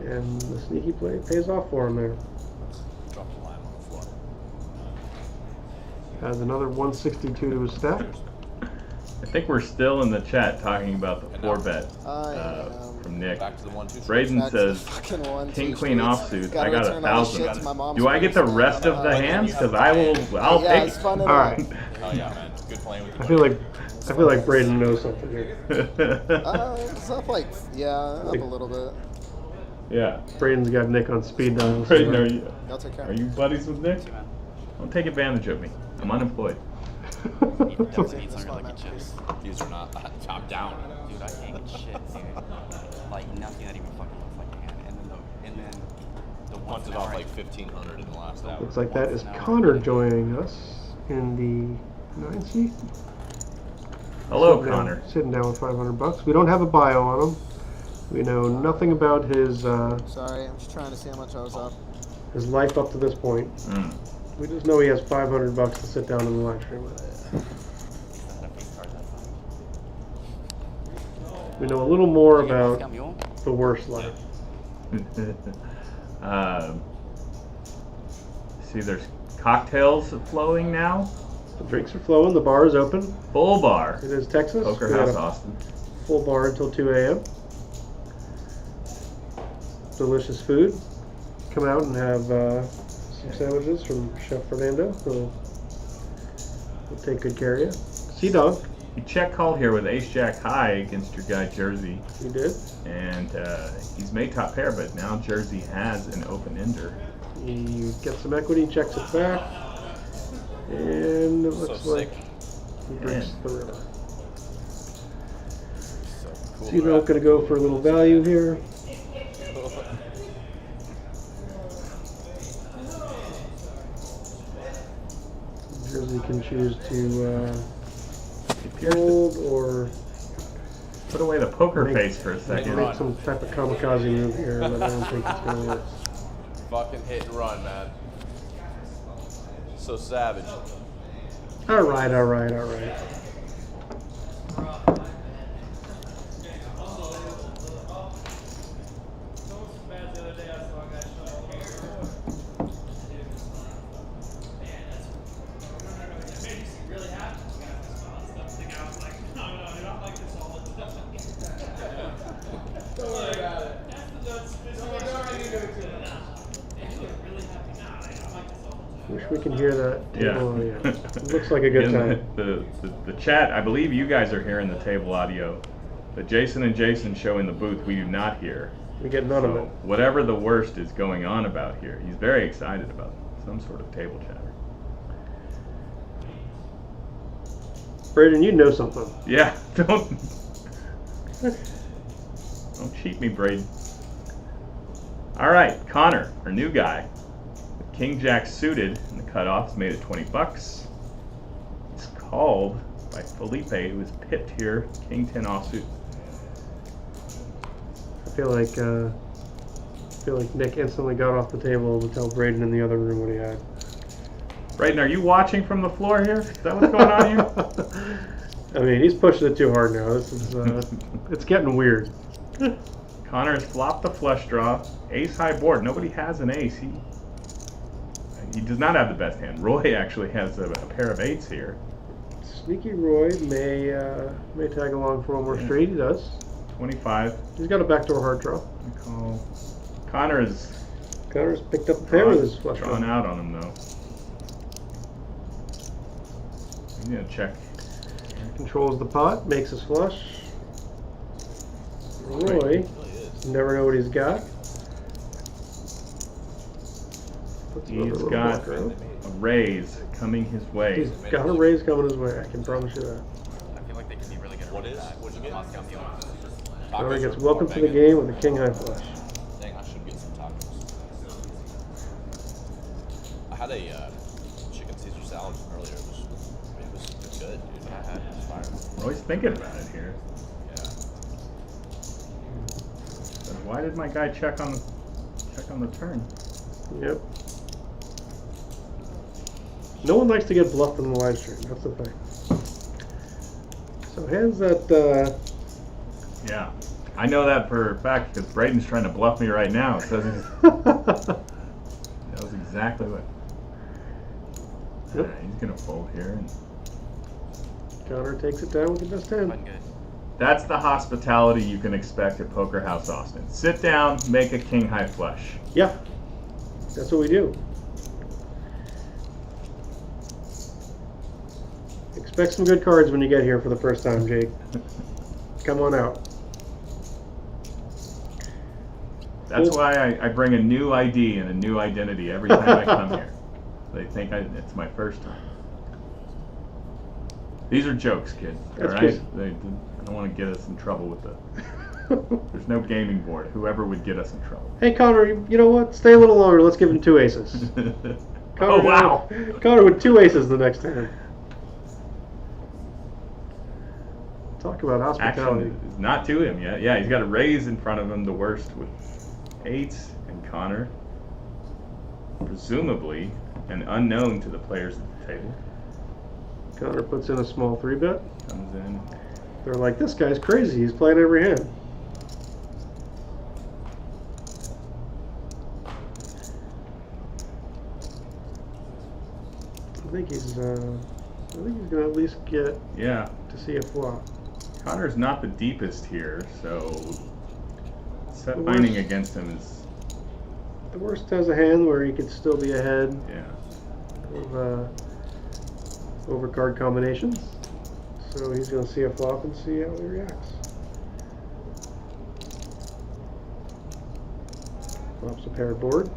And the sneaky play pays off for him there. Drop the line on the floor. Has another 162 to his stack. I think we're still in the chat talking about the 4-bet from Nick. Back to the 1-2. Braden Back to the says, fucking 1-2 King Queen streets. offsuit. Gotta I got return all this shit to my 1,000. mom's Do I get the place, rest man. of the hands? Because I'll Yeah, take it. spun it All out. right. Oh yeah, man. Good playing with you. I feel like Braden knows something here. It's up like, up a little bit. Yeah. Braden's got Nick on speed dial. Braden, are Y'all take care. you buddies with Nick? Don't take advantage of me. I'm unemployed. Definitely need some of your lucky chips. Use or not. I'm down. Dude, I hate shit, dude. Like nothing that even fucking looks like a hand. And then the ones Punted that off are like 1,500 in the last hour. Looks like that is Connor joining us in the 9 seat. Hello, Sitting down- Connor. Sitting down with $500. We don't have a bio on him. We know nothing about his Sorry, I'm just trying to see how much I was up. life up to this point. We just know he has $500 to sit down in the live stream with. we know a little more You about got me on? the worst life. See, there's cocktails flowing now. The drinks are flowing. The bar is open. Full bar. It is Texas. Poker We got House a Austin. full bar until 2 a.m. Delicious food. Come out and have some sandwiches from Chef Fernando, who will take good care of you. Sea Dog, You check call here with Ace Jack high against your guy Jersey, you did. and he's made top pair, but now Jersey has an open ender. He gets some equity, checks it back, and it looks So like sick. he drinks Man. the river. So cool. Sea Dog gonna go for a little value here. Jersey can choose to fold or Put away the poker Make- face for a second. make some type of kamikaze move here, but I don't think it's gonna work. Fucking hit and run, man. So savage. All right, all right, all right. Wish we can hear that. Yeah. table audio. It looks like a good In time. the chat, I believe you guys are hearing the table audio. The Jason and Jason show in the booth, we do not hear. We get none of So it. whatever the worst is going on about here, he's very excited about some sort of table chatter. Braden, you know something. Yeah, don't cheat me, Braden. All right, Connor, our new guy. King Jack suited, and the cutoff's made it 20 bucks. It's called by Felipe, who is pipped here. King 10 offsuit. I feel like Nick instantly got off the table to tell Braden in the other room what he had. Braden, are you watching from the floor here? Is that what's going on here? I mean, he's pushing it too hard now. This is it's getting weird. Connor has flopped the flush draw. Ace high board. Nobody has an ace. He does not have the best hand. Roy actually has a pair of eights here. Sneaky Roy may tag along for one more straight. He does. 25. He's got a backdoor hard draw. I call. Connor's Connor's picked up a pair with his flush draw. drawn out on him though. I'm gonna check. Controls the pot, makes us flush. Roy, never know what he's got. Puts another He's little got blocker out. a raise coming his way. He's got a raise coming his way, I can promise you that. I feel like they could be really good. What at is? that. What'd you get? Moscow Mule. Roy Tacos gets or welcome to the bacon? game with a king high flush. Dang, I should get some tacos. I had a chicken Caesar salad earlier. It was good, dude. I had it was fire. Roy's thinking about it here. Yeah. But why did my guy check on the turn? Yep. No one likes to get bluffed in the live stream, that's the thing. So hands that, Yeah. I know that for a fact because Braden's trying to bluff me right now. It says he's, that was exactly what. Yep. He's gonna fold here. And Connor takes it down with the best hand. Fun good. that's the hospitality you can expect at Poker House Austin. Sit down, make a king high flush. Yeah, that's what we do. Expect some good cards when you get here for the first time, Jake. Come on out. That's why I bring a new ID and a new identity every time I come here. They think it's my first time. These are jokes, kid. All That's right? good. I don't want to get us in trouble with the. There's no gaming board. Whoever would get us in trouble. Hey Connor, you know what? Stay a little longer. Let's give him 2 aces. Oh wow! Connor with 2 aces the next turn. Talk about hospitality. Action is not to him yet. Yeah, he's got a raise in front of him, the worst with eights, and Connor, presumably, an unknown to the players at the table, Connor puts in a small 3-bet. comes in. They're like, this guy's crazy. He's playing every hand. I think he's gonna at least get to see a flop. Connor's not the deepest here, so set binding against him is. The worst has a hand where he could still be ahead. Yeah. Of overcard combinations. So he's going to see a flop and see how he reacts. Flops a paired board.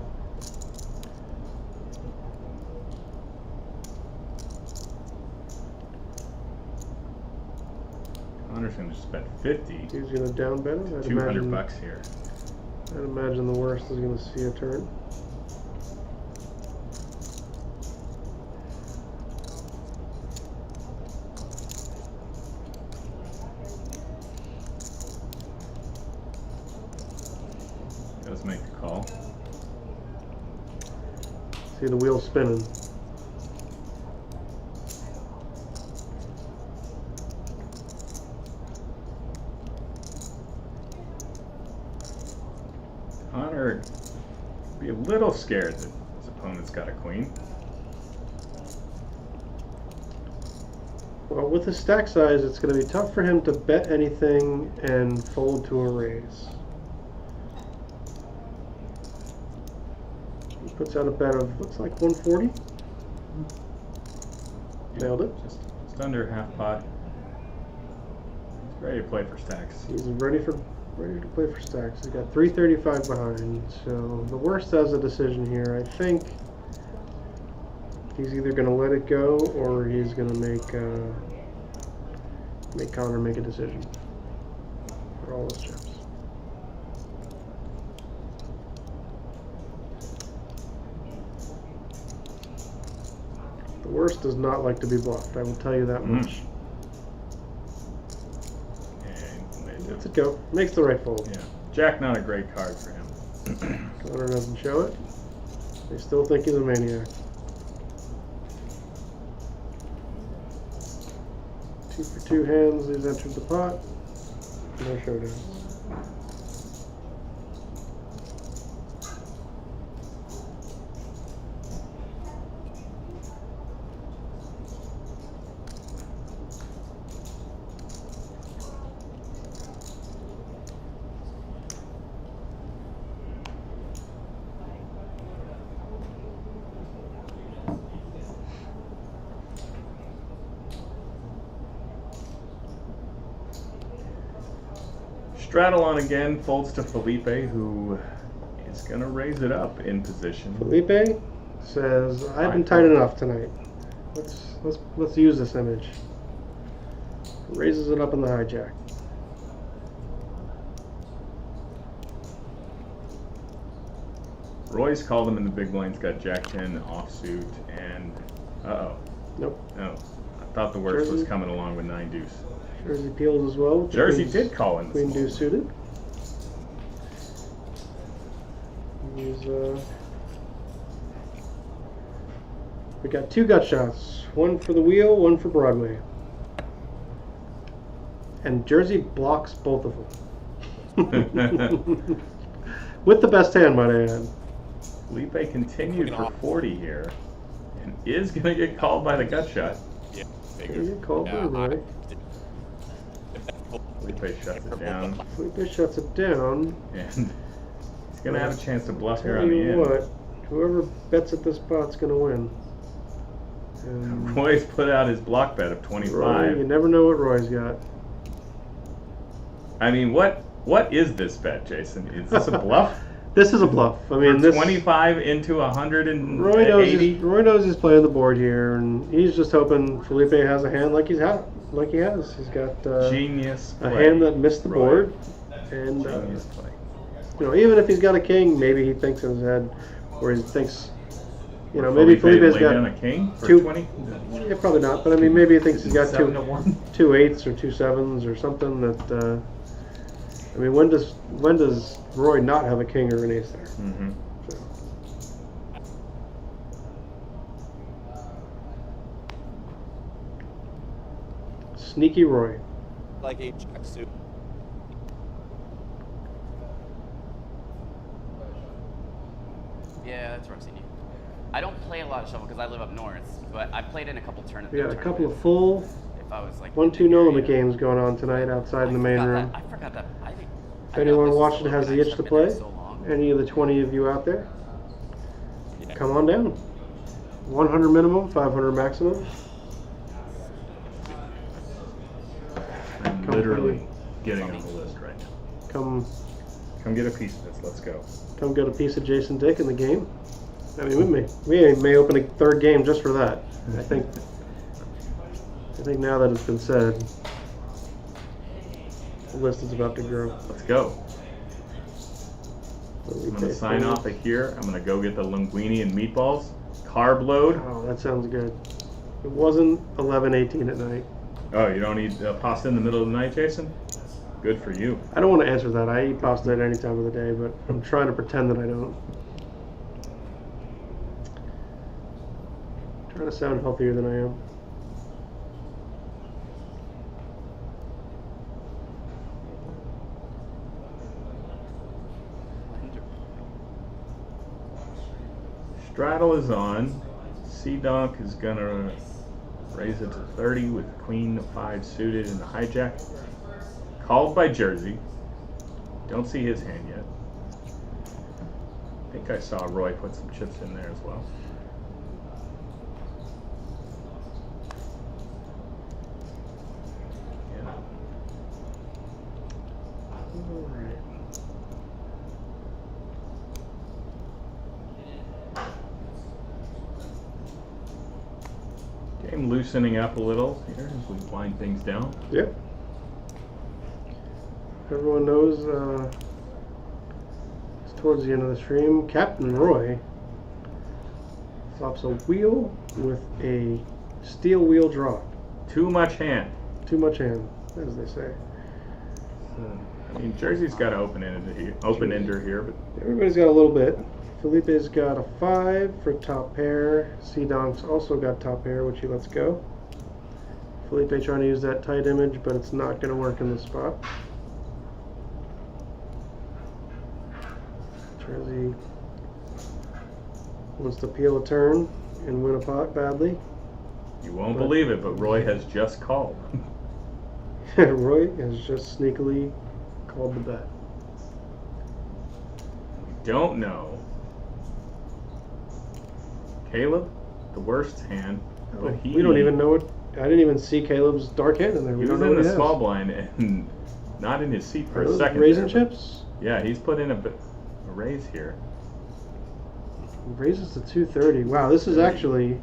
Connor's going to just bet 50. He's going to down bet it. $200 here. I'd imagine the worst is going to see a turn. Does make a call. See the wheel spinning. Connor would be a little scared that his opponent's got a queen. Well, with his stack size, it's going to be tough for him to bet anything and fold to a raise. He puts out a bet of, looks like 140. Nailed it. Just under half pot. He's ready to play for stacks. He's ready to play for stacks. He's got 335 behind. So the worst has a decision here. I think he's either going to let it go or he's going to make Connor make a decision for all his chips. The worst does not like to be bluffed, I will tell you that much. Lets it go. Makes the right fold. Yeah. Jack, not a great card for him. Connor doesn't show it. They still think he's a maniac. 2 for 2 hands, he's entered the pot. No showdown. Straddle on again, folds to Felipe, who is going to raise it up in position. Felipe says, "I've been tight enough tonight. Let's use this image." Raises it up in the hijack. Roy's called him in the big blinds, got Jack 10 offsuit, and Nope. No, I thought the worst was Jersey. coming along with 9 deuce. Jersey peels as well. Jersey did call in. Queen deuce suited. He's we got 2 gut shots. One for the wheel, one for Broadway. And Jersey blocks both of them. With the best hand, might I add. Felipe continued for 40 here, and is going to get called by the gut shot. Yeah, They figures. get called by Roy. Felipe shuts it down, Felipe shuts it down. and he's going to have a chance to bluff here Tell on the you end. what, whoever bets at this spot's going to win. And Roy's put out his block bet of Roy, 25. you never know what Roy's got. I mean, what is this bet, Jason? Is this a bluff? This is a bluff. I mean, For this 25 into 180. Roy knows he's playing the board here, and he's just hoping Felipe has a hand like he has. He's got Genius a play. hand that missed the Roy. board, and Genius play. even if he's got a king, maybe he thinks in his head, or he thinks, maybe Felipe's laid got down a king for 2. 20. Yeah, probably not. But I mean, maybe he thinks he's got 7 to 1. 2 8s or 2 7s or something that. I mean, when does Roy not have a king or an ace there? Mm-hmm. So. Sneaky Roy. like a tracksuit. Yeah, that's where I've seen you. I don't play a lot of Shovel because I live up north, but I played in a couple tournaments. We got a couple of full If I was like 1-2 no limit games going on tonight outside in the main room. I forgot that. If anyone watching has the itch to play, any of the 20 of you out there, come on down. 100 minimum, 500 maximum. I'm literally getting on the list right now. Come get a piece of this. Let's go. Come get a piece of Jason Dick in the game. I mean, we may open a third game just for that. I think now that it's been said, the list is about to grow. Let's go. I'm going to sign off of here. I'm going to go get the linguine and meatballs. Carb load. Oh, that sounds good. It wasn't 11:18 at night. Oh, you don't eat pasta in the middle of the night, Jason? Good for you. I don't want to answer that. I eat pasta at any time of the day, but I'm trying to pretend that I don't. Trying to sound healthier than I am. Straddle is on. C-Donk is going to raise it to 30 with Queen 5 suited in the hijack. Called by Jersey. Don't see his hand yet. I think I saw Roy put some chips in there as well. Yeah. All right. Game loosening up a little here as we wind things down. Yep. Everyone knows it's towards the end of the stream. Captain Roy flops a wheel with a steel wheel draw. Too much hand. Too much hand, as they say. I mean, Jersey's got an open-ender here, but Everybody's got a little bit. Felipe's got a 5 for top pair. C-Donk's also got top pair, which he lets go. Felipe trying to use that tight image, but it's not going to work in this spot. Jersey wants to peel a turn and win a pot badly. you won't believe it, but Roy has just called. Roy has just sneakily called the bet. Don't know. Caleb, the worst hand, but We don't even know it. I didn't even see Caleb's dark hand in there. He We was don't know in what the he small has. blind and not in his seat for Are a those second. raisin there, but- chips? Yeah, he's put in a raise here. Raises to 230. Wow, this is actually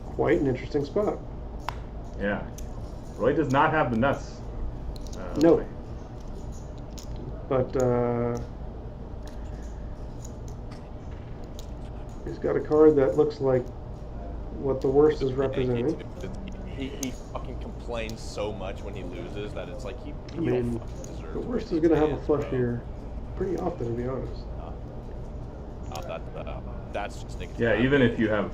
quite an interesting spot. Yeah. Roy does not have the nuts. No. But he's got a card that looks like what the worst is representing. He fucking complains so much when he loses that it's like he I mean, don't fucking deserve the it. worst is going to have a flush here pretty often, to be honest. That's just negative. Yeah, even if you have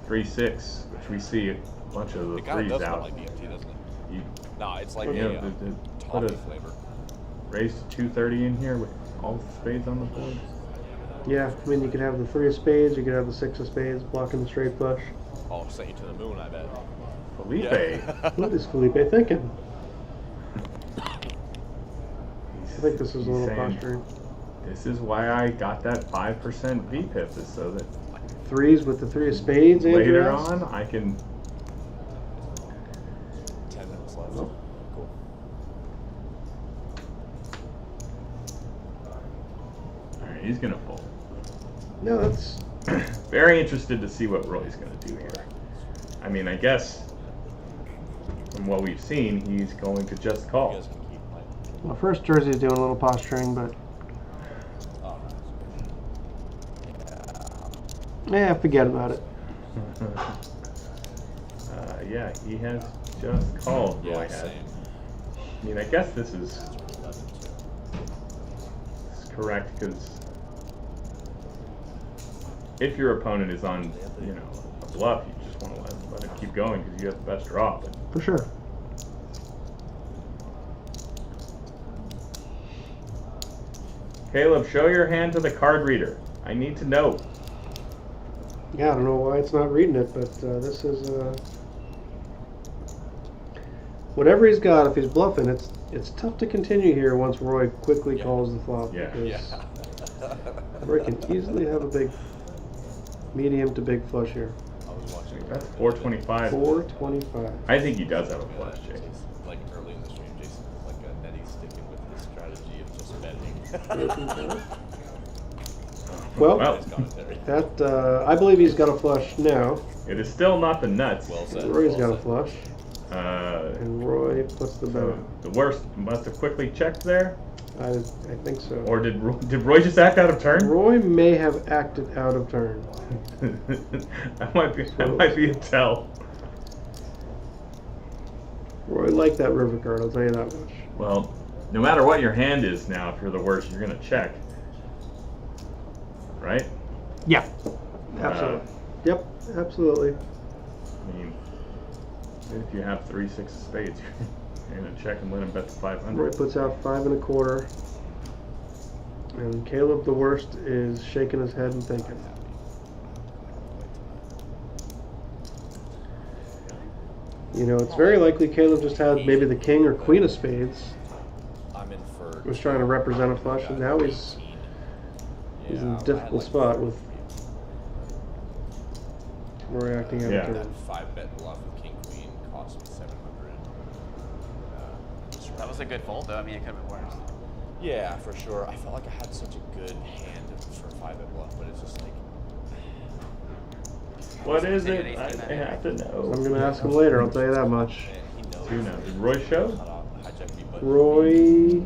3-6, which we see a bunch of the It kind of threes does smell out. like BMT, doesn't it? You No, it's like you know, a put toffee a flavor. raise to 230 in here with all spades on the board. Yeah, I mean, you could have the 3 of spades, you could have the 6 of spades blocking the straight flush. Oh, sent you to the moon, I bet. Felipe. Yeah. What is Felipe thinking? I think this is a little saying, posturing. This is why I got that 5% VPIP, is so that 3s with the 3 of spades, Andrew later asks? on I can. 10 minutes left. Oh. Cool. Alright, he's gonna fold. No, that's... Very interested to see what Roy's gonna do here. I mean, I guess from what we've seen, he's going to just You call. guys can keep playing. Well, first Jersey's doing a little posturing, but... Oh, Yeah, forget about it. Yeah, he has just called. Roy yeah, has. same. I mean, I guess this is correct because if your opponent is on, a bluff, you just want to let it keep going because you have the best draw. But For sure. Caleb, show your hand to the card reader. I need to know. Yeah, I don't know why it's not reading it, but this is whatever he's got. If he's bluffing, it's tough to continue here once Roy quickly calls the flop. Yeah. Because Roy can easily have a big, medium to big flush here. I was watching. That's 425. 425. I think he does have a flush, Jake. Like early in the stream, Jason was like, Nettie sticking with his strategy of just betting. Well, His commentary. that I believe he's got a flush now. It is still not the nuts. Well said. Roy's well got a said. flush, and Roy puts the bet. The worst must have quickly checked there. I think so. Or did Roy just act out of turn? Roy may have acted out of turn. that might be a tell. Roy liked that river card, I'll tell you that much. Well, no matter what your hand is now, if you're the worst, you're gonna check. Right? Yeah. Absolutely. Yep, absolutely. I mean, if you have 3-6 of spades, you're gonna check and let him bet to 500. Roy puts out 5 1/4. And Caleb, the worst, is shaking his head and thinking. You know, it's very likely Caleb just had maybe the king or queen of spades. I'm in for. Was trying to represent a flush, and now he's in a difficult spot with Roy acting out of Yeah. turn. That 5-bet bluff with king queen cost me 700. That was a good fold, though. I mean, it could have been worse. Yeah, for sure. I felt like I had such a good hand for a 5-bet bluff, but it's just like. What is Take it? an ace I in that have to know. I'm going to ask him later, I'll tell you that much. Man, he knows. Two now. Did Roy show? Cut off, hijack me, but Roy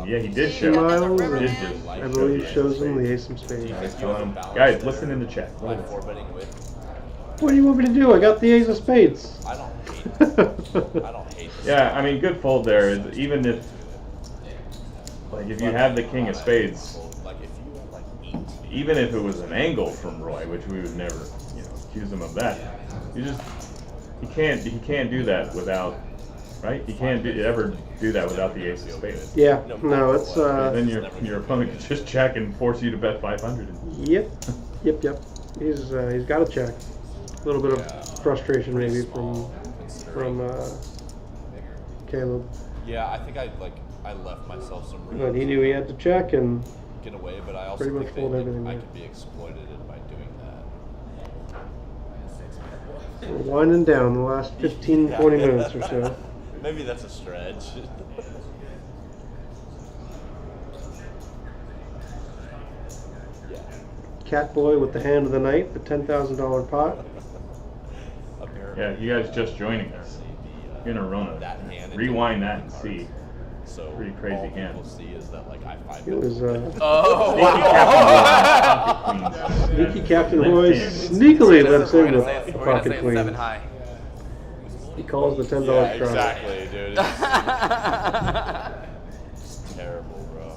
Yeah, he did show. smiles He and did just I show believe the shows ace him of the spades. ace of spades. Guys, tell him. Guys, listen in the chat. Am I 4-betting with? What do you want me to do? I got the ace of spades. I don't hate. I don't hate this. Yeah, I mean, good fold there. Even if, like, if you have the king of spades, Like if you had like 8. even if it was an angle from Roy, which we would never, accuse him of that. He can't do that without, right? He can't ever do that without the ace of spades. Yeah, no, it's Then your opponent could just check and force you to bet 500. yep. He's got a check. A little bit of frustration maybe from Caleb, Yeah, I think I left myself some room but he knew he had to check and to get away, but I also pretty much think fold that everything I there. could be exploited by doing that. we're winding down the last 15, 20 minutes or so. Maybe that's a stretch. Catboy with the hand of the night, the $10,000 pot. Yeah, you guys just joining us. You're gonna run That hand. rewind that and see. So Pretty crazy all hand. people see is that like I 5 It was Oh, sneaky Captain Limp Roy in. sneakily lets We're in gonna a say it's pocket 7 queen. high. He calls the $10 Yeah, try. exactly, dude. It's terrible, bro.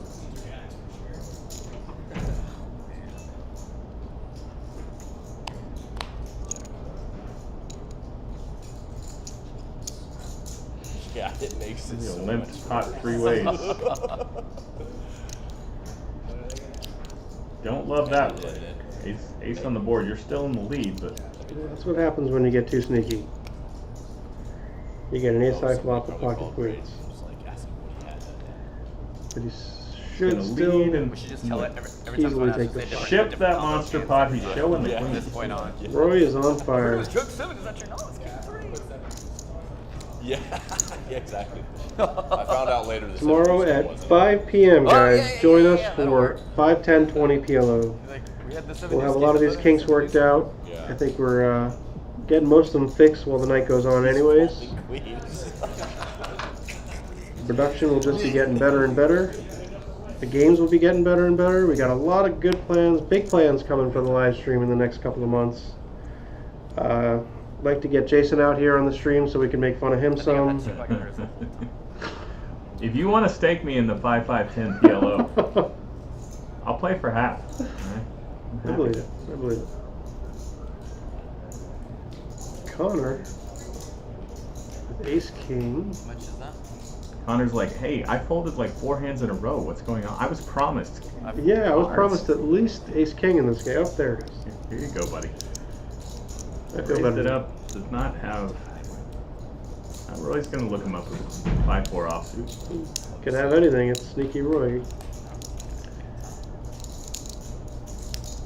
Yeah, it makes it so Limp much pot worse. 3 ways. Don't love that. Ace on the board. You're still in the lead, but That's what happens when you get too sneaky. You get an ace high flop with pocket queens. But he should gonna still lead and We should just tell it every time easily someone asks take us, the say different- ship different that combo monster hands. pot. He's showing the Yeah. From queen. this point on. Roy is on It fire. was Joke 7, is that your knowledge? King 3. Yeah, yeah, exactly. I found out later this Tomorrow episode at wasn't. 5 p.m. guys, yeah, join yeah, us that'll for work. 5:10:20 PLO. Like, we had the 7 We'll have a lot of these kinks worked out. Yeah. I think we're getting most of them fixed while the night goes on anyways. Queens. Production will just be getting better and better. The games will be getting better and better. We got a lot of good plans, big plans coming for the live stream in the next couple of months. Like to get Jason out here on the stream so we can make fun of him some. If you want to stake me in the 5-5-10 PLO, I'll play for half. I believe it. I believe it. Connor with Ace King. How much is that? Connor's like, hey, I folded like 4 hands in a row. What's going on? I was promised. Yeah, I was cards. promised at least ace king in this game. Up there it is. Here you go, buddy. I feel Raised better. it up. Does not have. Roy's gonna look him up with 5-4 offsuit. Could have anything. It's Sneaky Roy.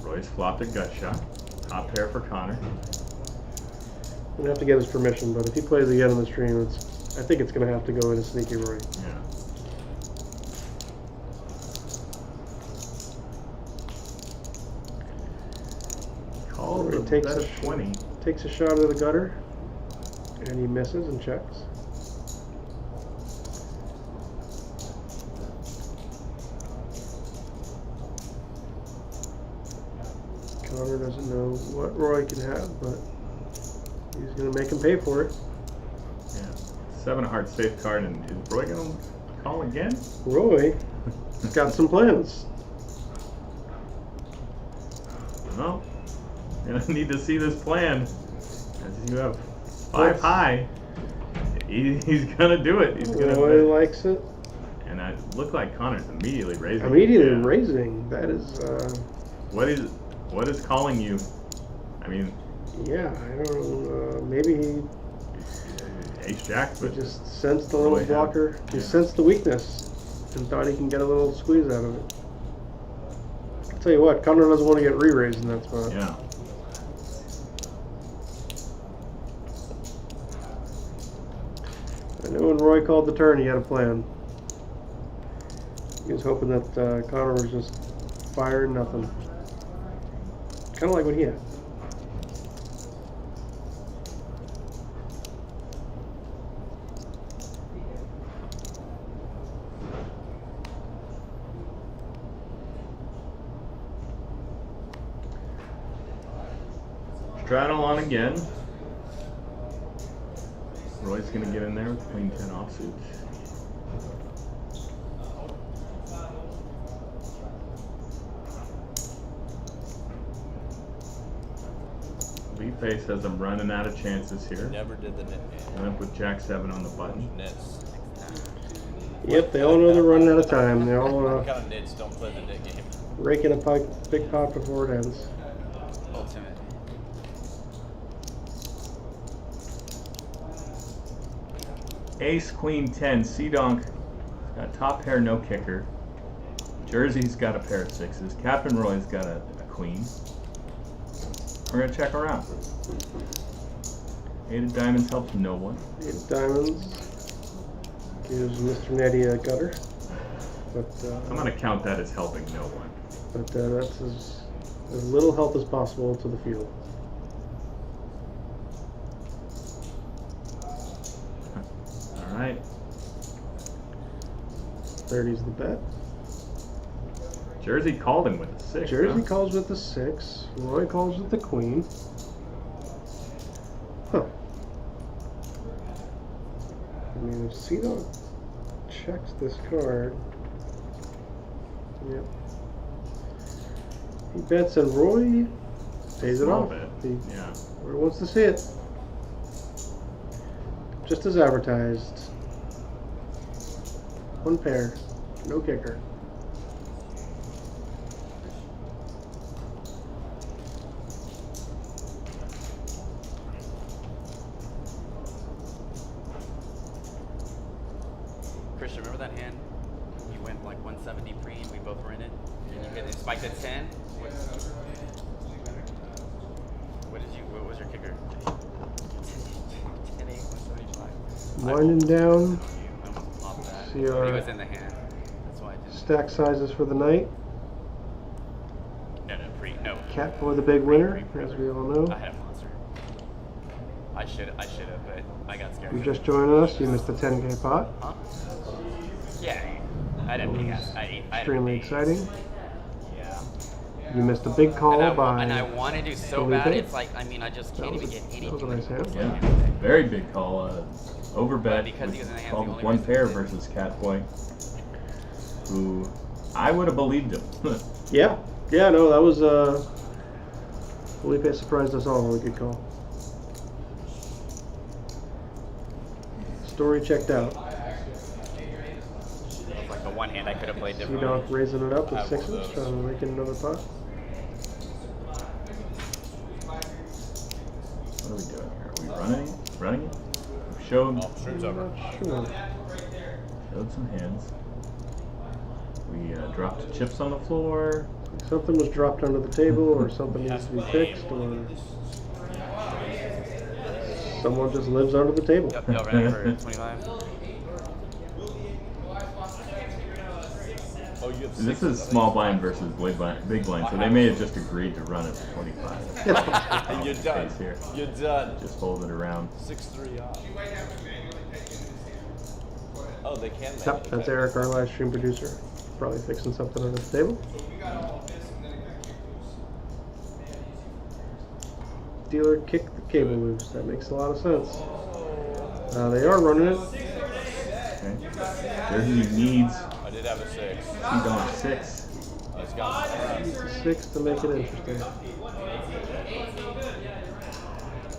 Roy's flopped a gut shot. Top pair for Connor. I'm gonna have to get his permission, but if he plays again on the stream, I think it's gonna have to go into Sneaky Roy. Yeah. Call Roy the takes best a 20. Takes a shot at the gutter, and he misses and checks. Connor doesn't know what Roy can have, but he's going to make him pay for it. Yeah. 7 of hearts safe card, and is Roy gonna call again? Roy has got some plans. Well, you're gonna need to see this plan. As you have 5 high, he's gonna do it. He's gonna. Roy likes it. And I look like Connor's immediately raising. Immediately Yeah. raising. That is. What is calling you? I mean. Yeah, I don't know. Maybe he Ace Jack, but just sensed the little Roy blocker. He sensed the weakness and thought he can get a little squeeze out of it. I'll tell you what, Connor doesn't want to get re-raised in that spot. Yeah. I know when Roy called the turn, he had a plan. He was hoping that Connor was just firing nothing. Kind of like what he had. Straddle on again. Roy's gonna get in there with queen 10 offsuit. Face says I'm running out of chances here. Never did the knit game. Went up with Jack 7 on the button. Knits. Yep, they all know they're running out of time. They're all What kind of knits don't play the knit game? raking a big pot before it ends. Ultimate. Ace, Queen 10, C-Donk got top pair, no kicker. Jersey's got a pair of 6s. Captain Roy's got a queen. We're gonna check around. 8 of diamonds helps no one. 8 of diamonds gives Mr. Nettie a gutter, but I'm gonna count that as helping no one. But that's as little help as possible to the field. All right. 30's the bet. Jersey called him with a 6. Jersey huh? calls with the 6. Roy calls with the queen. Huh. I mean, if C-Dog checks this card, yep. He bets and Roy pays it Small off. bet. Yeah. Roy wants to see it. Just as advertised. 1 pair, no kicker. Christian, remember that hand? You went like 170 pre and we both were in it? And you hit it, spiked at 10? What was your kicker? 10, 8, 175. Winding down. I almost popped that. See He our was in the hand. That's why I didn't. stack sizes for the night. No, no. Catboy the big winner, as we all know. I had a monster. I should have, but I got scared. You just joined us, you missed the 10K pot. Huh? Yeah, I had a big ass. Extremely exciting. Yeah. You missed a big call by And I wanted to so Felipe. bad. It's like, I mean, I just can't even get anything. That was a nice hand. Yeah. Very big call. Over bet. because he was in the hands, Called the with only 1 reason pair he did. versus Catboy, who I would have believed him. Yeah, no, that was Felipe surprised us all with a good call. Story checked out. hand I could have played differently. Donk raising it up with have one of sixes, those. trying to make it another pot. What are we doing here? Are we running? Running it? We've showed, Oh, stream's over. Not sure. showed some hands. We dropped chips on the floor. Something was dropped under the table, or something needs to be fixed, or someone just lives under the table. Yep, y'all ready for 25? Oh, you have This six. is small blind versus big blind, so they may have just agreed to run it for 25. You're done. Space here. You're done. Just hold it around. 6-3 off. Oh, they can make Yep, it. that's Eric, our live stream producer. Probably fixing something under the table. Dealer kicked the cable loose. That makes a lot of sense. They are running it. Okay. Jersey needs I did have a 6. C-Donk 6. He's got it. Needs a 6 to make it interesting.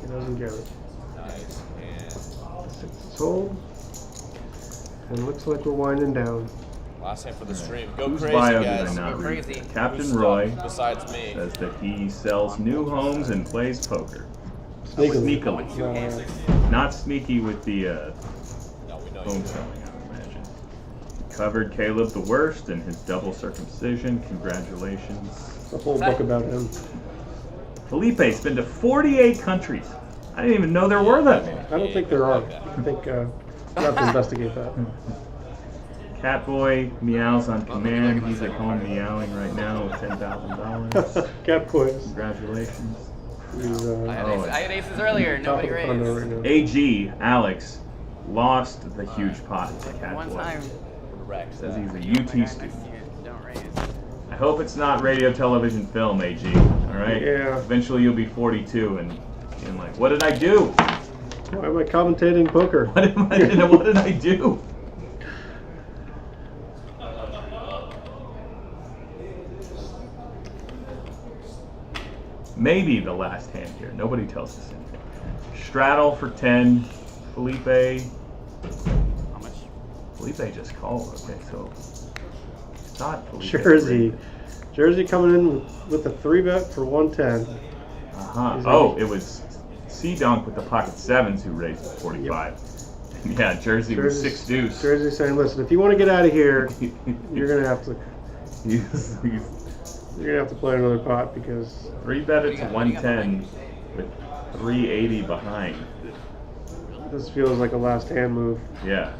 He doesn't get it. Nice. And 6 is hold. And looks like we're winding down. last hand for the stream. Go Whose crazy, bio did guys. I not Go read? crazy. Captain Who's Roy stuck besides me. says that he sells new homes and plays poker. Sneakily. Sneakily. Not sneaky with the No, we know home you. selling, I would imagine. Covered Caleb the Worst and his double circumcision. Congratulations. A whole book about him. Felipe's been to 48 countries. I didn't even know there were that many. I don't think there are. I think we'll have to investigate that. Catboy meows on command. He's at home meowing right now with $10,000. Cat quiz. Congratulations. He's I had aces earlier. top Nobody of the thunder raised. right now. AG, Alex, lost the huge pot to One time. Catboy. Correct. Says he's a Guy UT next to student. you, don't raise. I hope it's not radio, television, film, AG. Alright? Yeah. Eventually you'll be 42 and like, what did I do? Why am I commentating poker? What did I do? Maybe the last hand here. Nobody tells us anything. Straddle for 10. Felipe. How much? Felipe just called. Okay, so it's not Felipe. Jersey. Jersey coming in with a 3-bet for 110. Uh-huh. Oh, it was C-Donk with the pocket 7s who raised to 45. Yeah, Jersey was 6 deuce. Jersey saying, listen, if you want to get out of here, you're gonna have to play another pot because 3-bet it to 110 with 380 behind. this feels like a last hand move. Yeah.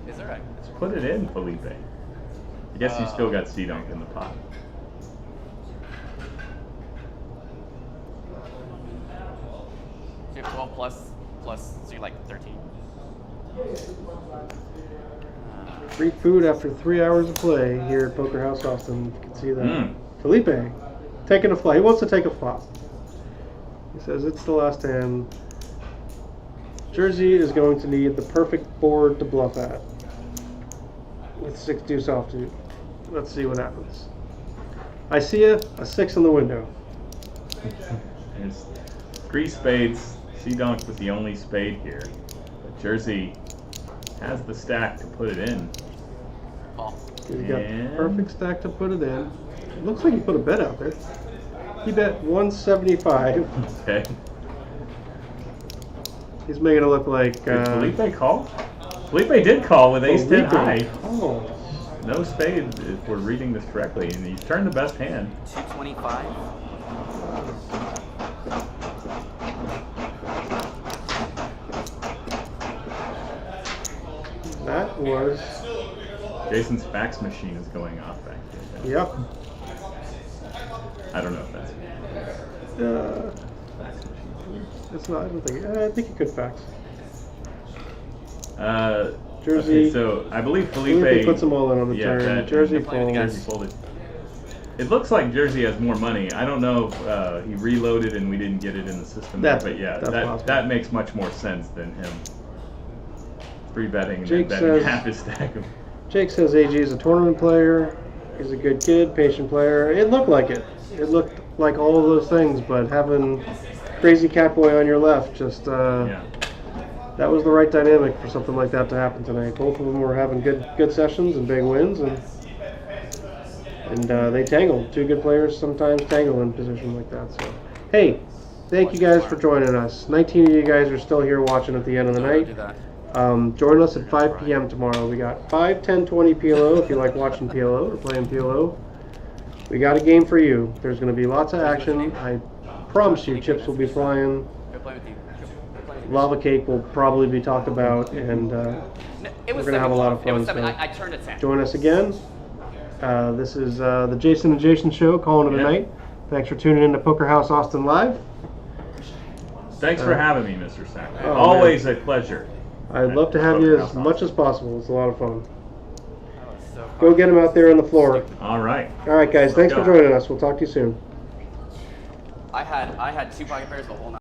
Is there a? Let's put it in, Felipe. I guess you still got C-Donk in the pot. You have 12 plus, so you're like 13. Free food after 3 hours of play here at Poker House Austin. You can see that. Felipe taking a flop. He wants to take a flop. He says it's the last hand. Jersey is going to need the perfect board to bluff at with 6 deuce offsuit. Let's see what happens. I see a 6 in the window. There's 3 spades. C-Donk with the only spade here. But Jersey has the stack to put it in. Paul. He's got the perfect stack to put it in. It looks like he put a bet out there. He bet 175. Okay. He's making it look like. Did Felipe call? Felipe did call with ace 10 high. Oh. No spade if we're reading this correctly, and he's turned the best hand. 225. That was. Jason's fax machine is going off back here. Yep. I don't know if that's fax machine. It's not. I don't think. I think he could fax. Jersey. Okay, so I believe Felipe puts them all in on the turn. that- Jersey Jersey folds. folded. It looks like Jersey has more money. I don't know if he reloaded and we didn't get it in the system, That's- but yeah, that's possible. that makes much more sense than him 3-betting and Jake then betting says- half his stack of. Jake says AG is a tournament player. He's a good kid, patient player. It looked like it. It looked like all of those things, but having crazy Catboy on your left just Yeah. that was the right dynamic for something like that to happen tonight. Both of them were having good sessions and big wins, and they tangled. Two good players sometimes tangle in position like that. So, hey, thank you guys for joining us. 19 of you guys are still here watching at the end of the night. Join us at 5 p.m. tomorrow. We got 5, 10, 20 PLO if you like watching PLO or playing PLO. We got a game for you. There's going to be lots of action. I promise you, chips will be flying. Lava cake will probably be talked about, and we're going to have a lot of fun. So I turned it 10. join us again. This is the Jason and Jason Show, calling it a night. Thanks for tuning in to Poker House Austin Live. Thanks for having me, Mr. Sack. Always a pleasure. I'd love to have you as much as possible. It's a lot of fun. Go get him out there on the floor. All right. All right, guys. Thanks for joining us. We'll talk to you soon. I had 2 pocket pairs the whole night.